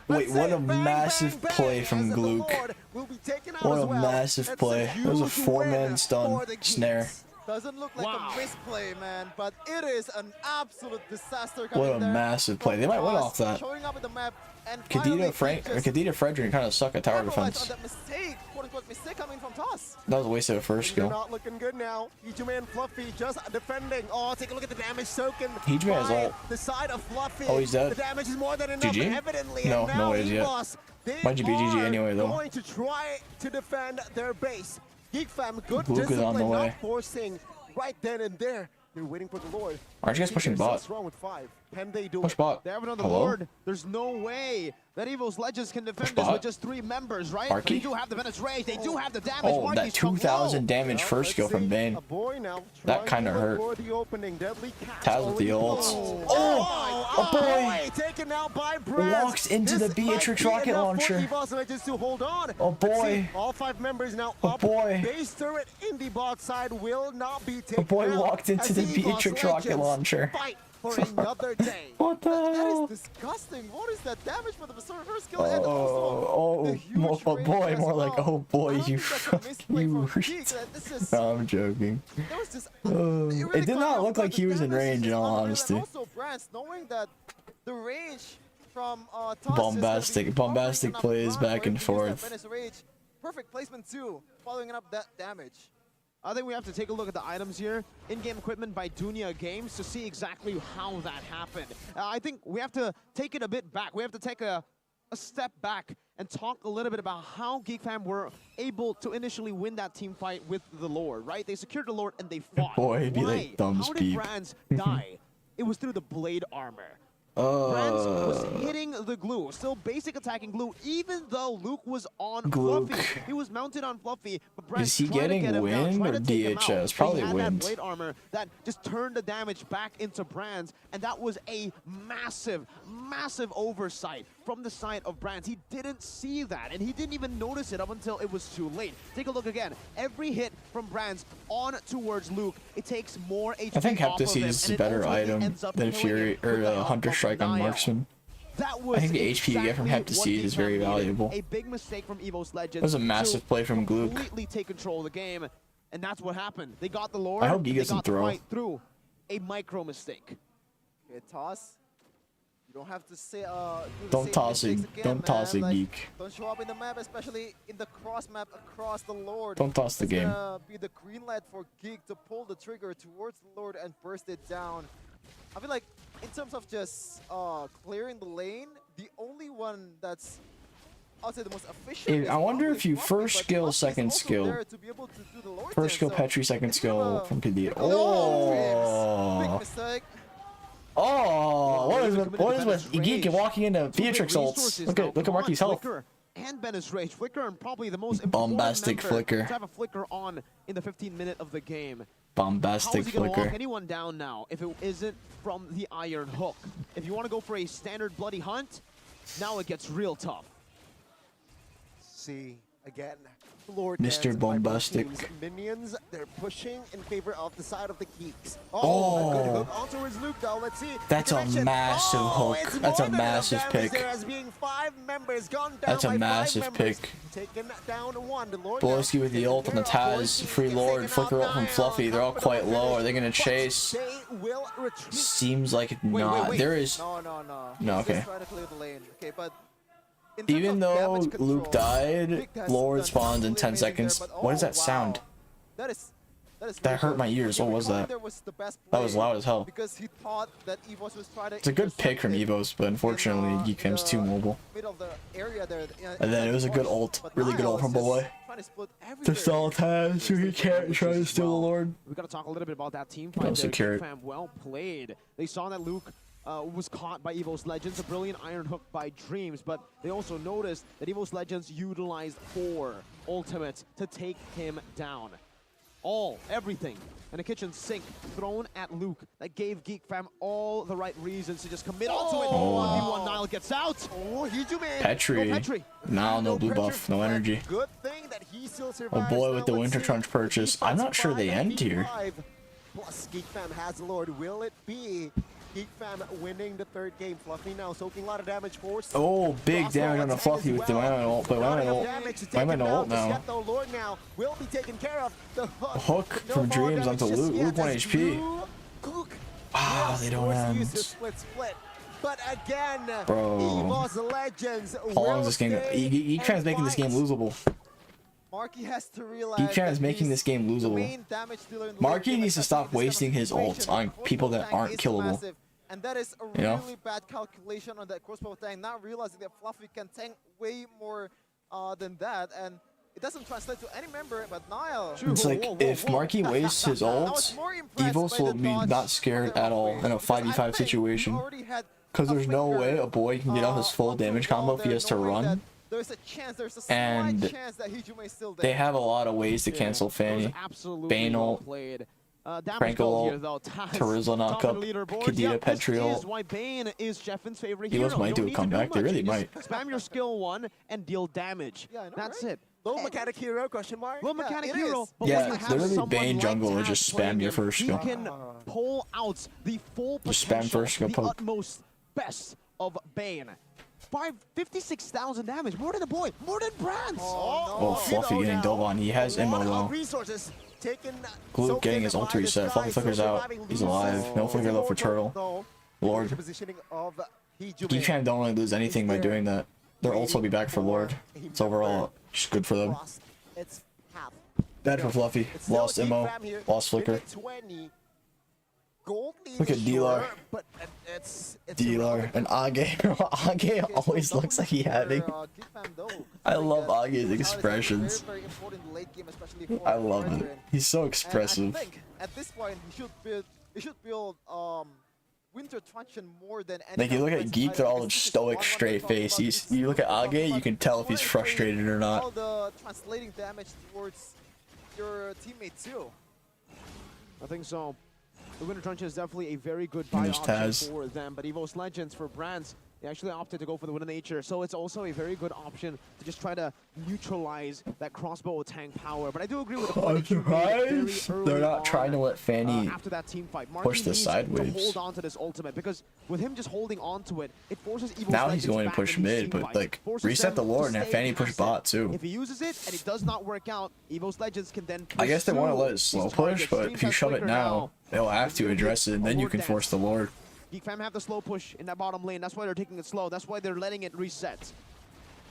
Wait, what a massive play from Glook. What a massive play. That was a four-man stun snare. Doesn't look like a misplay, man, but it is an absolute disaster. What a massive play. They might win off that. Showing up in the map and Kadita Frederick kind of suck at tower defense. That mistake, quote-unquote mistake coming from Toss. That was a waste of a first skill. Not looking good now. Heejman Fluffy just defending. Oh, take a look at the damage soaking. Heejman has ult. The side of Fluffy. Oh, he's dead. The damage is more than enough, GG? evidently. No, and no now ways yet. EVOS, Might be GG anyway, though. Going to try to defend their base. Geek fam, good Glook is on the discipline, way. not forcing right then and there. They're waiting for the Lord. Aren't you guys pushing bot? What's wrong with 5? Can they do Push it? bot. They have another Hello? Lord. There's no way that EVOS Legends can defend this bot. with just 3 members, right? Arky? They do have the Menace Rage. They do have the damage. Oh, that Marky's come 2,000 low. damage first skill from Bane. A boy now That trying kinda to look hurt. for the opening. Deadly catch Taz with the already ults. blown. Oh, a boy. Taken out by Brad. Walks into This the Beatrix might be rocket enough for launcher. EVOS Legends to hold on. Oh, Let's boy. see, all 5 members now Oh, up. boy. Base turret in the bot side will not be taken A boy out walked into as the EVOS Beatrix rocket Legends launcher. Fight for another day. What the That hell? is disgusting. What is that damage for the first skill? And also Oh, the huge range boy, as more like, well. oh boy, I don't you think that's a misplay you. from Geek. This is, No, I'm joking. that was just, It did not look like he was in range, in all honesty. And also, Brands, knowing that the range from Toss is Bombastic gonna be plays enough back for him and to use that forth. Menace Rage. Perfect placement too, following up that damage. I think we have to take a look at the items here. In-game equipment by Dunia Games to see exactly how that happened. I think we have to take it a bit back. We have to take a step back and talk a little bit about how Geek Fam were able to initially win that team fight with the Lord, right? They secured the Lord and they fought. Boy, it'd be Why? like thumbs How did beep. Brands die? It was through the blade armor. Brands was hitting the glue, still basic attacking glue, even though Luke was on Glook. Fluffy. He was mounted on Fluffy, but Brands Is he tried to getting get him down, wind tried or to take him out. DHS? Probably He had wind. that blade armor that just turned the damage back into Brands, and that was a massive, massive oversight from the side of Brands. He didn't see that, and he didn't even notice it up until it was too late. Take a look again. Every hit from Brands on towards Luke, it takes more HP I think off of Heptasy him, is and a it better ultimately item ends up than killing Fury him or with the help Hunter of Strike on Nile. Marksman. That was I think the HP you get from exactly Heptasy what is Geek very Fam needed. valuable. A big mistake from EVOS Legends. That was a massive to play from Glook. completely take control of the game, and that's what happened. They got the Lord. I hope Geek they doesn't got the throw. fight through a micro mistake. Okay, Toss. You don't have to say, do the Don't same toss it. mistakes again, Don't toss man. it, Like, Geek. Don't show up in the map, especially in the cross map across the Lord. Don't toss the It's game. gonna be the green light for Geek to pull the trigger towards the Lord and burst it down. I feel like in terms of just clearing the lane, the only one that's, I'll say, the most efficient. I wonder is if you Fluffy, first but skill, Fluffy's second also skill. there to be able to do the Lord First skill dance, so Petri, second it's skill gonna- from Kadita. Big Oh! mistake. Oh! What is Committed with to Geek Menace walking into Two big Beatrix ults? resources Look now. at Come on, Marky's health. Flicker and Menace Rage. Flicker and probably the most important Bombastic member Flicker. to have a Flicker on in the 15-minute of the game. How Bombastic is he going to Flicker. lock anyone down now if it isn't from the Iron Hook? If you want to go for a standard bloody hunt, now it gets real tough. See, again, the Lord Mr. dance by both Bombastic. teams. Minions, they're pushing in favor of the side of the Geeks. Oh. A good hook onto his Luke, though. Let's see. That's a Direction. massive hook. It's That's a more than enough massive damage pick. there as being 5 members gone down That's a by 5 massive members. pick. Taken down 1. The Lord Bolesky now with the taken ult on the care of. Taz, Bolesky Free gets Lord, taken Flicker out ult from now. Fluffy. They're all quite low. Are they gonna chase? They will retreat. Seems like not. wait. There is. No. No, He's okay. just trying to clear the lane. Okay, but in terms Even of though damage control, Luke died, Vic has Lord done spawns in absolutely 10 amazing seconds. there, but What is oh, that sound? That is That very hurt good. my ears. What was that? There was the best That was play loud as hell. because he thought that EVOS was trying to It's a good pick from intercept it EVOS, but unfortunately, in, Geek Fam's too mobile. middle of the area there, And then it was a good ult. Really good ult from Boy. To stall Taz, so he can't try to steal the Lord. We got to talk a little bit about that team Well fight there. secured. Geek Fam, well played. They saw that Luke was caught by EVOS Legends, a brilliant Iron Hook by Dreams, but they also noticed that EVOS Legends utilized 4 ultimates to take him down. everything, and a kitchen sink thrown at Luke that gave Geek Fam all the right reasons to just commit onto it. Wow. Nile gets out. Oh, Hijume. Petri. Petri. No blue pressure, buff, no but energy. Good thing that he still A survives. boy Now, with the let's Winter see. Trunks purchase. I'm not sure they end here. Plus, Geek Fam has the Lord. Will it be Geek Fam winning the third game? Fluffy now soaking a lot of damage for. Oh, big damage on the Fluffy with the Wham ult, but Wham ult now. Yet the Lord now will be taken care of. The Hook no from more Dreams damage onto just Luke. yet Luke 1 as HP. Luke Ah, they don't forced to use end. the split. But again, Bro. EVOS Legends. How long is this game? Geek Fam's making this game losable. Marky has to realize Geek Fam is that making he's this game the losable. main damage dealer in the Marky late game, needs to especially stop in this wasting kind of his situation. ults on people that Crossbow aren't tank killable. is massive, and that is a You know? really bad calculation on that crossbow tank, not realizing that Fluffy can tank way more than that, and it doesn't translate to any member but Nile. It's like, if Marky wastes his ults, EVOS will be not scared at all in a 5v5 situation. Because there's no way a boy can get out his full damage combo if he has to run. There's a chance, there's a And slight chance that Hijume is still there. They have a lot of ways to cancel Fanny. Bane ult, Franco ult, Terizla knockup, Kadita Petri ult. Why Bane is Jeffen's favorite EVOS hero. might You do don't a need to comeback. They much. really You just might. Spam your skill 1 and deal damage. Yeah, I know, That's right? it. Low mechanic hero? Question mark. Low mechanic it hero. is. But Yeah, when you have literally someone Bane like jungle or Taz just spam playing your him, first he skill. can pull out the full Just spam potential, first skill the poke. utmost best of Bane. 56,000 damage, more than a boy, more than Brands. Oh, Fluffy getting dove on. He has ammo though. Resources taken. Glue getting his ult reset. Fluffy flickers out. He's alive. No flicker though for Turtle. Lord. Geek Fam don't really lose anything by doing that. Their ults will be back for Lord. It's overall just good for them. It's half. Bad for Fluffy. Lost ammo. Lost flicker. Look at D-Lar. But it's D-Lar and Age. Age always looks like he's having. I love Age's expressions. I love it. He's so expressive. I think at this point he should build Winter Truncheon more than any. Like you look at Geek, they're all because this is stoic, one straight what they face. talk about. This You look at is what they Age, talk you can about. tell if he's More frustrated or all not. the translating damage towards your teammate too. I think so. The Winter Truncheon is definitely a very good buy there's option Taz. for them, but EVOS Legends for Brands, they actually opted to go for the Winter Nature, so it's also a very good option to just try to neutralize that crossbow tank power. But I do agree with the point that you made very early They're not on, trying to let Fanny after that team fight. push the needs side to waves. hold on to this ultimate, because with him just holding on to it, it forces EVOS Now Legends he's going to back push in these mid, team but fights. like Forces reset the them to Lord and have stay Fanny push passive. bot too. If he uses it and it does not work out, EVOS Legends can then I guess they want to pursue let it slow these push, targets. but Streams if you has shove it flicker now, they'll have to address it, and then you can force the Lord. Geek Fam have the slow push in that bottom lane. That's why they're taking it slow. That's why they're letting it reset.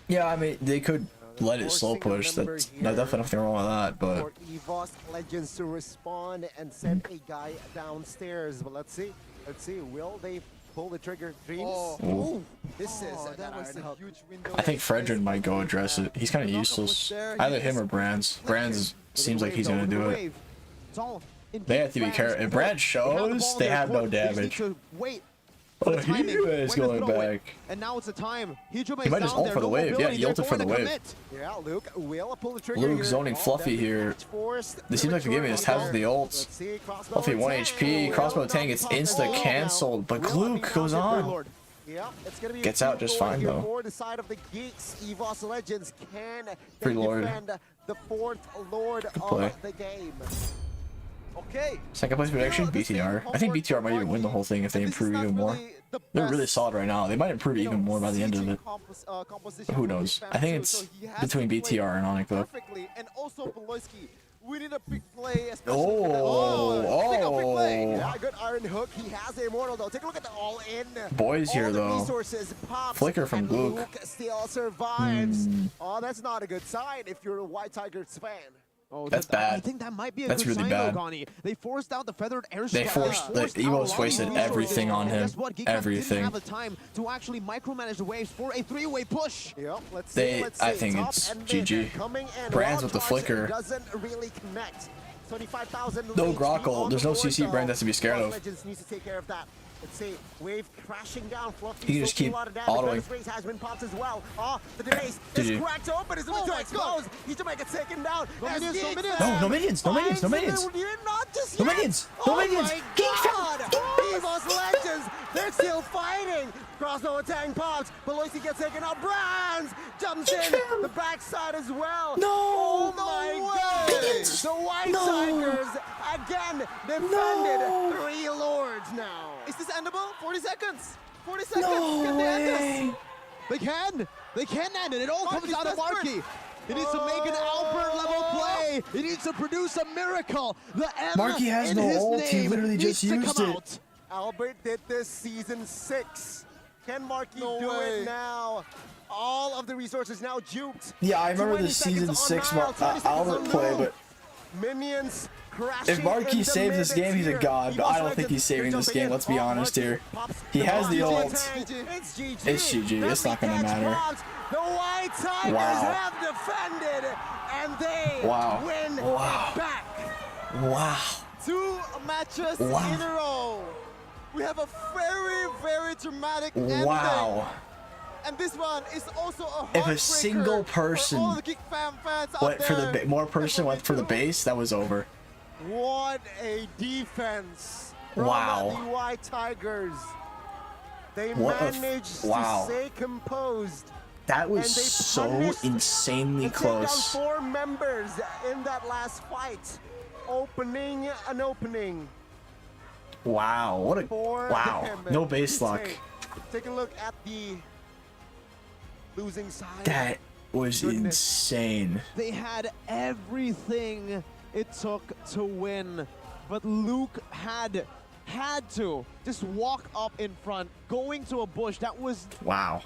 Yeah, I mean, they could let it slow push. That's definitely nothing wrong with that, but For EVOS Legends to respond and send a guy downstairs. But let's see. Will they pull the trigger? Dreams? Oh. This is That was a huge window. I think Fredrin might go address it. He's kind of useless. Either him or Brands. Brands seems like he's gonna do it. It's all in They have to be careful. If Brand shows, they have no damage. Wait. Oh, Hijume is going back. And now it's the time. Hijume He might just ult for the wave. Yeah, he ulted for the wave. Yeah, Luke will pull the trigger. Luke here. zoning Fluffy here. This seems like they're giving us half of the ults. Fluffy 1 HP. Crossbow tank gets insta cancelled, but Luke goes on. Yeah, it's gonna be Gets out just fine, though. For the side of the Geeks, EVOS Legends can Free Lord. defend the fourth Lord play. of the game. Okay. Second place prediction, BTR. I think BTR might even win the whole thing if they improve even more. They're really solid right now. They might improve even more by the end of it. Who knows? I think it's between BTR and Onyx though. Perfectly, and also Beloyski. We need a big play, especially Yeah, good Iron Hook. He has the Immortal though. Take a look at the all-in. Boys here, All the though. resources pops, Flicker from and Luke. Luke still survives. Oh, that's not a good sign if you're a White Tigers fan. Oh, That's I bad. think that might be a That's good really sign, bad. though, Gani. They forced out the feathered airstrike. They forced the EVOS wasted everything on him. Everything. Didn't have the time to actually micromanage the waves for a three-way push. Yep, let's They- see. I think Top it's and mid GG. coming in. Brands Wild with the Charge flicker. Doesn't really connect. 25,000. No Grockle. There's no CC brand that's to be scared of. Legends needs to take care of that. Let's see, wave crashing down. You can just keep autoing. Has been popped as well. The device is cracked open. It's going to explode. He's to make it taken down. No minions. No minions. No minions. No minions. No minions. EVOS Legends. They're still fighting. Crossbow attack pops. Beloisi gets taken out. Brands jumps in the backside as well. No. Oh my God. The White Tigers again defended 3 lords now. Is this endable? 40 seconds. 40 seconds. No Can they end way. this? They can end it. It all comes Marky's out of desperate. Marky. He needs to make an Albert level play. He needs to produce a miracle. The M Marky has in no his ult. He name literally needs just to used come it. out. Albert did this season 6. Can Marky No do way. it now? All of the resources now juked. Yeah, I remember 20 the seconds season on 6 Nile, 20 seconds Albert on play, Lou. but Minions crashing if Marky in the saves this game, he's a mid-tier. god, but I don't think EVOS he's saving Legends, this they're game, let's be jumping in. honest here. Pops He the has the bomb. ult. It's GG. It's GG. It's not gonna Catch matter. pops. The White Tigers Wow. have defended, and they Wow. win Wow. back. Wow. 2 matches Wow. in a row. We have a very, very dramatic ending. Wow. And this one is also a If a heartbreaker single person for all the Geek fans out went for the there. more person went for the base, that was over. What a defense from Wow. the White Tigers. They What a managed wow. to stay composed. That was And they so punished insanely and take down close. 4 members in that last fight. Opening an opening Wow. What a for wow. them No base to luck. Take a look at the losing side. That was Goodness. insane. They had everything it took to win, but Luke had to just walk up in front, going to a bush that was Wow.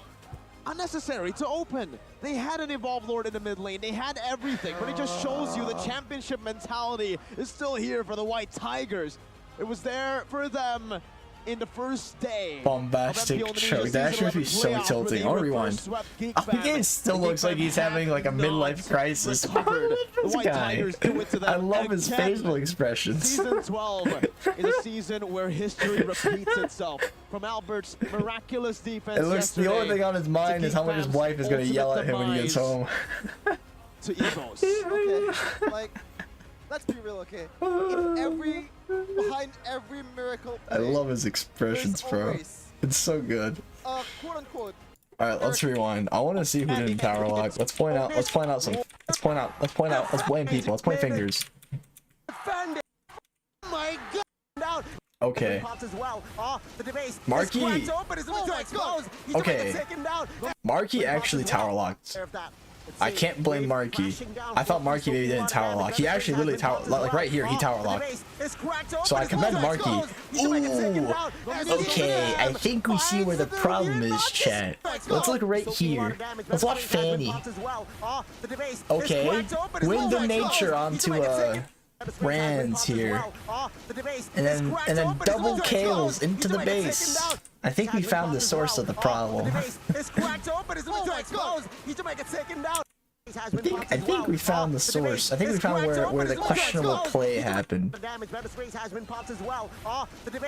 unnecessary to open. They had an Evolve Lord in the mid lane. They had everything, but it just shows you the championship mentality is still here for the White Tigers. It was there for them in the first day. Bombastic choke. That actually would be so tilting. I'll rewind. It still looks like he's having like a midlife crisis. This guy. I love his facial expressions. Season 12 is a season where history repeats itself. From Albert's miraculous defense It looks the only thing on his mind is how much his wife is gonna yell at him when he gets home. To EVOS. Okay, like, let's be real, okay? Behind every miracle I play, love his expressions, there's bro. always, It's so good. quote unquote, Alright, let's rewind. I wanna see who didn't tower lock. Let's point out some let's blame people, let's point fingers. Defended. Oh my God. Down. Okay. Pops as well. The device Marky. is cracked open. It's going to explode. He's Okay. going to take him down. Marky actually tower locked. I can't blame Marky. I thought Marky maybe didn't tower lock. He actually literally tower like right here, he tower locked. So I commend Marky. Ooh. Okay, I think we see where the problem is, chat. Let's look right here. Let's watch Fanny. Okay, wind of nature onto Brands here. And then double KOs into the base. I think we found the source of the problem. I think we found the source. I think we found where the questionable play happened.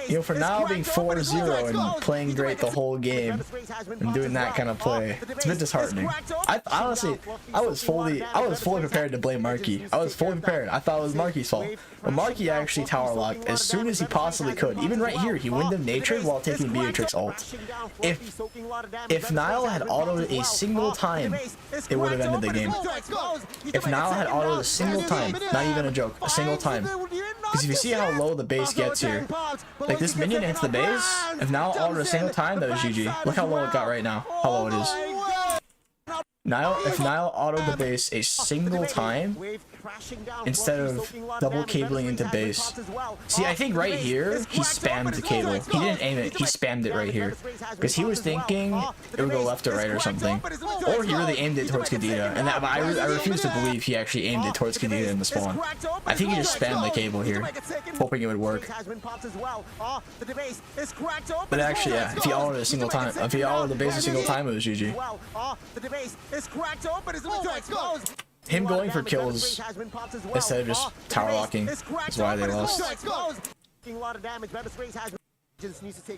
You know, for now being 4-0 and playing great the whole game and doing that kind of play, it's a bit disheartening. Honestly, I was fully prepared to blame Marky. I was fully prepared. I thought it was Marky's fault. But Marky actually tower locked as soon as he possibly could. Even right here, he wind of natured while taking Beatrix ult. If Nile had autoed a single time, it would have ended the game. If Nile had autoed a single time, not even a joke, a single time. Because if you see how low the base gets here, like this minion hits the base, if Nile autoed a single time, that was GG. Look how low it got right now, how low it is. If Nile autoed the base a single time, instead of double cabling into base. See, I think right here, he spammed the cable. He didn't aim it, he spammed it right here. Because he was thinking it would go left or right or something. Or he really aimed it towards Kadena. And that, I refuse to believe he actually aimed it towards Kadena in the spawn. I think he just spammed the cable here, hoping it would work. But actually, yeah, if he autoed a single time, if he autoed the base a single time, it was GG. him going for kills instead of just tower locking is why they lost.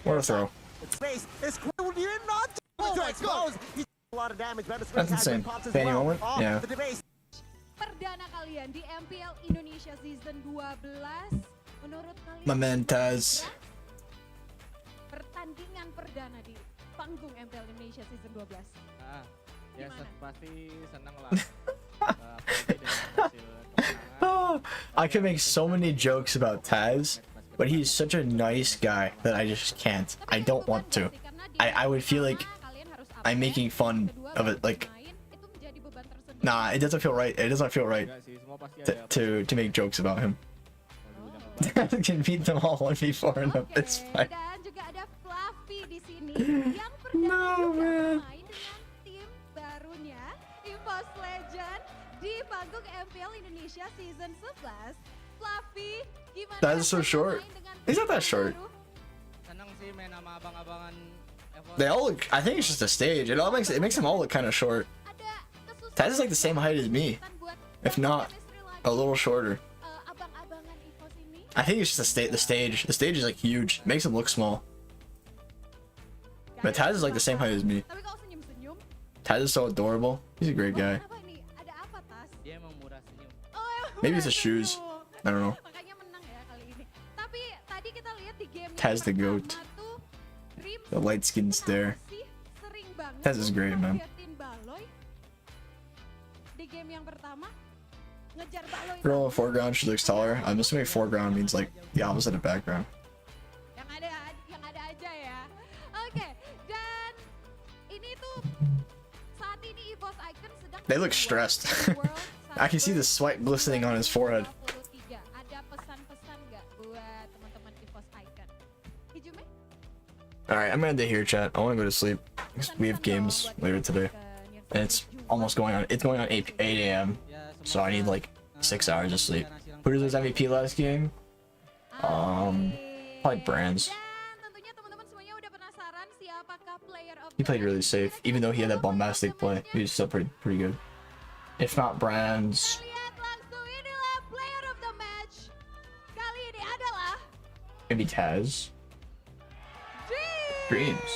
What a throw. That's insane. Fanny moment? Yeah. Perdana kalian di MPL Indonesia Season 12. Menurut kalian My man Taz. pertandingan perdana di panggung MPL Indonesia Season 12. Ya pasti senang lah. I can make so many jokes about Taz, but he's such a nice guy that I just can't. I don't want to. I would feel like I'm making fun of it. Like, nah, it doesn't feel right. It doesn't feel right to make jokes about him. Taz can beat them all 1v4 in a fist fight. Dan juga ada Fluffy di sini yang perdana No, juga man. bermain dengan tim barunya EVOS Legend di panggung MPL Indonesia Season 11. Fluffy, gimana? That is so short. He's not that short. Senang sih main sama abang-abangan EVOS. They all look. I think it's just a stage. It makes them all look kind of short. Taz is like the same height as me, if not a little shorter. Abang-abangan EVOS ini. I think it's just the stage. The stage is like huge. It makes him look small. But Taz is like the same height as me. Tapi kau senyum-senyum. Taz is so adorable. He's a great guy. Apa ini? Ada apa, Tas? Dia emang murah senyum. Oh, emang Maybe it's murah the shoes. senyum. I don't know. Makanya menang ya kali ini. Tapi tadi kita lihat di game Taz the yang goat. pertama tuh, Dreams The light skin's there. masih sering banget Taz is great, man. ngagetin Baloy. Di game yang pertama ngejar Baloy. Girl in foreground, she looks taller. I'm assuming foreground means like the opposite of background. Yang ada aja ya. Oke, dan ini tuh saat ini EVOS Icon sedang They look stressed. World I can see the sweat glistening on his forehead. 23. Ada pesan-pesan nggak buat teman-teman EVOS Icon? Hijume? Alright, I'm gonna end it here, chat. I wanna go to sleep. We have games later today. And it's almost going on. It's going on 8 a.m. So I need like 6 hours of sleep. Who was MVP last game? Probably Brands. Dan tentunya teman-teman semuanya udah penasaran siapakah player of He played really safe, even though he had that bombastic play. He was still pretty good. If not Brands, Lihat langsung inilah player of the match. Kali ini adalah maybe Taz. Dreams.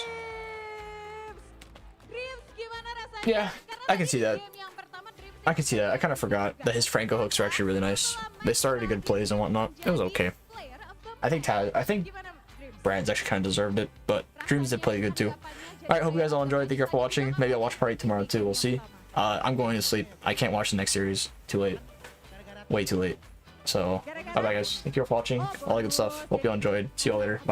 Dreams gimana rasanya? Yeah, Karena I can tadi see that. game yang pertama Dreams I can see that. I kind of forgot that his Franco hooks are actually really nice. They started good plays and whatnot. It was okay. player of the I think gimana Dreams? Brands actually kind of deserved it, but Dreams did play good too. Alright, hope you guys all enjoyed. Thank you for watching. Maybe I'll watch party tomorrow too. We'll see. I'm going to sleep. I can't watch the next series. Too late. Way too late. So, bye bye guys. Thank you for watching. All the good stuff. Hope you all enjoyed. See you all later. Bye.